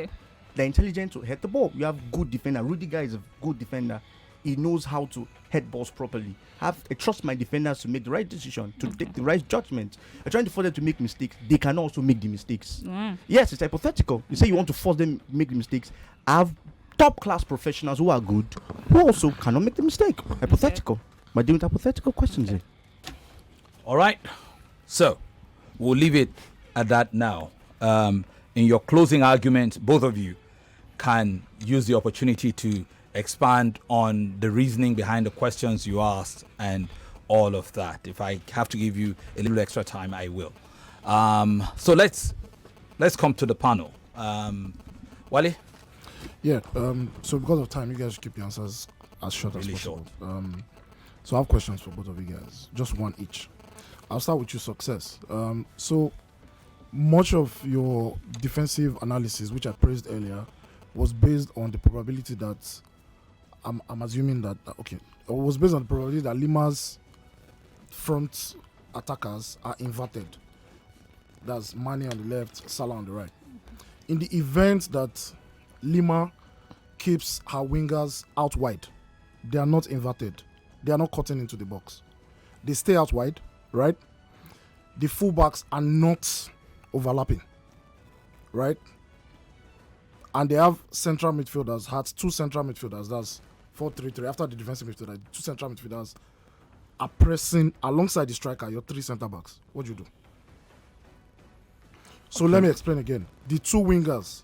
they're intelligent to head the ball. You have good defender. Rudiger is a good defender. He knows how to head balls properly. I trust my defenders to make the right decision, to take the right judgment. I'm trying to force them to make mistakes. They can also make the mistakes. Yes, it's hypothetical. You say you want to force them to make the mistakes. I have top-class professionals who are good, who also cannot make the mistake. Hypothetical. We're doing hypothetical questions here. All right. So, we'll leave it at that now. In your closing argument, both of you can use the opportunity to expand on the reasoning behind the questions you asked and all of that. If I have to give you a little extra time, I will. So let's come to the panel. Wale? Yeah, so because of time, you guys keep your answers as short as possible. So I have questions for both of you guys, just one each. I'll start with your Success. So much of your defensive analysis, which I praised earlier, was based on the probability that I'm assuming that it was based on the probability that Lima's front attackers are inverted. That's Mane on the left, Salah on the right. In the event that Lima keeps her wingers out wide, they are not inverted. They are not cutting into the box. They stay out wide, right? The fullbacks are not overlapping, right? And they have central midfielders, had 2 central midfielders, that's 4-3-3. After the defensive midfielder, 2 central midfielders are pressing alongside the striker, your 3 centre backs. What do you do? So let me explain again. The 2 wingers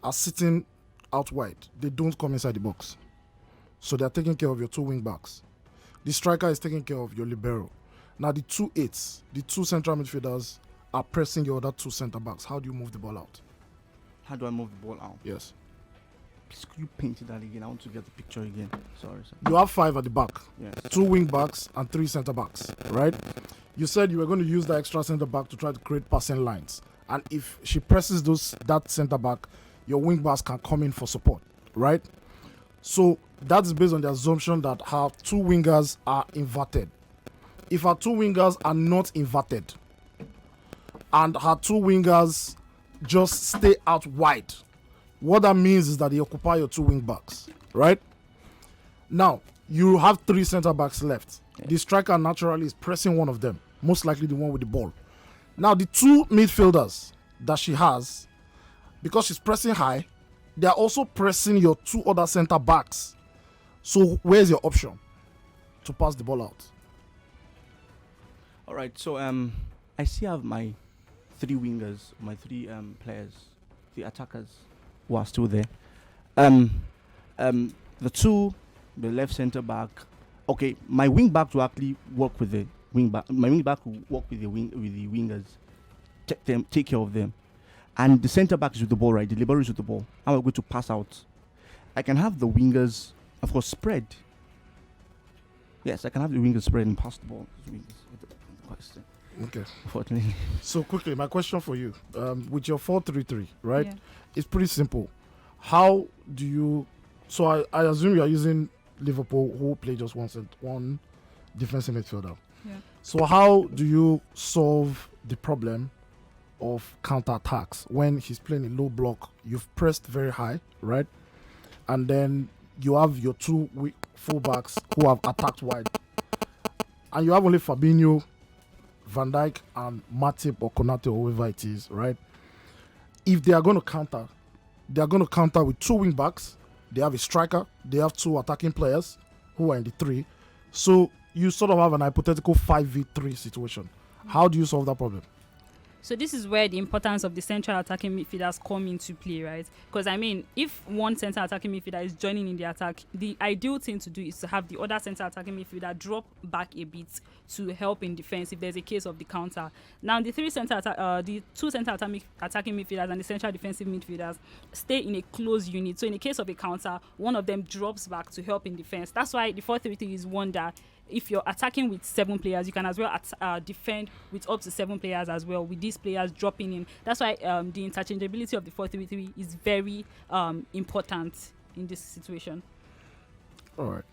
are sitting out wide. They don't come inside the box. So they are taking care of your 2 wing backs. The striker is taking care of your libero. Now the 2 8s, the 2 central midfielders are pressing your other 2 centre backs. How do you move the ball out? How do I move the ball out? Yes. Please, could you paint it that again? I want to get the picture again. Sorry, sir. You have 5 at the back. Yes. 2 wing backs and 3 centre backs, right? You said you were going to use the extra centre back to try to create passing lines. And if she presses that centre back, your wing backs can come in for support, right? So that is based on the assumption that her two wingers are inverted. If her two wingers are not inverted and her two wingers just stay out wide, what that means is that they occupy your two wing backs, right? Now, you have three center backs left. The striker naturally is pressing one of them, most likely the one with the ball. Now, the two midfielders that she has, because she's pressing high, they are also pressing your two other center backs. So where's your option to pass the ball out? All right, so I still have my three wingers, my three players, the attackers who are still there. The left center back. Okay, my wing back will actually work with the wing back. My wing back will work with the wingers, take care of them, and the center back is with the ball, right? The libero is with the ball. I'm going to pass out. I can have the wingers, of course, spread. Yes, I can have the wingers spread and pass the ball. Okay. Unfortunately. So quickly, my question for you, with your 4-3-3, right? Yeah. It's pretty simple. How do you? So I assume you are using Liverpool, who play just one defensive midfielder. Yeah. So how do you solve the problem of counter-attacks when he's playing a low block? You've pressed very high, right? And then you have your two weak fullbacks who have attacked wide, and you have only Fabinho, Van Dijk, and Matip or Konate or whoever it is, right? If they are going to counter, they are going to counter with two wing backs. They have a striker. They have two attacking players who are in the three. So you sort of have an hypothetical 5v3 situation. How do you solve that problem? So this is where the importance of the central attacking midfielders come into play, right? Because I mean, if one central attacking midfielder is joining in the attack, the ideal thing to do is to have the other central attacking midfielder drop back a bit to help in defense if there's a case of the counter. Now the two central attacking midfielders and the central defensive midfielders stay in a close unit. So in the case of a counter, one of them drops back to help in defense. That's why the 4-3-3 is one that if you're attacking with 7 players, you can as well defend with up to 7 players as well, with these players dropping in. That's why the interchangeability of the 4-3-3 is very important in this situation. All right.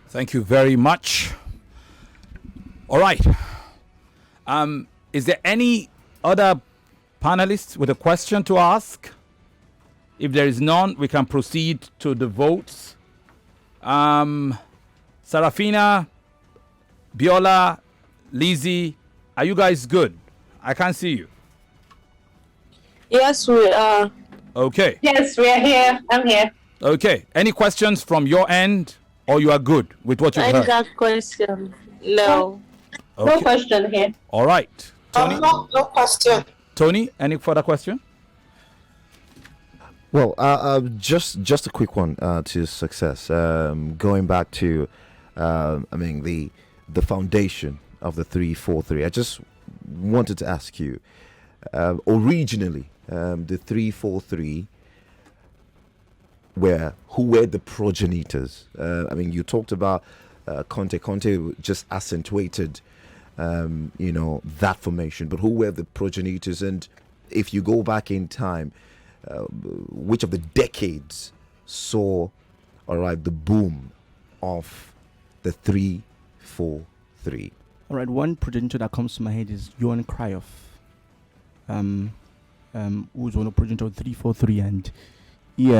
Thank you very much. All right. Is there any other panelists with a question to ask? If there is none, we can proceed to the votes. Sarafina, Biola, Lizzie, are you guys good? I can't see you. Yes, we are. Okay. Yes, we are here. I'm here. Okay. Any questions from your end, or you are good with what you've I heard? got question. No. Okay. No question here. All right. Tony? No question. Tony, any further question? Well, just a quick one to success. Going back to, the foundation of the 3-4-3. I just wanted to ask you, originally, the 3-4-3, who were the progenitors? You talked about Conte. Conte just accentuated, that formation. But who were the progenitors? And if you go back in time, which of the decades saw, the boom of the 3-4-3? All right, one progenitor that comes to my head is Johan Cruyff, who's one of progenitor of 3-4-3, and he,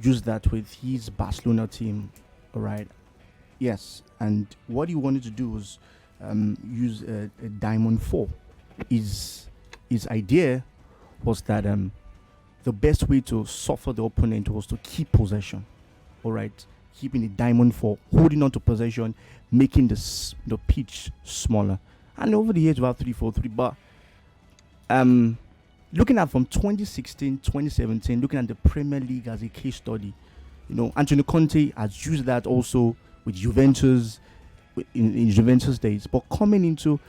used that with his Barcelona team. All right, yes, and what he wanted to do was use a diamond 4. His idea was that the best way to suffer the opponent was to keep possession. All right, keeping the diamond 4, holding on to possession, making the pitch smaller. And over the years, we have 3-4-3. But looking at from 2016, 2017, looking at the Premier League as a case study, Antonio Conte has used that also with Juventus in Juventus days. But coming into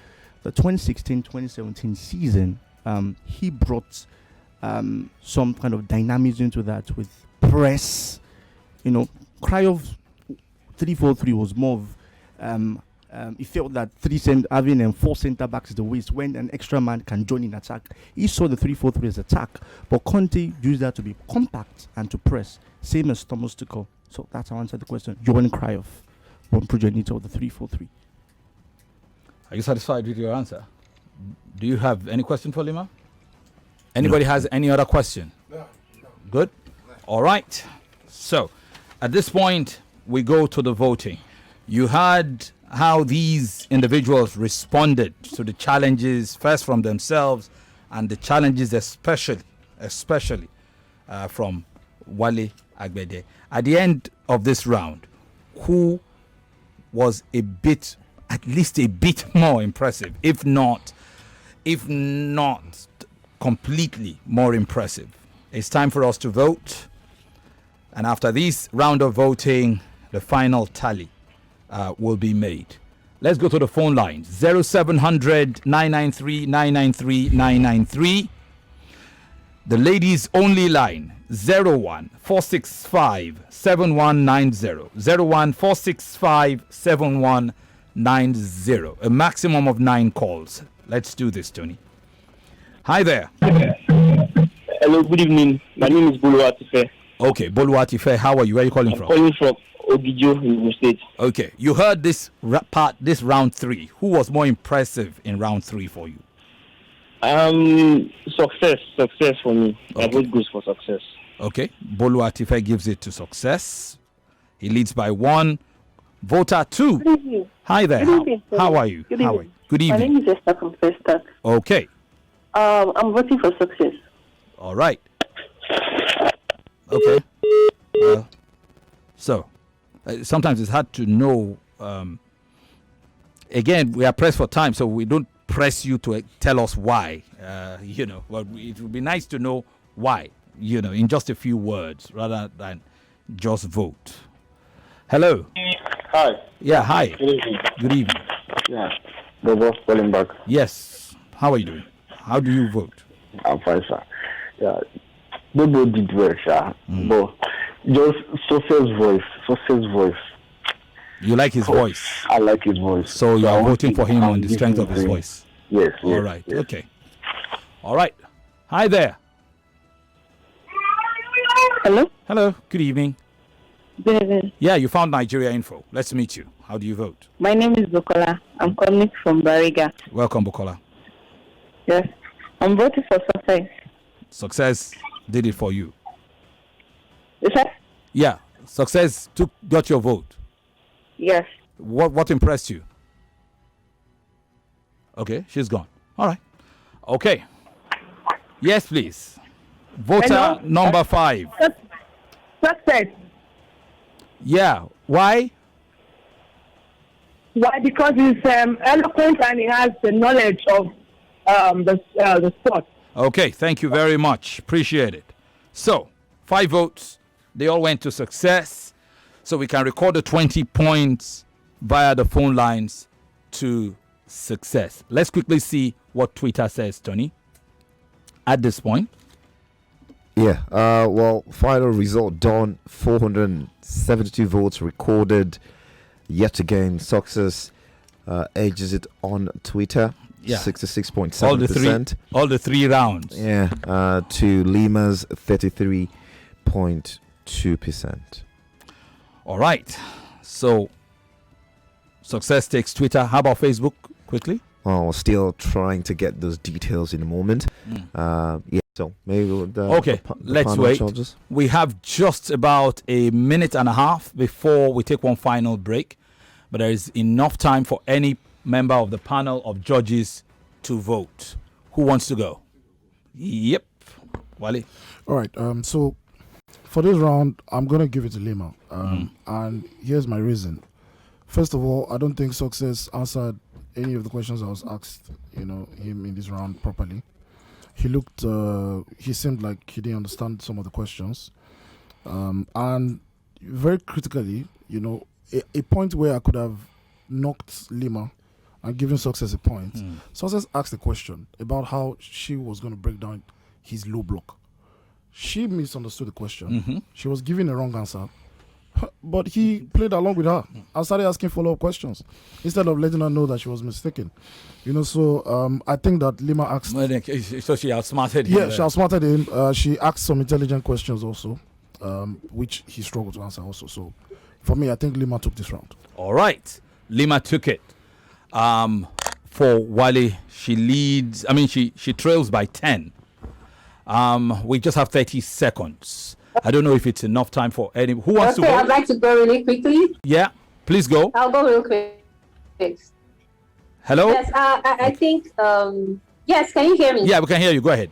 the 2016-2017 season, he brought some kind of dynamism to that with press. Cruyff 3-4-3 was more of He felt that having 4 centre backs is the waste when an extra man can join in attack. He saw the 3-4-3 as attack, but Conte used that to be compact and to press, same as Thomas Tuchel. So that's how I answered the question. Johan Cruyff, one progenitor of the 3-4-3. Are you satisfied with your answer? Do you have any question for Lima? Anybody has any other question? No. Good. All right. So, at this point, we go to the voting. You heard how these individuals responded to the challenges, first from themselves, and the challenges especially from Wale Agbede. At the end of this round, who was at least a bit more impressive, if not completely more impressive? It's time for us to vote. And after this round of voting, the final tally will be made. Let's go to the phone lines. 0700 993 993 993. The ladies only line 01 465 7190. 01 465 7190. A maximum of 9 calls. Let's do this, Tony. Hi there. Hello, good evening. My name is Boluwatife. Okay, Boluwatife, how are you? Where are you calling from? I'm calling from Ogijo in the state. Okay, you heard this round 3. Who was more impressive in round 3 for you? Success for me. Okay. I vote goes for success. Okay, Boluwatife gives it to success. He leads by 1. Voter 2. Good evening. Hi there. Good evening. How are you? Good How evening. are you? Good evening. My name is Esther from Festac. Okay. I'm voting for success. All right. Okay. So, sometimes it's hard to know. Again, we are pressed for time, so we don't press you to tell us why. But it would be nice to know why, in just a few words rather than just vote. Hello. Hi. Yeah, hi. Good evening. Good evening. Yeah. Bobo calling back. Yes. How are you doing? How do you vote? I'm fine, sir. Yeah. Bobo did well, sir. But just Success voice. You like his voice? I like his voice. So you are voting for him on the strength of his voice? Yes. All right. Yes. Okay. All right. Hi there. Hello. Hello. Good evening. Good evening. Yeah, you found Nigeria Info. Let's meet you. How do you vote? My name is Bukola. I'm calling from Bariga. Welcome, Bukola. Yes. I'm voting for success. Success did it for you. Is that? Yeah. Success got your vote. Yes. What impressed you? Okay, she's gone. All right. Okay. Yes, please. Voter number 5. Success. Yeah. Why? Why? Because he's eloquent and he has the knowledge of the sport. Okay, thank you very much. Appreciate it. So, 5 votes. They all went to success. So we can record the 20 points via the phone lines to success. Let's quickly see what Twitter says, Tony, at this point. Yeah, final result done. 472 votes recorded. Yet again, success edges it on Twitter. Yeah, 66.7%. All the 3 rounds. Yeah, to Lima's 33.2%. All right. So, success takes Twitter. How about Facebook, quickly? Oh, still trying to get those details in a moment. Yeah, so maybe let's wait. Charges. We have just about a minute and a half before we take one final break, but there is enough time for any member of the panel of judges to vote. Who wants to go? Yep. Wale. All right. So for this round, I'm going to give it to Lima. And here's my reason. First of all, I don't think Success answered any of the questions I was asked, him in this round properly. He seemed like he didn't understand some of the questions. And very critically, a point where I could have knocked Lima and given Success a point. Success asked a question about how she was going to break down his low block. She misunderstood the question. She was giving a wrong answer. but he played along with her and started asking follow-up questions instead of letting her know that she was mistaken. So I think that Lima asked. So she outsmarted him. Yeah, she outsmarted him. She asked some intelligent questions also, which he struggled to answer also. So for me, I think Lima took this round. All right. Lima took it. For Wale, she leads. I mean, she trails by 10. We just have 30 seconds. I don't know if it's enough time for any. Who wants to go? I'd like to go really quickly. Yeah, please go. I'll go real quick. Hello? Yes, I think, yes, can you hear me? Yeah, we can hear you. Go ahead.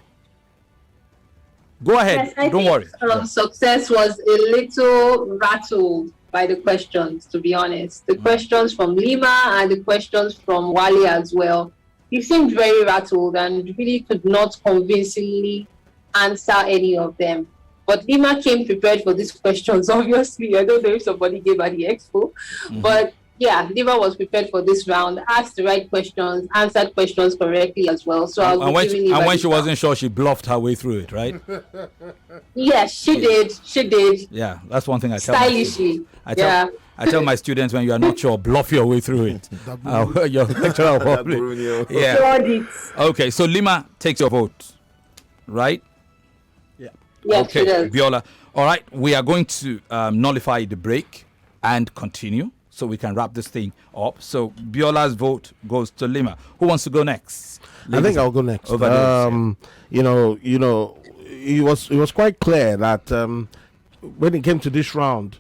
Go ahead. Yes, don't worry. Success was a little rattled by the questions, to be honest. The questions from Lima and the questions from Wale as well. He seemed very rattled and really could not convincingly answer any of them. But Lima came prepared for these questions, obviously. I don't know if somebody gave her the expo. But yeah, Lima was prepared for this round, asked the right questions, answered questions correctly as well. So I was and when she wasn't sure, she bluffed her way through it, right? Yes, she did. She did. Yeah, that's one thing I tell Stylishly. I tell my students, when you are not sure, bluff your way through it. Your lecturer will probably. Yeah. Okay, so Lima takes your vote, right? Yeah. Yes, okay, Biola. All right, we are going to nullify the break and continue so we can wrap this thing up. So Biola's vote goes to Lima. Who wants to go next? I think I'll go next. It was quite clear that when it came to this round,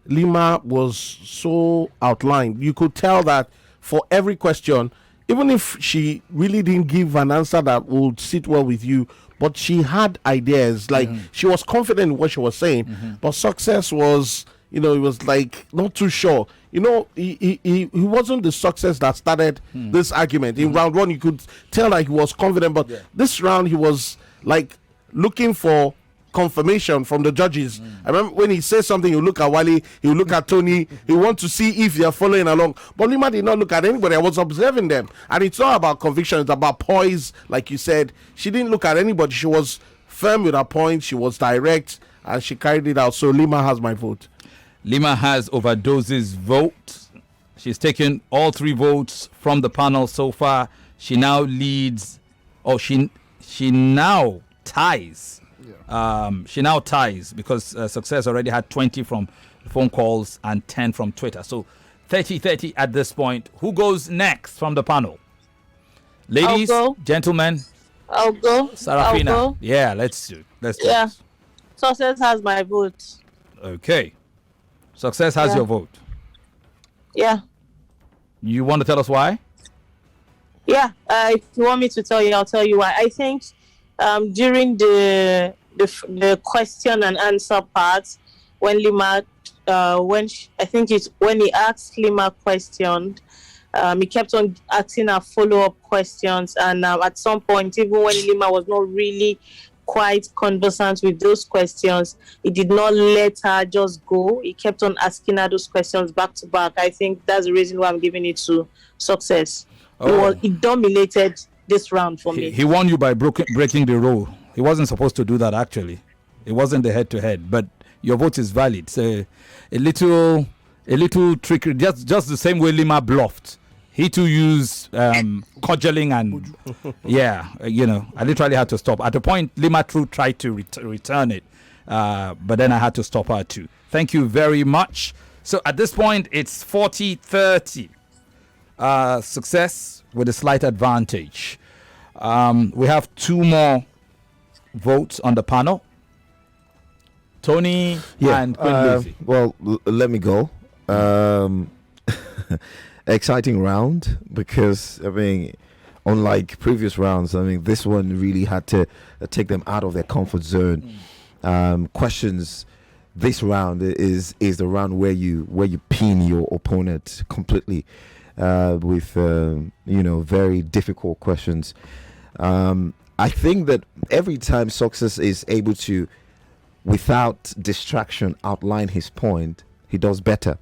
Lima was so outlined. You could tell that for every question, even if she really didn't give an answer that would sit well with you, but she had ideas. Like she was confident in what she was saying, but Success was, it was like not too sure. He wasn't the Success that started this argument. In round one, you could tell that he was confident, but this round he was like looking for confirmation from the judges. I remember when he says something, he'll look at Wale, he'll look at Tony, he want to see if they're following along. But Lima did not look at anybody. I was observing them. And it's not about conviction, it's about poise, like you said. She didn't look at anybody. She was firm with her points, she was direct, and she carried it out. So Lima has my vote. Lima has Overdose's vote. She's taken all 3 votes from the panel so far. She now leads, or she now ties. She now ties because Success already had 20 from phone calls and 10 from Twitter. So 30-30 at this point. Who goes next from the panel? Ladies, gentlemen. I'll go. Sarafina. I'll go. Yeah, let's do it. Yeah. Success has my vote. Okay. Success has your vote. Yeah. You want to tell us why? Yeah. If you want me to tell you, I'll tell you why. I think during the question and answer part, when Lima, when he asked Lima questions, he kept on asking her follow-up questions, and at some point, even when Lima was not really quite conversant with those questions, he did not let her just go. He kept on asking her those questions back to back. I think that's the reason why I'm giving it to Success. He dominated this round for me. He won you by breaking the rule. He wasn't supposed to do that, actually. It wasn't the head-to-head, but your vote is valid. So a little tricky, just the same way Lima bluffed. He too used cudgeling and I literally had to stop. At the point, Lima tried to return it, but then I had to stop her too. Thank you very much. So at this point, it's 40-30. Success with a slight advantage. We have 2 more votes on the panel. Tony and Queen Lucy. Well, let me go. Exciting round because, unlike previous rounds, this one really had to take them out of their comfort zone. Questions this round is the round where you pin your opponent completely with very difficult questions. I think that every time Success is able to, without distraction, outline his point, he does better.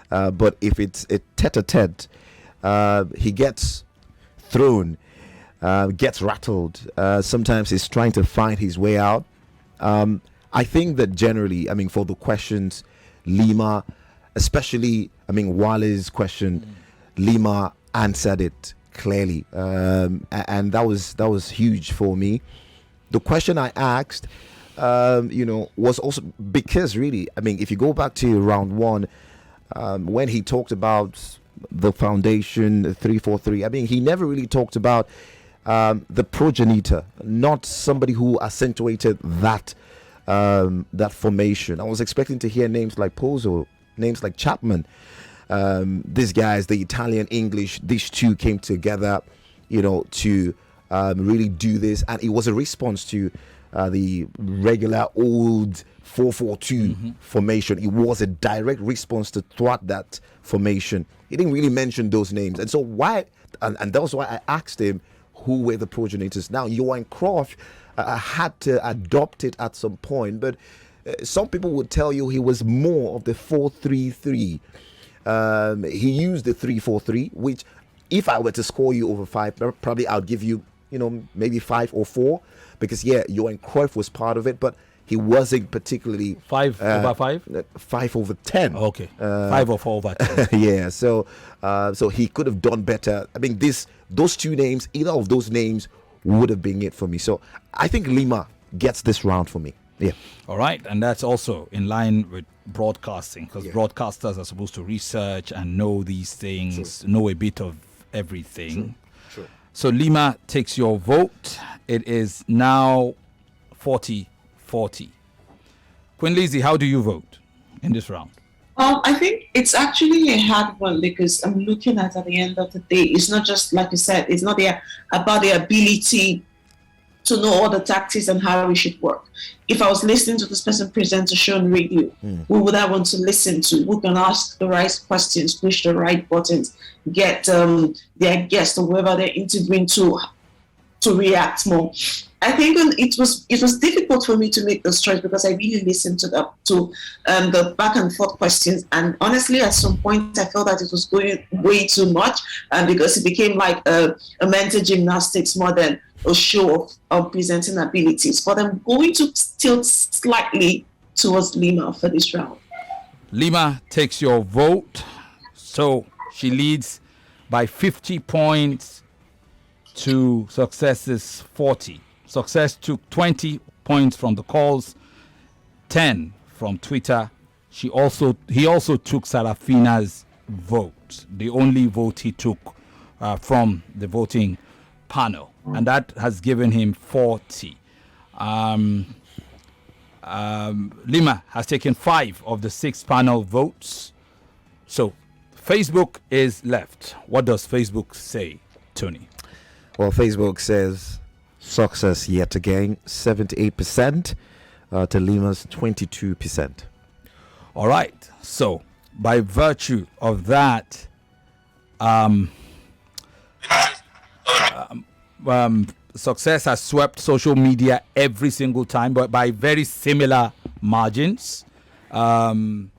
But if it's a tete-a-tete, he gets thrown, gets rattled. Sometimes he's trying to find his way out. I think that generally, for the questions, Lima, especially, I mean, Wale's question, Lima answered it clearly, and that was huge for me. The question I asked, was also because really, I mean, if you go back to round one, when he talked about the foundation, the 3-4-3, I mean, he never really talked about the progenitor, not somebody who accentuated that formation. I was expecting to hear names like Pozzo, names like Chapman. These guys, the Italian English, these two came together, to really do this, and it was a response to the regular old 4-4-2 formation. It was a direct response to thwart that formation. He didn't really mention those names, and so why? And that was why I asked him who were the progenitors. Now, Johan Cruyff had to adopt it at some point, but some people would tell you he was more of the 4-3-3. He used the 3-4-3, which, if I were to score you over 5, probably I'll give you, maybe 5 or 4, because Johan Cruyff was part of it, but he wasn't particularly 5 over 5. 5 over 10. Okay, 5 or 4 over 10. Yeah, so he could have done better. I mean, those two names, either of those names would have been it for me. So I think Lima gets this round for me. Yeah. All right, and that's also in line with broadcasting, because broadcasters are supposed to research and know these things, know a bit of everything. True. So Lima takes your vote. It is now 40-40. Queen Lizzie, how do you vote in this round? I think it's actually a hard one, because I'm looking at the end of the day, it's not just, like you said, it's not about the ability to know all the tactics and how we should work. If I was listening to this person present a show on radio, who would I want to listen to? Who can ask the right questions, push the right buttons, get their guests or whoever they're interviewing to react more? I think it was difficult for me to make this choice, because I really listened to the back and forth questions, and honestly, at some point, I felt that it was going way too much, because it became like a mental gymnastics more than a show of presenting abilities. But I'm going to tilt slightly towards Lima for this round. Lima takes your vote, so she leads by 50 points to Success's 40. Success took 20 points from the calls, 10 from Twitter. He also took Sarafina's vote, the only vote he took from the voting panel, and that has given him 40. Lima has taken 5 of the 6 panel votes. So Facebook is left. What does Facebook say, Tony? Well, Facebook says Success yet again, 78% to Lima's 22%. All right. So by virtue of that, Success has swept social media every single time, but by very similar margins. So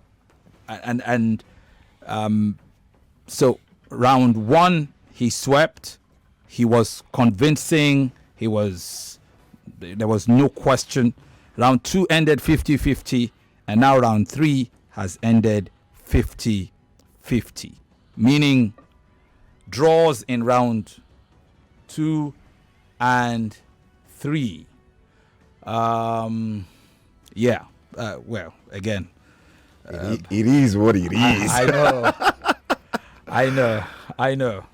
round 1 he swept. He was convincing. There was no question. Round 2 ended 50-50, and now round 3 has ended 50-50, meaning draws in round 2 and 3. Well, again, it is what it is. I know.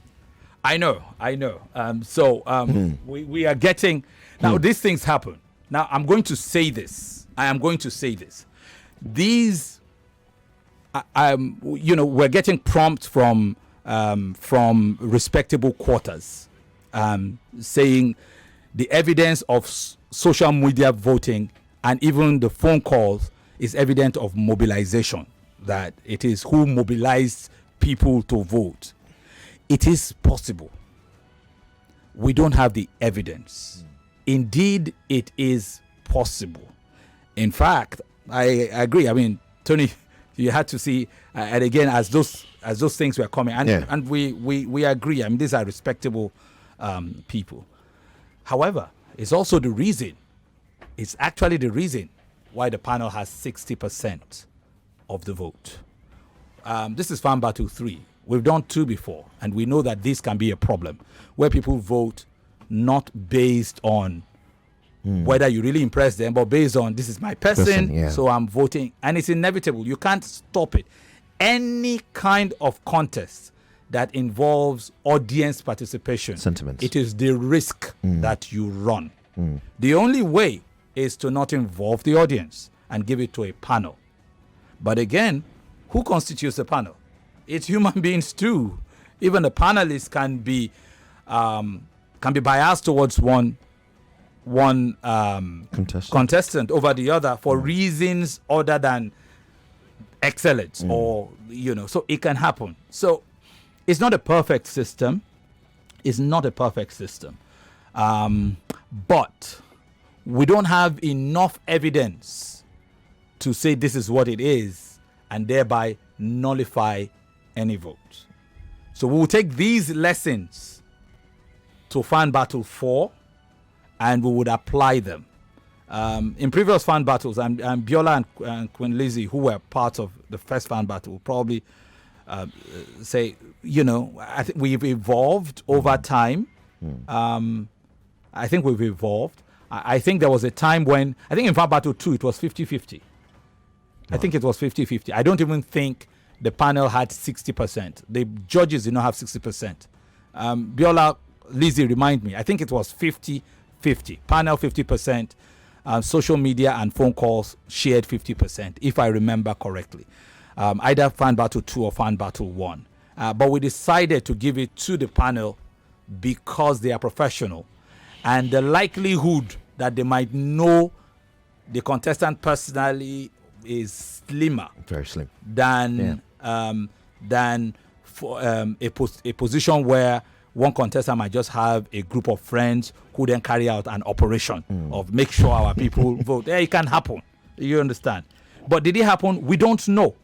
We are getting now. These things happen. Now I'm going to say this. These, we're getting prompts from respectable quarters, saying the evidence of social media voting and even the phone calls is evidence of mobilization. That it is who mobilized people to vote. It is possible. We don't have the evidence. Indeed, it is possible. In fact, I agree. I mean, Tony, you had to see, and again, as those things were coming, and we agree. I mean, these are respectable people. However, it's also the reason. It's actually the reason why the panel has 60% of the vote. This is Fan Battle 3. We've done 2 before, and we know that this can be a problem, where people vote not based on whether you really impress them, but based on this is my person, so I'm voting. And it's inevitable. You can't stop it. Any kind of contest that involves audience participation, sentiments, it is the risk that you run. The only way is to not involve the audience and give it to a panel. But again, who constitutes a panel? It's human beings too. Even the panelists can be biased towards one contestant over the other for reasons other than excellence, or so it can happen. So it's not a perfect system. It's not a perfect system, but we don't have enough evidence to say this is what it is and thereby nullify any vote. So we will take these lessons to Fan Battle 4 and we would apply them. In previous fan battles, and Biola and Queen Lizzie, who were part of the first fan battle, will probably say, I think we've evolved over time. I think we've evolved. I think there was a time when, I think in Fan Battle 2, it was 50-50. I think it was 50-50. I don't even think the panel had 60%. The judges did not have 60%. Biola, Lizzie, remind me. I think it was 50-50. Panel 50%. Social media and phone calls shared 50%, if I remember correctly. Either Fan Battle 2 or Fan Battle 1. But we decided to give it to the panel because they are professional. And the likelihood that they might know the contestant personally is slimmer. Very slim. Than for a position where one contestant might just have a group of friends who then carry out an operation of make sure our people vote. Yeah, it can happen. You understand? But did it happen? We don't know.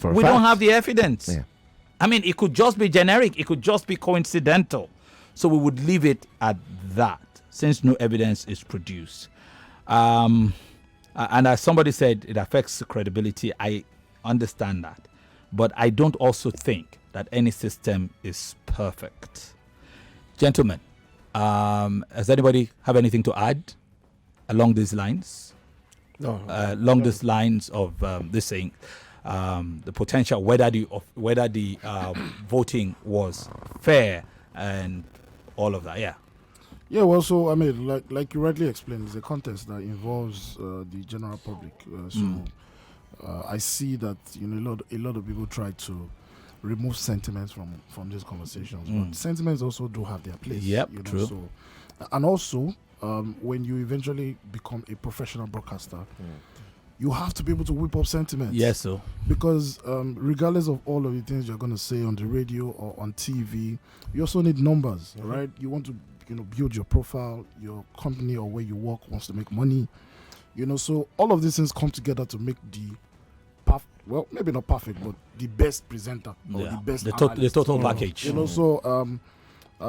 We don't have the evidence. Yeah. I mean, it could just be generic. It could just be coincidental. So we would leave it at that, since no evidence is produced. And as somebody said, it affects the credibility. I understand that. But I don't also think that any system is perfect. Gentlemen, does anybody have anything to add along these lines? No. Along these lines of this saying, the potential, whether the voting was fair and all of that. Yeah. Yeah, well, so I mean, like you rightly explained, it's a contest that involves the general public. I see that a lot of people try to remove sentiments from these conversations, but sentiments also do have their place. Yep, true. So, and also, when you eventually become a professional broadcaster, you have to be able to whip up sentiments. Yes, so because regardless of all of the things you're going to say on the radio or on TV, you also need numbers, right? You want to build your profile. Your company or where you work wants to make money, so all of these things come together to make the well, maybe not perfect, but the best presenter or the best the total package. So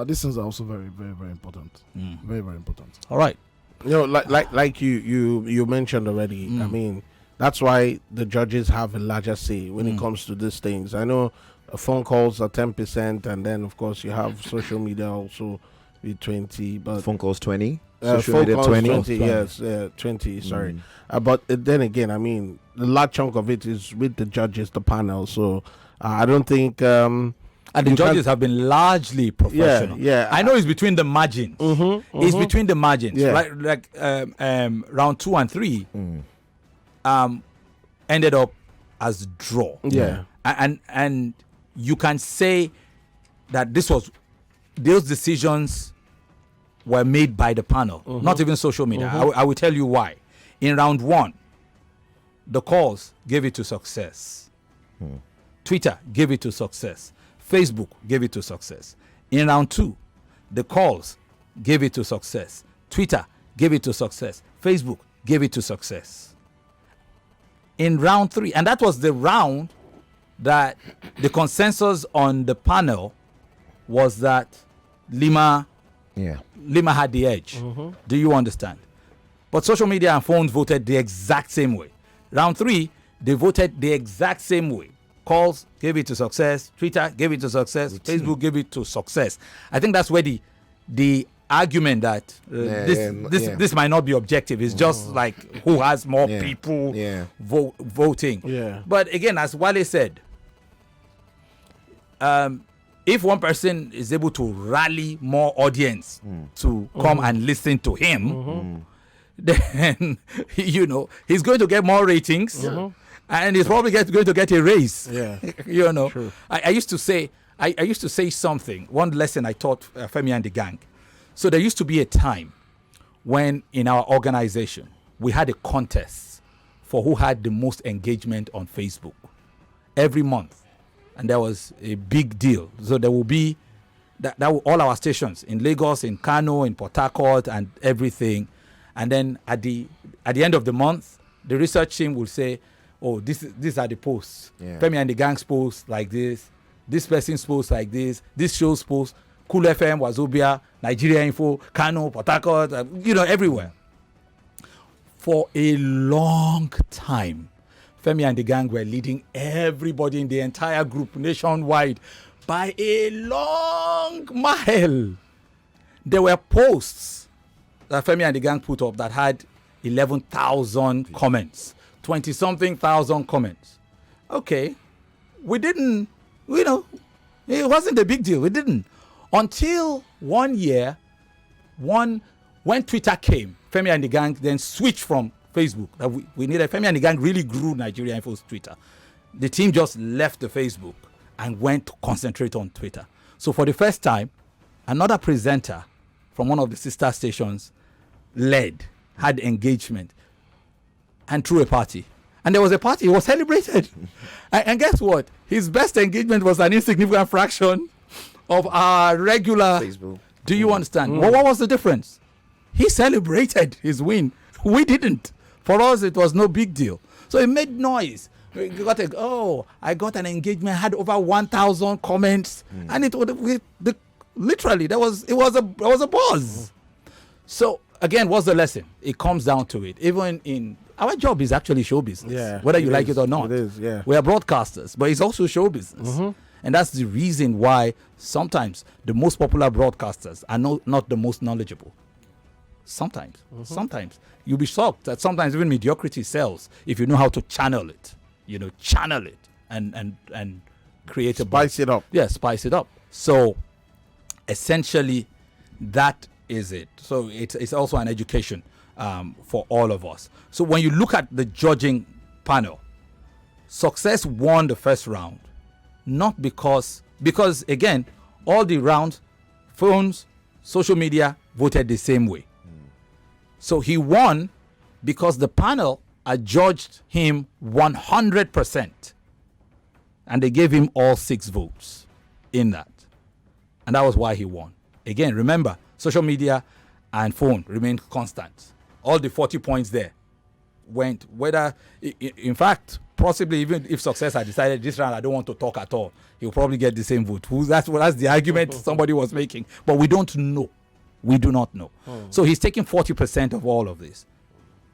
these things are also very, very, very important. Very, very important. All right. Like you mentioned already. I mean, that's why the judges have a larger say when it comes to these things. I know phone calls are 10%, and then of course you have social media also with 20. But phone calls 20. Social media 20. Yes, 20. Sorry, but then again, I mean, the large chunk of it is with the judges, the panel. So I don't think. And the judges have been largely professional. Yeah. I know it's between the margins. It's between the margins. Yeah. Like round 2 and 3 ended up as draw. Yeah. And you can say that those decisions were made by the panel, not even social media. I will tell you why. In round 1, the calls gave it to success. Twitter gave it to success. Facebook gave it to success. In round 2, the calls gave it to success. Twitter gave it to success. Facebook gave it to success. In round 3, and that was the round that the consensus on the panel was that Lima had the edge. Do you understand? But social media and phones voted the exact same way. Round 3, they voted the exact same way. Calls gave it to Success, Twitter gave it to Success, Facebook gave it to Success. I think that's where the argument that this might not be objective is just like who has more people voting. Yeah. But again, as Wale said, if one person is able to rally more audience to come and listen to him, then he's going to get more ratings, and he's probably going to get a raise. Yeah. True. I used to say something. One lesson I taught Femi and the gang. So there used to be a time when in our organization we had a contest for who had the most engagement on Facebook every month, and there was a big deal. So there will be that all our stations in Lagos, in Kano, in Port Harcourt, and everything. And then at the end of the month, the research team will say, "Oh, these are the posts. Femi and the gang's posts like this. This person's post like this. This show's post. Cool FM, Wazobia, Nigeria Info, Kano, Port Harcourt, everywhere." For a long time, Femi and the gang were leading everybody in the entire group nationwide by a long mile. There were posts that Femi and the gang put up that had 11,000 comments, 20-something thousand comments. Okay, we didn't, it wasn't a big deal. We didn't. Until one year, when Twitter came, Femi and the gang then switched from Facebook. We needed Femi and the gang really grew Nigeria Info's Twitter. The team just left the Facebook and went to concentrate on Twitter. So for the first time, another presenter from one of the sister stations had engagement, and threw a party. And there was a party. It was celebrated. And guess what? His best engagement was an insignificant fraction of our regular Facebook. Do you understand? Well, what was the difference? He celebrated his win. We didn't. For us, it was no big deal. So it made noise. I got an engagement. I had over 1,000 comments, and it was a buzz. So again, what's the lesson? It comes down to it. Even in our job is actually show business, whether you like it or not. It is, yeah. We are broadcasters, but it's also show business. And that's the reason why sometimes the most popular broadcasters are not the most knowledgeable. Sometimes you'll be shocked that sometimes even mediocrity sells if you know how to channel it. And create spice it up. Yeah, spice it up. So essentially, that is it. So it's also an education for all of us. So when you look at the judging panel, Success won the first round. Not because again, all the rounds, phones, social media voted the same way. So he won because the panel adjudged him 100%. And they gave him all 6 votes in that. And that was why he won. Again, remember, social media and phone remained constant. All the 40 points there went, whether, in fact, possibly even if Success had decided this round I don't want to talk at all, he'll probably get the same vote. That's the argument somebody was making. But we don't know. We do not know. So he's taking 40% of all of this.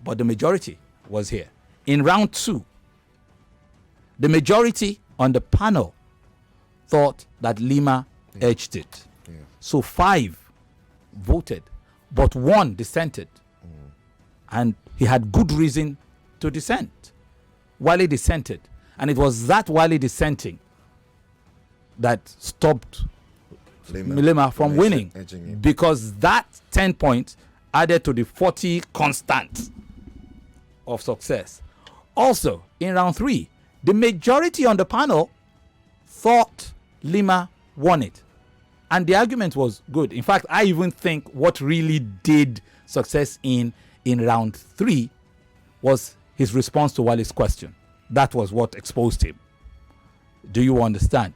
But the majority was here. In round 2, the majority on the panel thought that Lima edged it. Yeah. So 5 voted, but 1 dissented. And he had good reason to dissent. Wale dissented. And it was that Wale dissenting that stopped Lima from winning. Because that 10 points added to the 40 constant of Success. Also, in round 3, the majority on the panel thought Lima won it. And the argument was good. In fact, I even think what really did Success in round 3 was his response to Wale's question. That was what exposed him. Do you understand?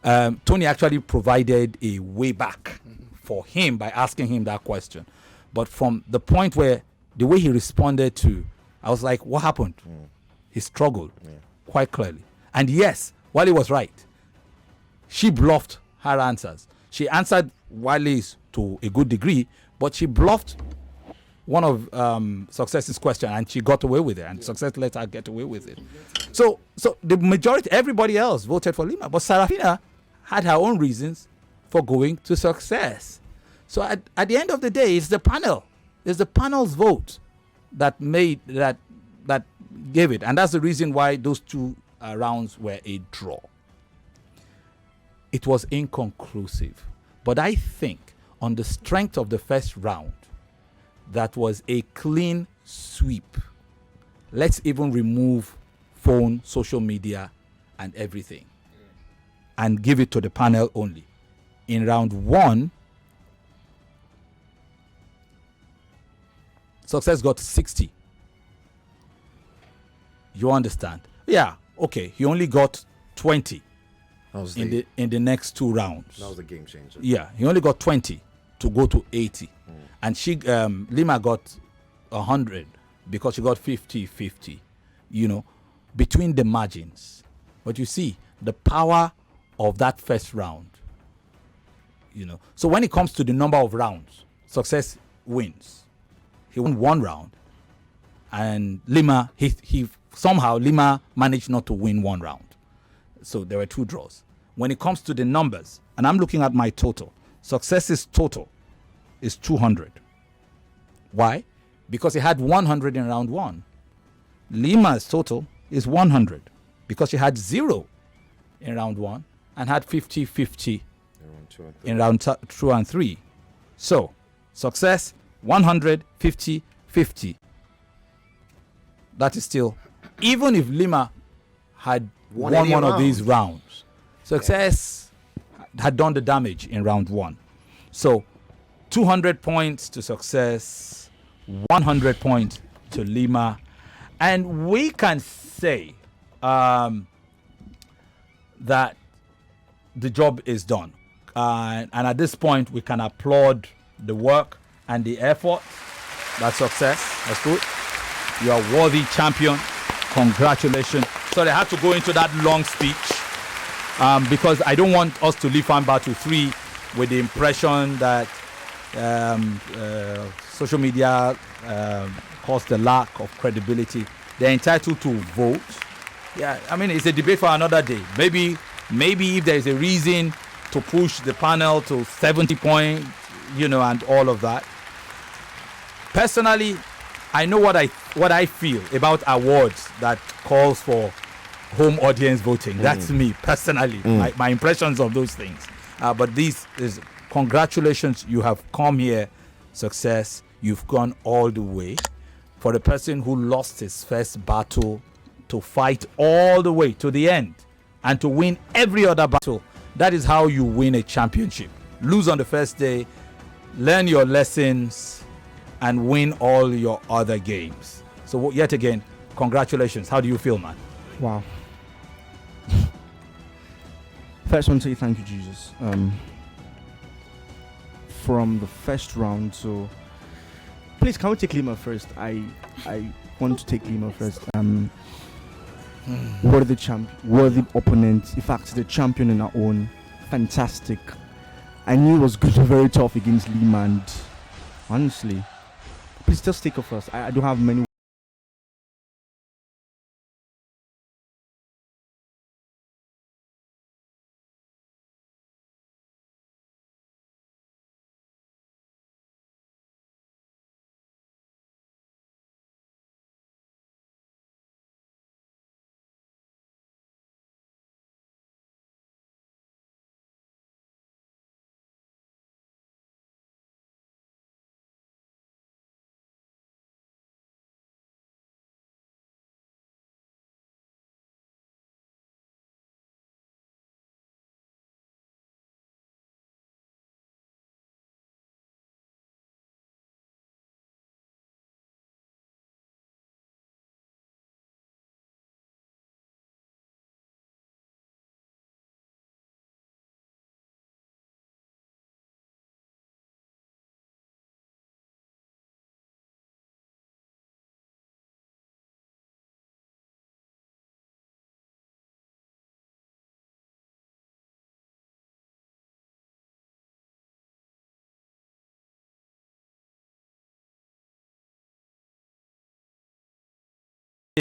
Tony actually provided a way back for him by asking him that question. But from the point where the way he responded to, I was like, what happened? He struggled quite clearly. And yes, Wale was right. She bluffed her answers. She answered Wale's to a good degree, but she bluffed one of Success's question, and she got away with it, and Success let her get away with it. So the majority, everybody else voted for Lima, but Sarafina had her own reasons for going to Success. So at the end of the day, it's the panel. It's the panel's vote that made that gave it, and that's the reason why those two rounds were a draw. It was inconclusive, but I think on the strength of the first round, that was a clean sweep. Let's even remove phone, social media, and everything, and give it to the panel only. In round one, Success got 60. You understand? Yeah, okay. He only got 20 in the next two rounds. That was the game changer. Yeah, he only got 20 to go to 80. And Lima got 100 because she got 50-50, between the margins. But you see, the power of that first round, So when it comes to the number of rounds, Success wins. He won one round, and Lima, he somehow Lima managed not to win one round. So there were two draws. When it comes to the numbers, and I'm looking at my total, Success's total is 200. Why? Because he had 100 in round one. Lima's total is 100 because she had 0 in round one and had 50-50 in round 2 and 3. So, Success 100, 50, 50. That is still, even if Lima had won one of these rounds, Success had done the damage in round one. So 200 points to Success, 100 points to Lima. And we can say that the job is done. And at this point, we can applaud the work and the effort. That's Success. That's good. You are worthy champion. Congratulations. So they had to go into that long speech because I don't want us to leave Fan Battle 3 with the impression that social media caused a lack of credibility. They're entitled to vote. Yeah, I mean, it's a debate for another day. Maybe if there is a reason to push the panel to 70 points, and all of that. Personally, I know what I feel about awards that calls for home audience voting. That's me personally. My impressions of those things. But this is congratulations. You have come here, Success. You've gone all the way. For the person who lost his first battle, to fight all the way to the end and to win every other battle. That is how you win a championship. Lose on the first day, learn your lessons, and win all your other games. So yet again, congratulations. How do you feel, man? Wow. First, I want to say thank you, Jesus. From the first round, so please, can we take Lima first? I want to take Lima first. Worthy opponent. In fact, the champion in our own. Fantastic. I knew it was going to be very tough against Lima, and honestly, please just take her first. I don't have many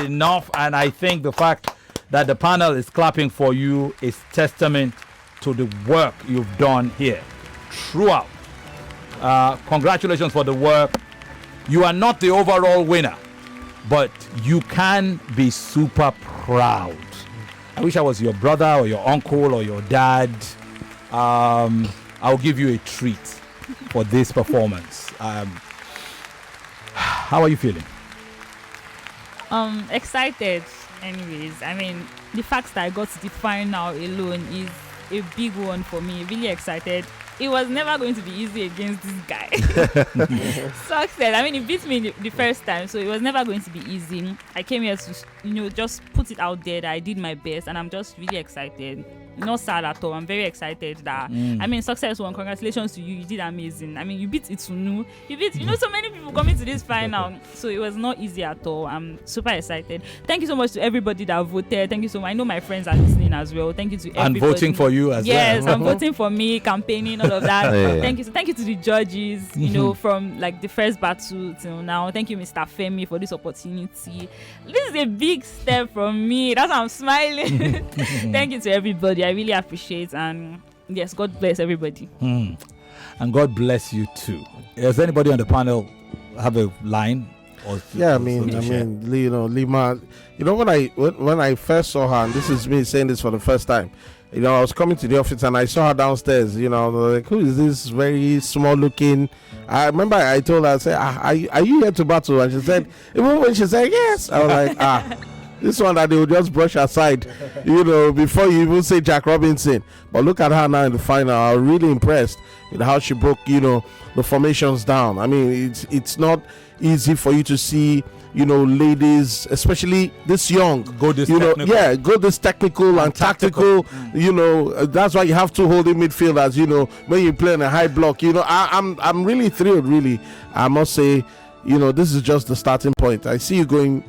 enough. And I think the fact that the panel is clapping for you is testament to the work you've done here throughout. Congratulations for the work. You are not the overall winner, but you can be super proud. I wish I was your brother or your uncle or your dad. I'll give you a treat for this performance. How are you feeling? Excited. Anyways, I mean, the fact that I got to the final alone is a big one for me. Really excited. It was never going to be easy against this guy. Success. I mean, he beat me the first time, so it was never going to be easy. I came here to, just put it out there that I did my best, and I'm just really excited. Not sad at all. I'm very excited that I mean, success one. Congratulations to you. You did amazing. I mean, you beat Itunu. You beat so many people coming to this final. So it was not easy at all. I'm super excited. Thank you so much to everybody that voted. Thank you so much. I know my friends are listening as well. Thank you to everybody. And voting for you as well. Yes, I'm voting for me, campaigning, all of that. Yeah. Thank you to the judges. From like the first battle till now. Thank you, Mr. Femi, for this opportunity. This is a big step from me. That's why I'm smiling. Thank you to everybody. I really appreciate, and yes, God bless everybody. And God bless you too. Does anybody on the panel have a line? I mean, Lima. When I first saw her, and this is me saying this for the first time. I was coming to the office and I saw her downstairs. Like, who is this very small looking? I remember I told her, I said, are you here to battle? And she said, even when she said yes, I was like, this one that they would just brush aside, before you even say Jack Robinson. But look at her now in the final. I'm really impressed with how she broke, the formations down. I mean, it's not easy for you to see, ladies, especially this young, go this technical and tactical. That's why you have two holding midfielders. When you play in a high block, I'm really thrilled. Really, I must say, this is just the starting point. I see you going,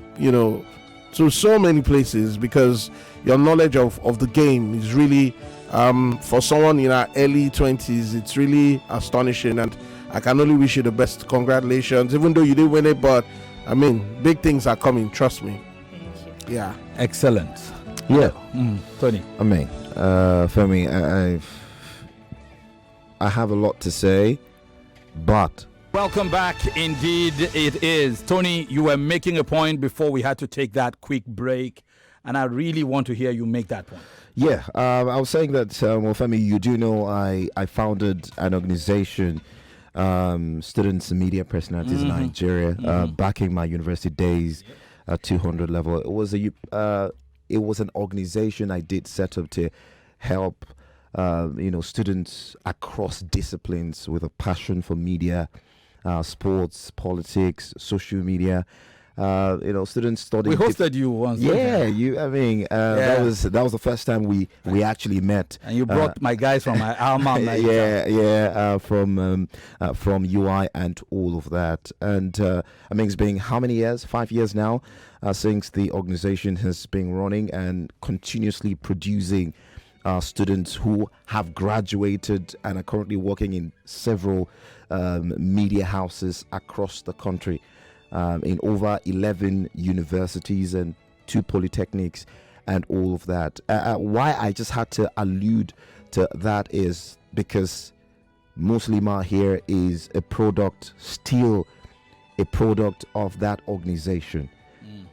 to so many places, because your knowledge of the game is really, for someone in our early 20s, it's really astonishing, and I can only wish you the best. Congratulations, even though you didn't win it, but I mean, big things are coming, trust me. Thank you. Yeah, excellent. Tony. I mean, Femi, I have a lot to say, but welcome back. Indeed, it is. Tony, you were making a point before we had to take that quick break, and I really want to hear you make that point. Yeah, I was saying that, Femi, you do know I founded an organization, Students and Media Personalities in Nigeria, back in my university days at 200 level. It was an organization I did set up to help students across disciplines with a passion for media, sports, politics, social media. Students studying. We hosted you once. Yeah, that was the first time we actually met. And you brought my guys from my alma mater. From UI and all of that. And it's been how many years? 5 years now since the organization has been running and continuously producing students who have graduated and are currently working in several media houses across the country, in over 11 universities and 2 polytechnics and all of that. Why I just had to allude to that is because Muslimah here is still a product of that organization.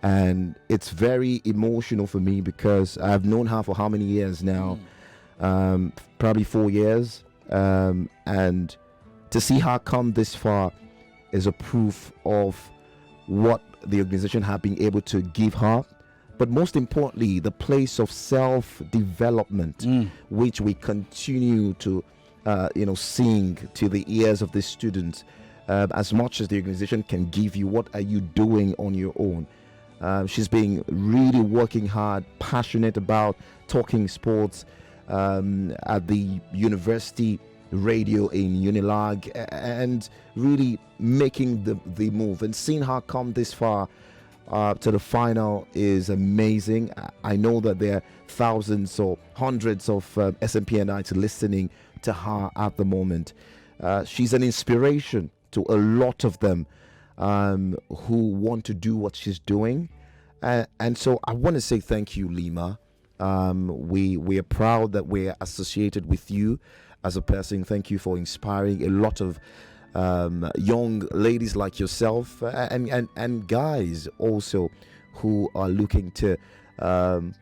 And it's very emotional for me because I've known her for how many years now? Probably 4 years. And to see her come this far is a proof of what the organization have been able to give her. But most importantly, the place of self-development, which we continue to sing to the ears of the students. As much as the organization can give you, what are you doing on your own? She's been really working hard, passionate about talking sports at the university radio in Unilag, and really making the move. And seeing her come this far to the final is amazing. I know that there are thousands or hundreds of SMPNites listening to her at the moment. She's an inspiration to a lot of them who want to do what she's doing. And so I want to say thank you, Lima. We are proud that we're associated with you as a person. Thank you for inspiring a lot of young ladies like yourself and guys also who are looking to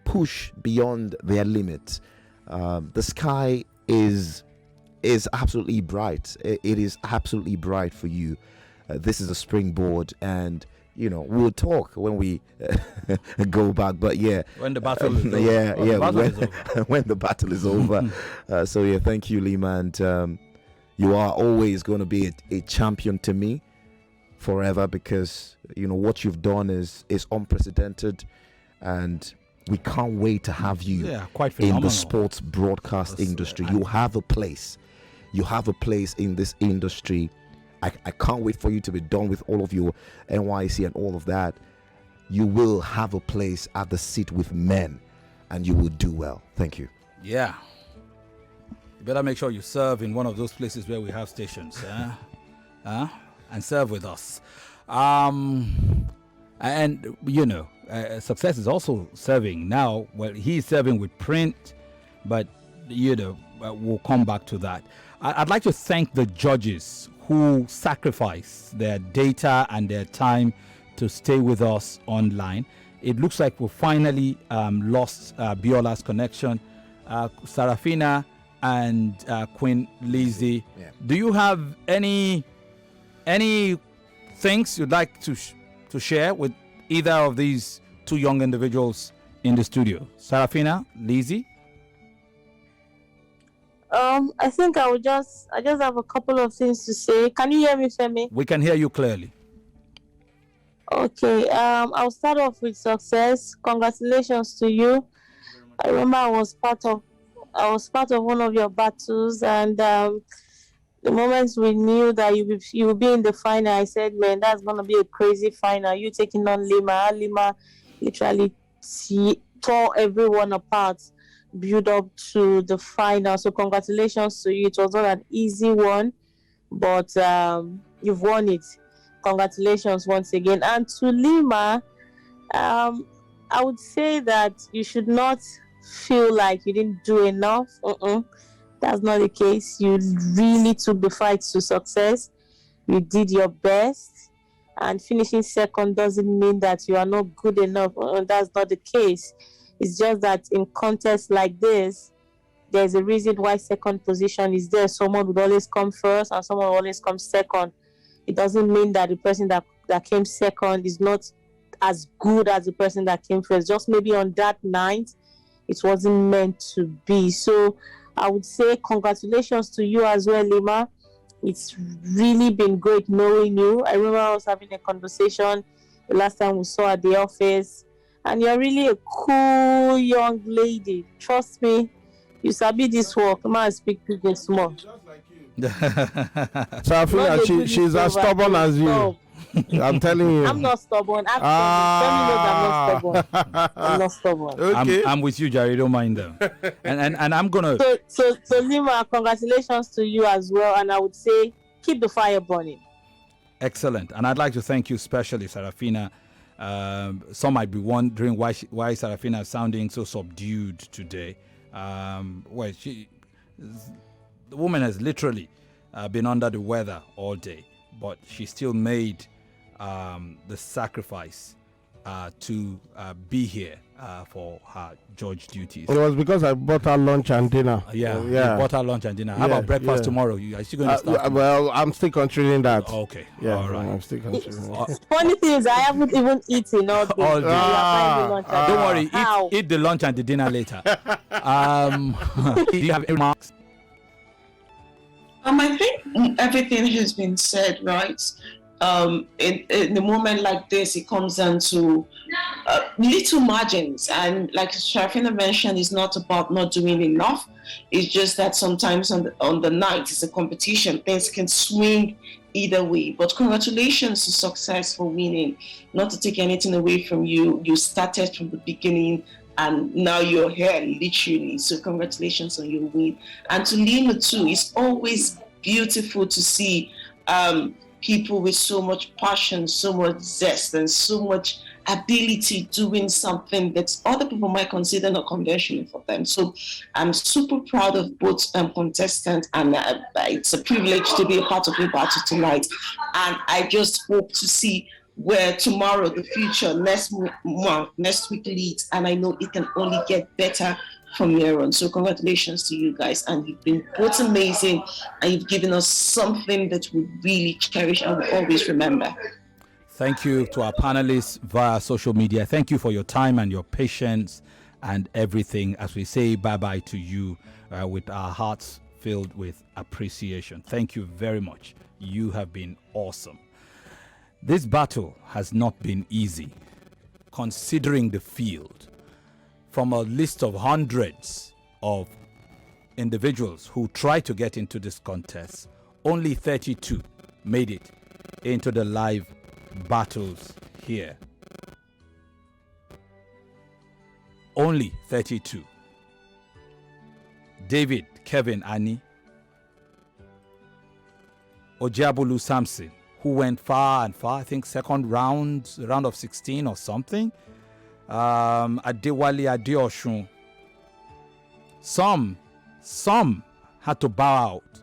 push beyond their limits. The sky is absolutely bright. It is absolutely bright for you. This is a springboard, and we'll talk when we go back. But yeah, when the battle is over. When the battle is over. So yeah, thank you, Lima, and you are always going to be a champion to me forever, because what you've done is unprecedented, and we can't wait to have you in the sports broadcast industry. You have a place. You have a place in this industry. I can't wait for you to be done with all of your NYC and all of that. You will have a place at the seat with men, and you will do well. Thank you. Yeah. You better make sure you serve in one of those places where we have stations, and serve with us. And Success is also serving now. Well, he's serving with print, but we'll come back to that. I'd like to thank the judges who sacrifice their data and their time to stay with us online. It looks like we finally lost Biola's connection. Sarafina and Queen Lizzie, do you have any things you'd like to share with either of these two young individuals in the studio? Sarafina, Lizzie? I think I just have a couple of things to say. Can you hear me, Femi? We can hear you clearly. Okay. I'll start off with Success. Congratulations to you. I remember I was part of one of your battles, and the moment we knew that you would be in the final, I said, man, that's gonna be a crazy final. You taking on Lima. Lima literally tore everyone apart, build up to the final. So congratulations to you. It was not an easy one, but you've won it. Congratulations once again. And to Lima, I would say that you should not feel like you didn't do enough. That's not the case. You really took the fight to success. You did your best, and finishing second doesn't mean that you are not good enough. That's not the case. It's just that in contests like this, there's a reason why second position is there. Someone would always come first and someone would always come second. It doesn't mean that the person that came second is not as good as the person that came first. Just maybe on that night, it wasn't meant to be. So I would say congratulations to you as well, Lima. It's really been great knowing you. I remember I was having a conversation the last time we saw at the office, and you're really a cool young lady. Trust me, you sabi this work. Come on, speak to this more. So I feel like she's as stubborn as you. I'm telling you. I'm not stubborn. I'm not stubborn. Okay. I'm with you, Jerry. Don't mind them. and I'm gonna. So Lima, congratulations to you as well. And I would say keep the fire burning. Excellent. And I'd like to thank you, especially Sarafina. Some might be wondering why Sarafina is sounding so subdued today. Well, the woman has literally been under the weather all day, but she still made the sacrifice to be here for her judge duties. It was because I bought her lunch and dinner. Yeah. Bought her lunch and dinner. How about breakfast tomorrow? Are you still going to start? Well, I'm still considering that. Okay. Yeah, all right. I'm still considering Funny thing is, I haven't even eaten all day. All day. Don't worry. Eat the lunch and the dinner later. Do you have any remarks? I think everything has been said, right? In a moment like this, it comes down to little margins. And like Sharafina mentioned, it's not about not doing enough. It's just that sometimes on the night, it's a competition. Things can swing either way. But congratulations to Success for winning. Not to take anything away from you. You started from the beginning, and now you're here, literally. So congratulations on your win. And to Lima too, it's always beautiful to see people with so much passion, so much zest, and so much ability doing something that other people might consider not conventional for them. So I'm super proud of both contestants, and it's a privilege to be a part of the battle tonight. And I just hope to see where tomorrow, the future, next month, next week leads, and I know it can only get better from here on. So congratulations to you guys, and you've been both amazing, and you've given us something that we really cherish and will always remember. Thank you to our panelists via social media. Thank you for your time and your patience and everything as we say bye-bye to you with our hearts filled with appreciation. Thank you very much. You have been awesome. This battle has not been easy, considering the field. From a list of hundreds of individuals who tried to get into this contest, only 32 made it into the live battles here. Only 32. David, Kevin, Annie, Ojabulu Samson, who went far and far, I think second round of 16 or something. Adewale Adeoshun. Some had to bow out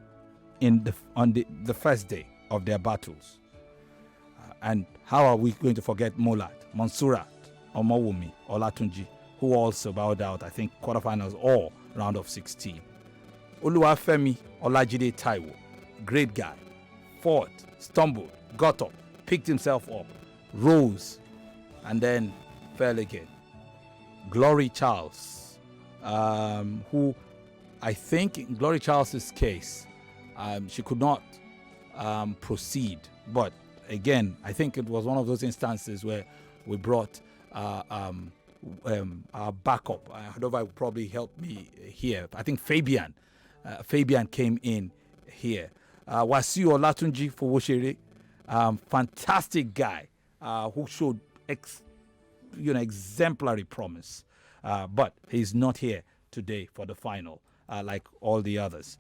on the first day of their battles. And how are we going to forget Molat, Monsurat, Omowumi, Olatunji, who also bowed out, I think, quarterfinals or round of 16. Femi Olajide Taiwo, great guy, fought, stumbled, got up, picked himself up, rose, and then fell again. Glory Charles, who I think in Glory Charles's case, she could not proceed. But again, I think it was one of those instances where we brought our backup. Hadova would probably help me here. I think Fabian came in here. Wasiu Olatunji Fowoshere, fantastic guy who showed exemplary promise, but he's not here today for the final like all the others.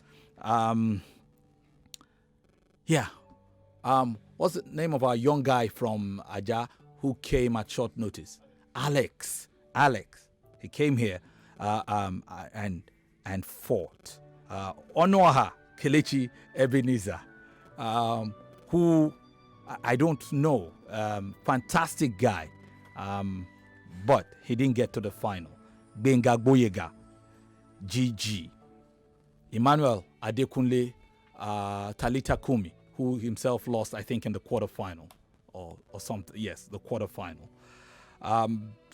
What's the name of our young guy from Aja who came at short notice? Alex. He came here and fought. Onoha Kelechi Ebenezer, who I don't know, fantastic guy, but he didn't get to the final. Benga Boyega, GG. Emmanuel Adekunle Talita Kumi, who himself lost, I think, in the quarterfinal or something. Yes, the quarterfinal.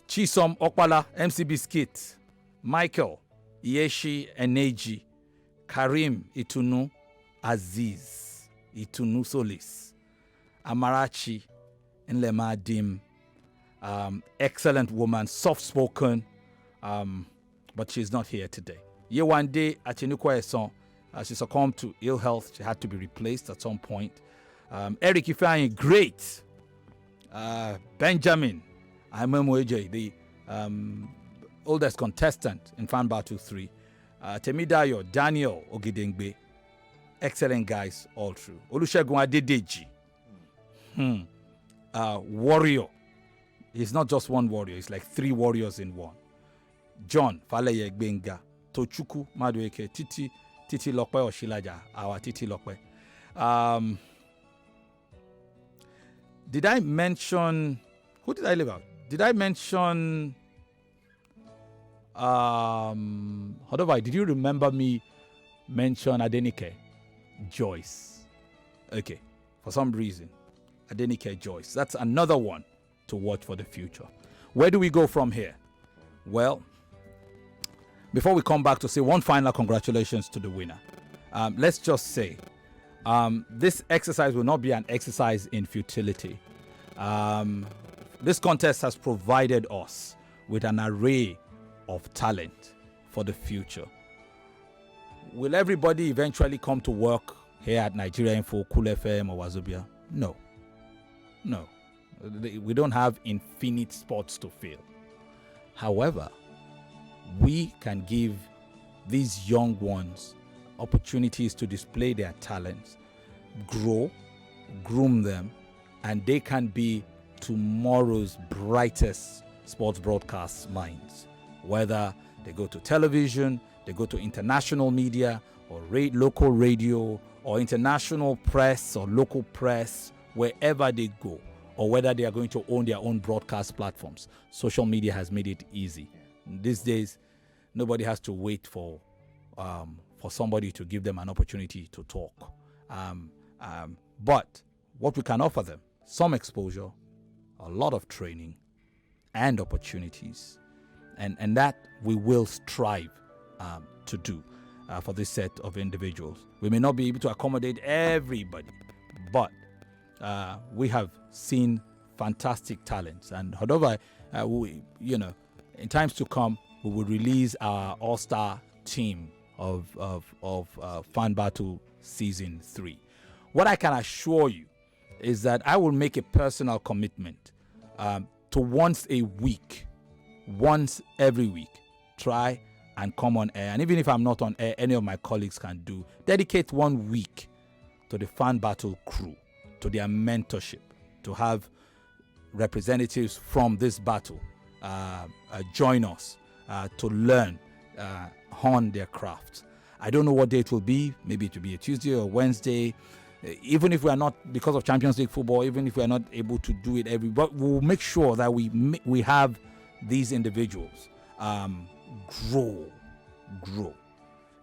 Chisom Okpala, MC Biscuit, Michael Iyeshi Eneji, Karim Itunu, Aziz Itunu Solis, Amarachi Nlema Dim, excellent woman, soft-spoken, but she's not here today. Yewande Achinukwa Eson, she succumbed to ill health. She had to be replaced at some point. Eric Ifeanyi, great. Benjamin Amemoeje, the oldest contestant in Fan Battle 3. Temidayo, Daniel Ogidengbe, excellent guys all through. Olusegun Adedeji, warrior. He's not just one warrior, he's like three warriors in one. John Faleye Gbenga, Tochuku Madueke, Titi Lokpe Oshilaja, our Titi Lokpe. Did I mention, who did I leave out? Did I mention, did you remember me mention Adeike Joyce? Okay, for some reason, Adeike Joyce. That's another one to watch for the future. Where do we go from here? Well, before we come back to say one final congratulations to the winner, let's just say this exercise will not be an exercise in futility. This contest has provided us with an array of talent for the future. Will everybody eventually come to work here at Nigeria Info, Cool FM, or Wazobia? No. We don't have infinite spots to fill. However, we can give these young ones opportunities to display their talents, grow, groom them, and they can be tomorrow's brightest sports broadcast minds. Whether they go to television, they go to international media, or local radio, or international press or local press, wherever they go, or whether they are going to own their own broadcast platforms. Social media has made it easy. These days, nobody has to wait for somebody to give them an opportunity to talk. But what we can offer them, some exposure, a lot of training, and opportunities, and that we will strive to do for this set of individuals. We may not be able to accommodate everybody, but we have seen fantastic talents, and however, in times to come, we will release our all-star team of Fan Battle Season 3. What I can assure you is that I will make a personal commitment to once every week, try and come on air. And even if I'm not on air, any of my colleagues can dedicate 1 week to the Fan Battle crew, to their mentorship, to have representatives from this battle join us to learn, hone their craft. I don't know what day it will be. Maybe it will be a Tuesday or Wednesday. Even if we are not, because of Champions League football, even if we are not able to do it but we'll make sure that we have these individuals grow.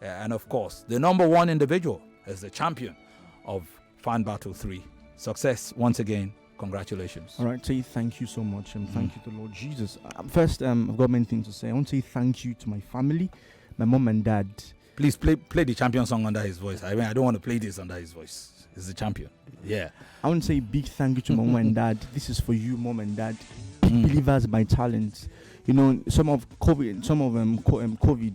And of course, the number one individual is the champion of Fan Battle 3. Success once again. Congratulations. All right, say thank you so much, and thank you to Lord Jesus. First, I've got many things to say. I want to say thank you to my family, my mom and dad. Please play the champion song under his voice. I mean, I don't want to play this under his voice. He's the champion. Yeah. I want to say a big thank you to my mom and dad. This is for you, mom and dad. Big believers by talent. You know, some of COVID,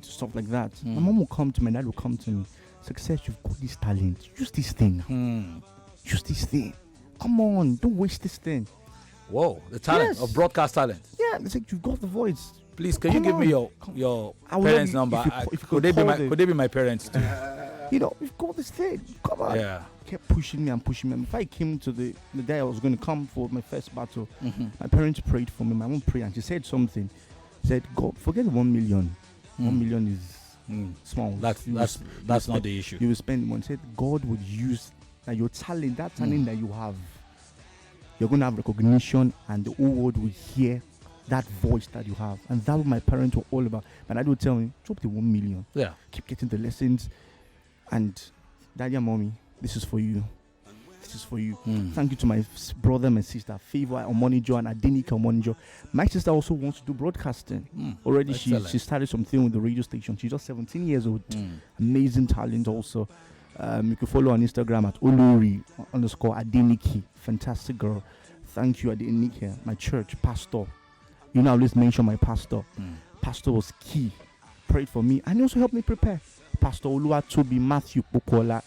stuff like that. My mom will come to me, my dad will come to me. Success, you've got this talent. Use this thing. Use this thing. Come on, don't waste this thing. Whoa, the talent of broadcast talent. Yeah, it's like you've got the voice. Please, can you give me your parents' number? Could they be my parents too? We've got this thing. Come on. Yeah. Kept pushing me. If I came to the day I was going to come for my first battle, my parents prayed for me. My mom prayed and she said something. She said, God, forget the 1 million. 1 million is small. That's not the issue. You will spend money. She said God would use your talent, that talent that you have. You're going to have recognition, and the whole world will hear that voice that you have. And that's what my parents were all about. My dad would tell me, drop the 1 million. Yeah. Keep getting the lessons. And daddy and mommy, this is for you. This is for you. Thank you to my brother, my sister, Favor Omonijo and Adeike Omonijo. My sister also wants to do broadcasting. Already she started something with the radio station. She's just 17 years old. Amazing talent also. You can follow on Instagram at Olori_Adeike. Fantastic girl. Thank you, Adeike. My church pastor. You know, I always mention my pastor. Pastor was key. Prayed for me and he also helped me prepare. Pastor Oluwatobi Matthew Pokola.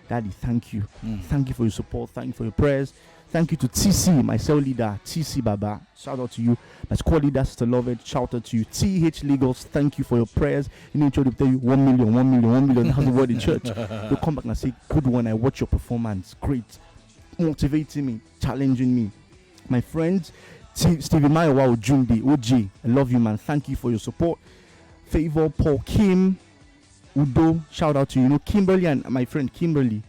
Daddy, thank you. Thank you for your support. Thank you for your prayers. Thank you to TC, my cell leader, TC Baba. Shout out to you. My squad leader, Sister Lovett. Shout out to you. TH Legals, thank you for your prayers. You know, church will tell you 1 million, 1 million, 1 million. That's the word in church. You'll come back and say, good one. I watch your performance. Great. Motivating me, challenging me. My friends, Stevie Mayowa Ojumbi, OG. I love you, man. Thank you for your support. Favor, Paul, Kim, Udo. Shout out to you. You know, Kimberly and my friend Kimberly.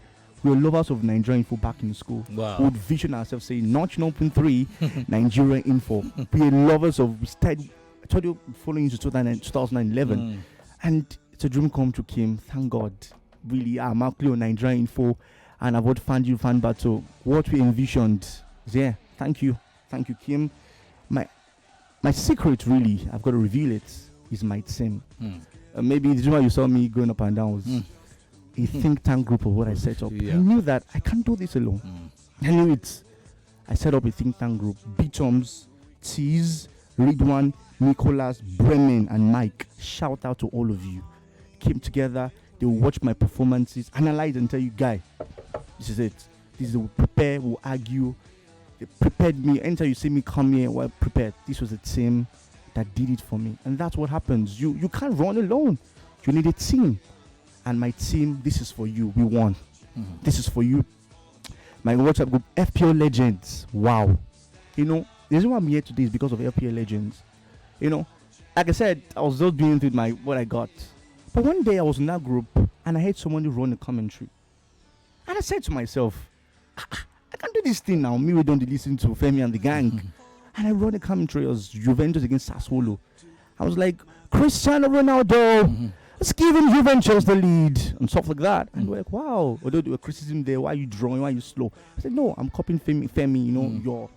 We were lovers of Nigerian info back in school. Wow. We would vision ourselves saying, Notch 9.3, Nigerian info. We are lovers of, we started, I told you, following you to 2011. And it's a dream come true, Kim. Thank God. Really, I'm actually on Nigerian info. And I've found you, Fan Battle. What we envisioned is there. Thank you. Thank you, Kim. My secret, really, I've got to reveal it, is my team. Maybe the reason why you saw me going up and down was a think tank group of what I set up. I knew that I can't do this alone. I knew it. I set up a think tank group. Bitoms, Tease, Ridwan, Nicholas, Bremen, and Mike. Shout out to all of you. Came together. They will watch my performances, analyze, and tell you, guy, this is it. This is we'll prepare, we'll argue. They prepared me. Anytime you see me come here, well prepared. This was a team that did it for me. And that's what happens. You can't run alone. You need a team. And my team, this is for you. We won. This is for you. My WhatsApp group, FPO Legends. Wow. You know, the reason why I'm here today is because of LPL Legends. You know, like I said, I was just doing with my what I got. But one day I was in that group and I heard someone run a commentary. And I said to myself, I can do this thing now. Me, we don't listen to Femi and the gang. And I run a commentary as Juventus against Sassuolo. I was like, Cristiano Ronaldo, let's give him Juventus the lead and stuff like that. And we're like, wow, although there were criticism there, why are you drawing, why are you slow? I said, no, I'm copying Femi, you know,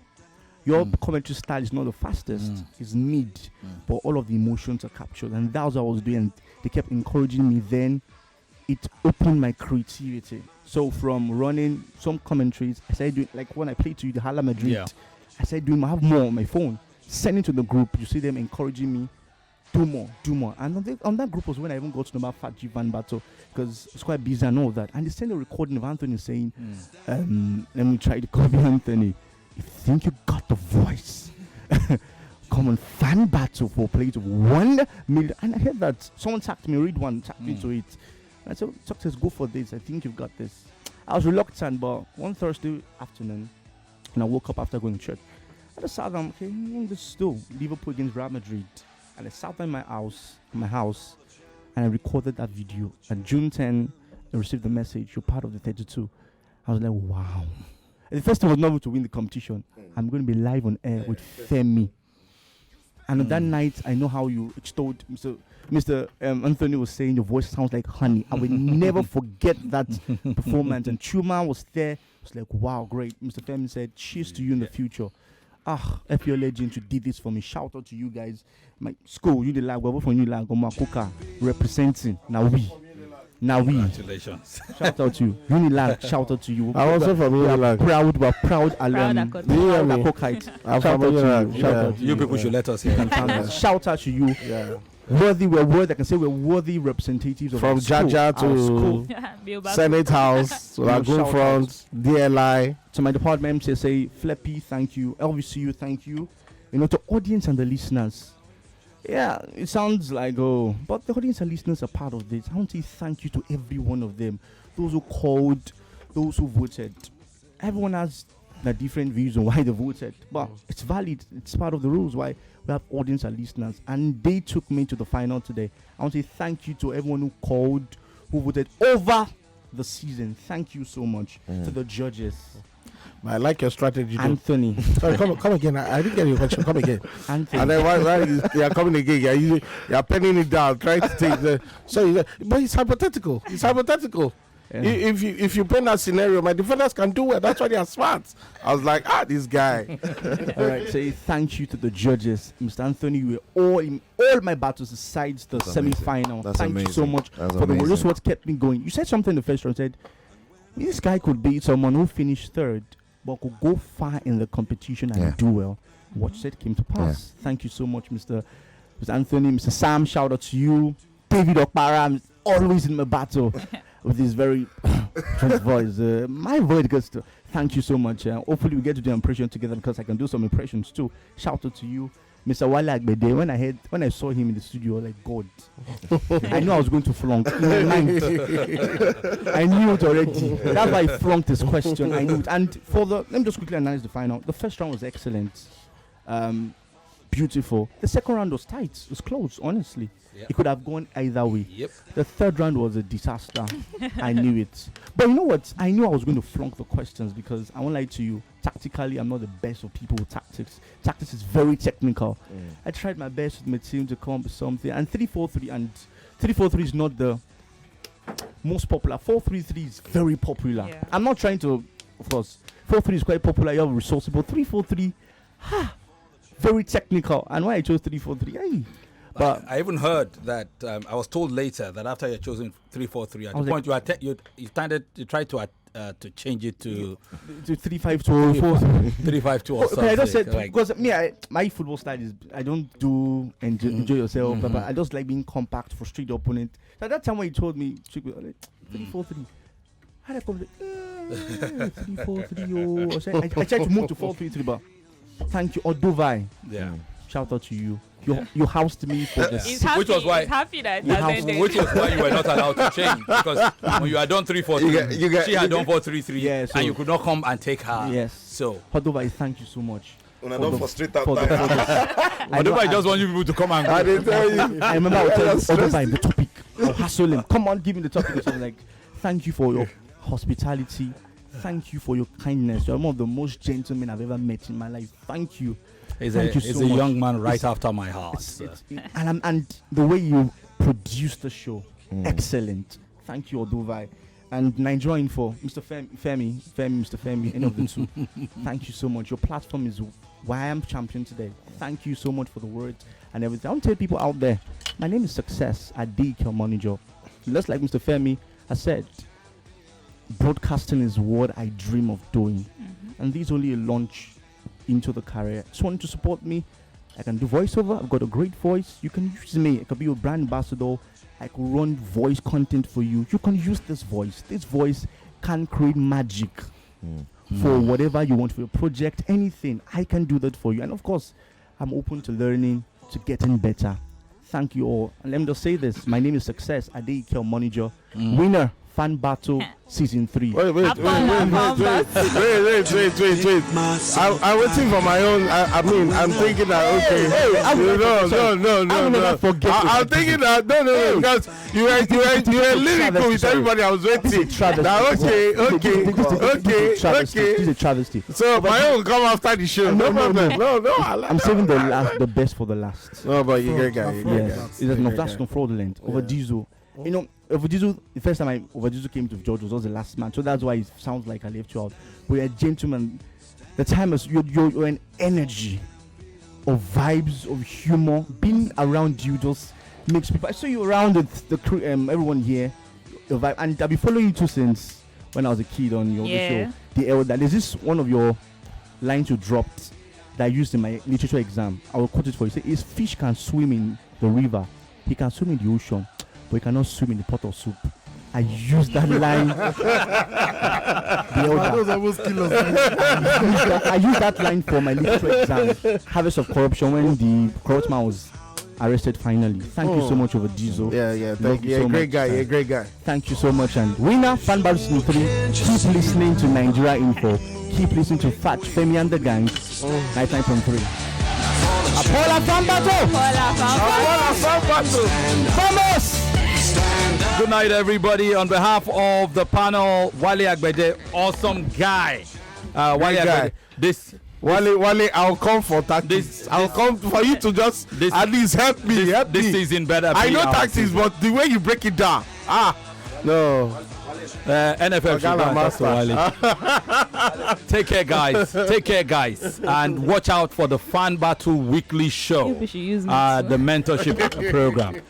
your commentary style is not the fastest, it's mid, but all of the emotions are captured. And that was what I was doing. And they kept encouraging me then. It opened my creativity. So from running some commentaries, I started doing, like when I played to you, the Hala Madrid, I started doing, I have more on my phone, sending to the group. You see them encouraging me, do more. And on that group was when I even got to know about FATG Van Battle, because it's quite busy and all that. And they sent a recording of Anthony saying, let me try to copy Anthony. You think you got the voice? Come on, Fan Battle for play to 1 million. And I heard that someone tagged me, read one, tagged me to it. And I said, Success, go for this. I think you've got this. I was reluctant, but one Thursday afternoon, and I woke up after going to church. I just sat down, okay, this is still Liverpool against Real Madrid. And I sat down in my house, and I recorded that video. And June 10, I received the message, you're part of the 32. I was like, wow. And the first thing was not to win the competition. I'm going to be live on air with Femi. And on that night, I know how you extolled Mr. Anthony was saying your voice sounds like honey. I will never forget that performance. And Chuma was there. It was like, wow, great. Mr. Femi said, cheers to you in the future. FPL Legends, you did this for me. Shout out to you guys. My school, you did like, we're from you like, Omakoka, representing. Now we. Congratulations. Shout out to you. Unilag, shout out to you. I'm also from Unilag. We're proud alum. Proud Akokite. I'm from Unilag. Shout out to you. People should let us hear. Shout out to you. Yeah. I can say we're worthy representatives of from Jaja to Senate House, Lagoon Front, DLI. To my department, say Fleppy, thank you. LVCU, thank you. You know, to audience and the listeners. Yeah, it sounds like, but the audience and listeners are part of this. I want to say thank you to every one of them. Those who called, those who voted. Everyone has the different views on why they voted, but it's valid. It's part of the rules why we have audience and listeners, and they took me to the final today. I want to say thank you to everyone who called, who voted over the season. Thank you so much to the judges. I like your strategy, Anthony. Sorry, come again. I didn't get your question. Come again. Anthony. And then why you are coming again? You're penning it down, trying to take the. So, but it's hypothetical. It's hypothetical. Yeah. If you pen that scenario, my defenders can do it. That's why they are smart. I was like, this guy. All right, say thank you to the judges, Mr. Anthony. You were all in all my battles besides the semi-final. Thank you so much for the just what kept me going. You said something in the first round. Said this guy could be someone who finished third, but could go far in the competition and do well. What said came to pass. Thank you so much, Mr. Anthony, Mr. Sam. Shout out to you, David Okpara. Always in my battle. With this very voice. My voice goes to thank you so much. Hopefully we get to do impression together because I can do some impressions too. Shout out to you, Mr. Wale Agbede. When I saw him in the studio, like God. I knew I was going to flunk in my mind. I knew it already. That's why I flunked this question. I knew it. And let me just quickly analyze the final. The first round was excellent. Beautiful. The second round was tight. It was close, honestly. It could have gone either way. The third round was a disaster. I knew it. But you know what? I knew I was going to flunk the questions because I won't lie to you. Tactically, I'm not the best of people with tactics. Tactics is very technical. I tried my best with my team to come up with something. And 3-4-3 and 3-4-3 is not the most popular. 4-3-3 is very popular. I'm not trying to, of course. 4-3 is quite popular. You have resourceable. 3-4-3, very technical. And why I chose 3-4-3, but I even heard that I was told later that after you chosen 3-4-3, at the point you tried to change it to 3-5-2 or 3-5-2 or something. I just said because my football style is I don't do enjoy yourself, but I just like being compact, frustrate the opponent. So at that time when you told me 3-4-3, I had a 3-4-3. I tried to move to 4-3-3, but thank you, Oduvai. Shout out to you. You housed me for this. Which was why you were not allowed to change because when you had done 3-4-3, she had done 4-3-3, and you could not come and take her. Yes. So Oduvai, thank you so much. When I don't frustrate that I just want you people to come and go. I didn't tell you. I remember I would tell you other by the topic. I'll hassle him. Come on, give me the topic. So I'm like, thank you for your hospitality. Thank you for your kindness. You're one of the most gentlemen I've ever met in my life. Thank you. He's a young man right after my heart. And the way you produce the show, excellent. Thank you, Oduvai. And Nigeria Info, Mr. Femi, Mr. Femi, any of them too. Thank you so much. Your platform is why I am champion today. Thank you so much for the words and everything. I want to tell people out there, my name is Success Adeike Manager. Just like Mr. Femi has said, broadcasting is what I dream of doing. And this is only a launch into the career. Just want to support me. I can do voiceover. I've got a great voice. You can use me. I could be your brand ambassador. I could run voice content for you. You can use this voice. This voice can create magic for whatever you want for your project, anything. I can do that for you. And of course, I'm open to learning, to getting better. Thank you all. And let me just say this. My name is Success Adeike Manager. Winner, Fan Battle Season 3. Wait. I'm waiting for my own. I'm thinking that, I'm thinking that, because you were lyrical with everybody. I was waiting. Now, okay. This is a travesty. So my own come after the show. No problem. No. I'm saving the best for the last. No, but you get guy. Yes, that's not fraudulent. Over Diesel. You know, Overdizzo, the first time Overdizzo came to George was the last man, so that's why it sounds like I left you out. But you're a gentleman. The time is you're an energy of vibes, of humor. Being around you just makes people. I saw you around with the crew, everyone here. Your vibe, and I've been following you too since when I was a kid on your show. The Elder. There's this one of your lines you dropped that I used in my literature exam. I will quote it for you. Say, "His fish can swim in the river. He can swim in the ocean, but he cannot swim in the pot of soup." I used that line. I used that line for my literature exam. Harvest of Corruption, when the corrupt man was arrested finally. Thank you so much, Over Diesel. Yeah. Thank you. So great guy. Thank you so much. And winner, Fan Battle Season 3. Keep listening to Nigeria Info. Keep listening to Fat Femi and the Gang. 99.3. Apola Fan Battle. Vamos! Good night, everybody. On behalf of the panel, Wale Agbede, awesome guy. Wale Agbede, Wale, I'll come for tactics. I'll come for you to just at least help me. This season better. I know tactics, but the way you break it down, no. NFL Take care, guys. And watch out for the Fan Battle Weekly Show, the mentorship program.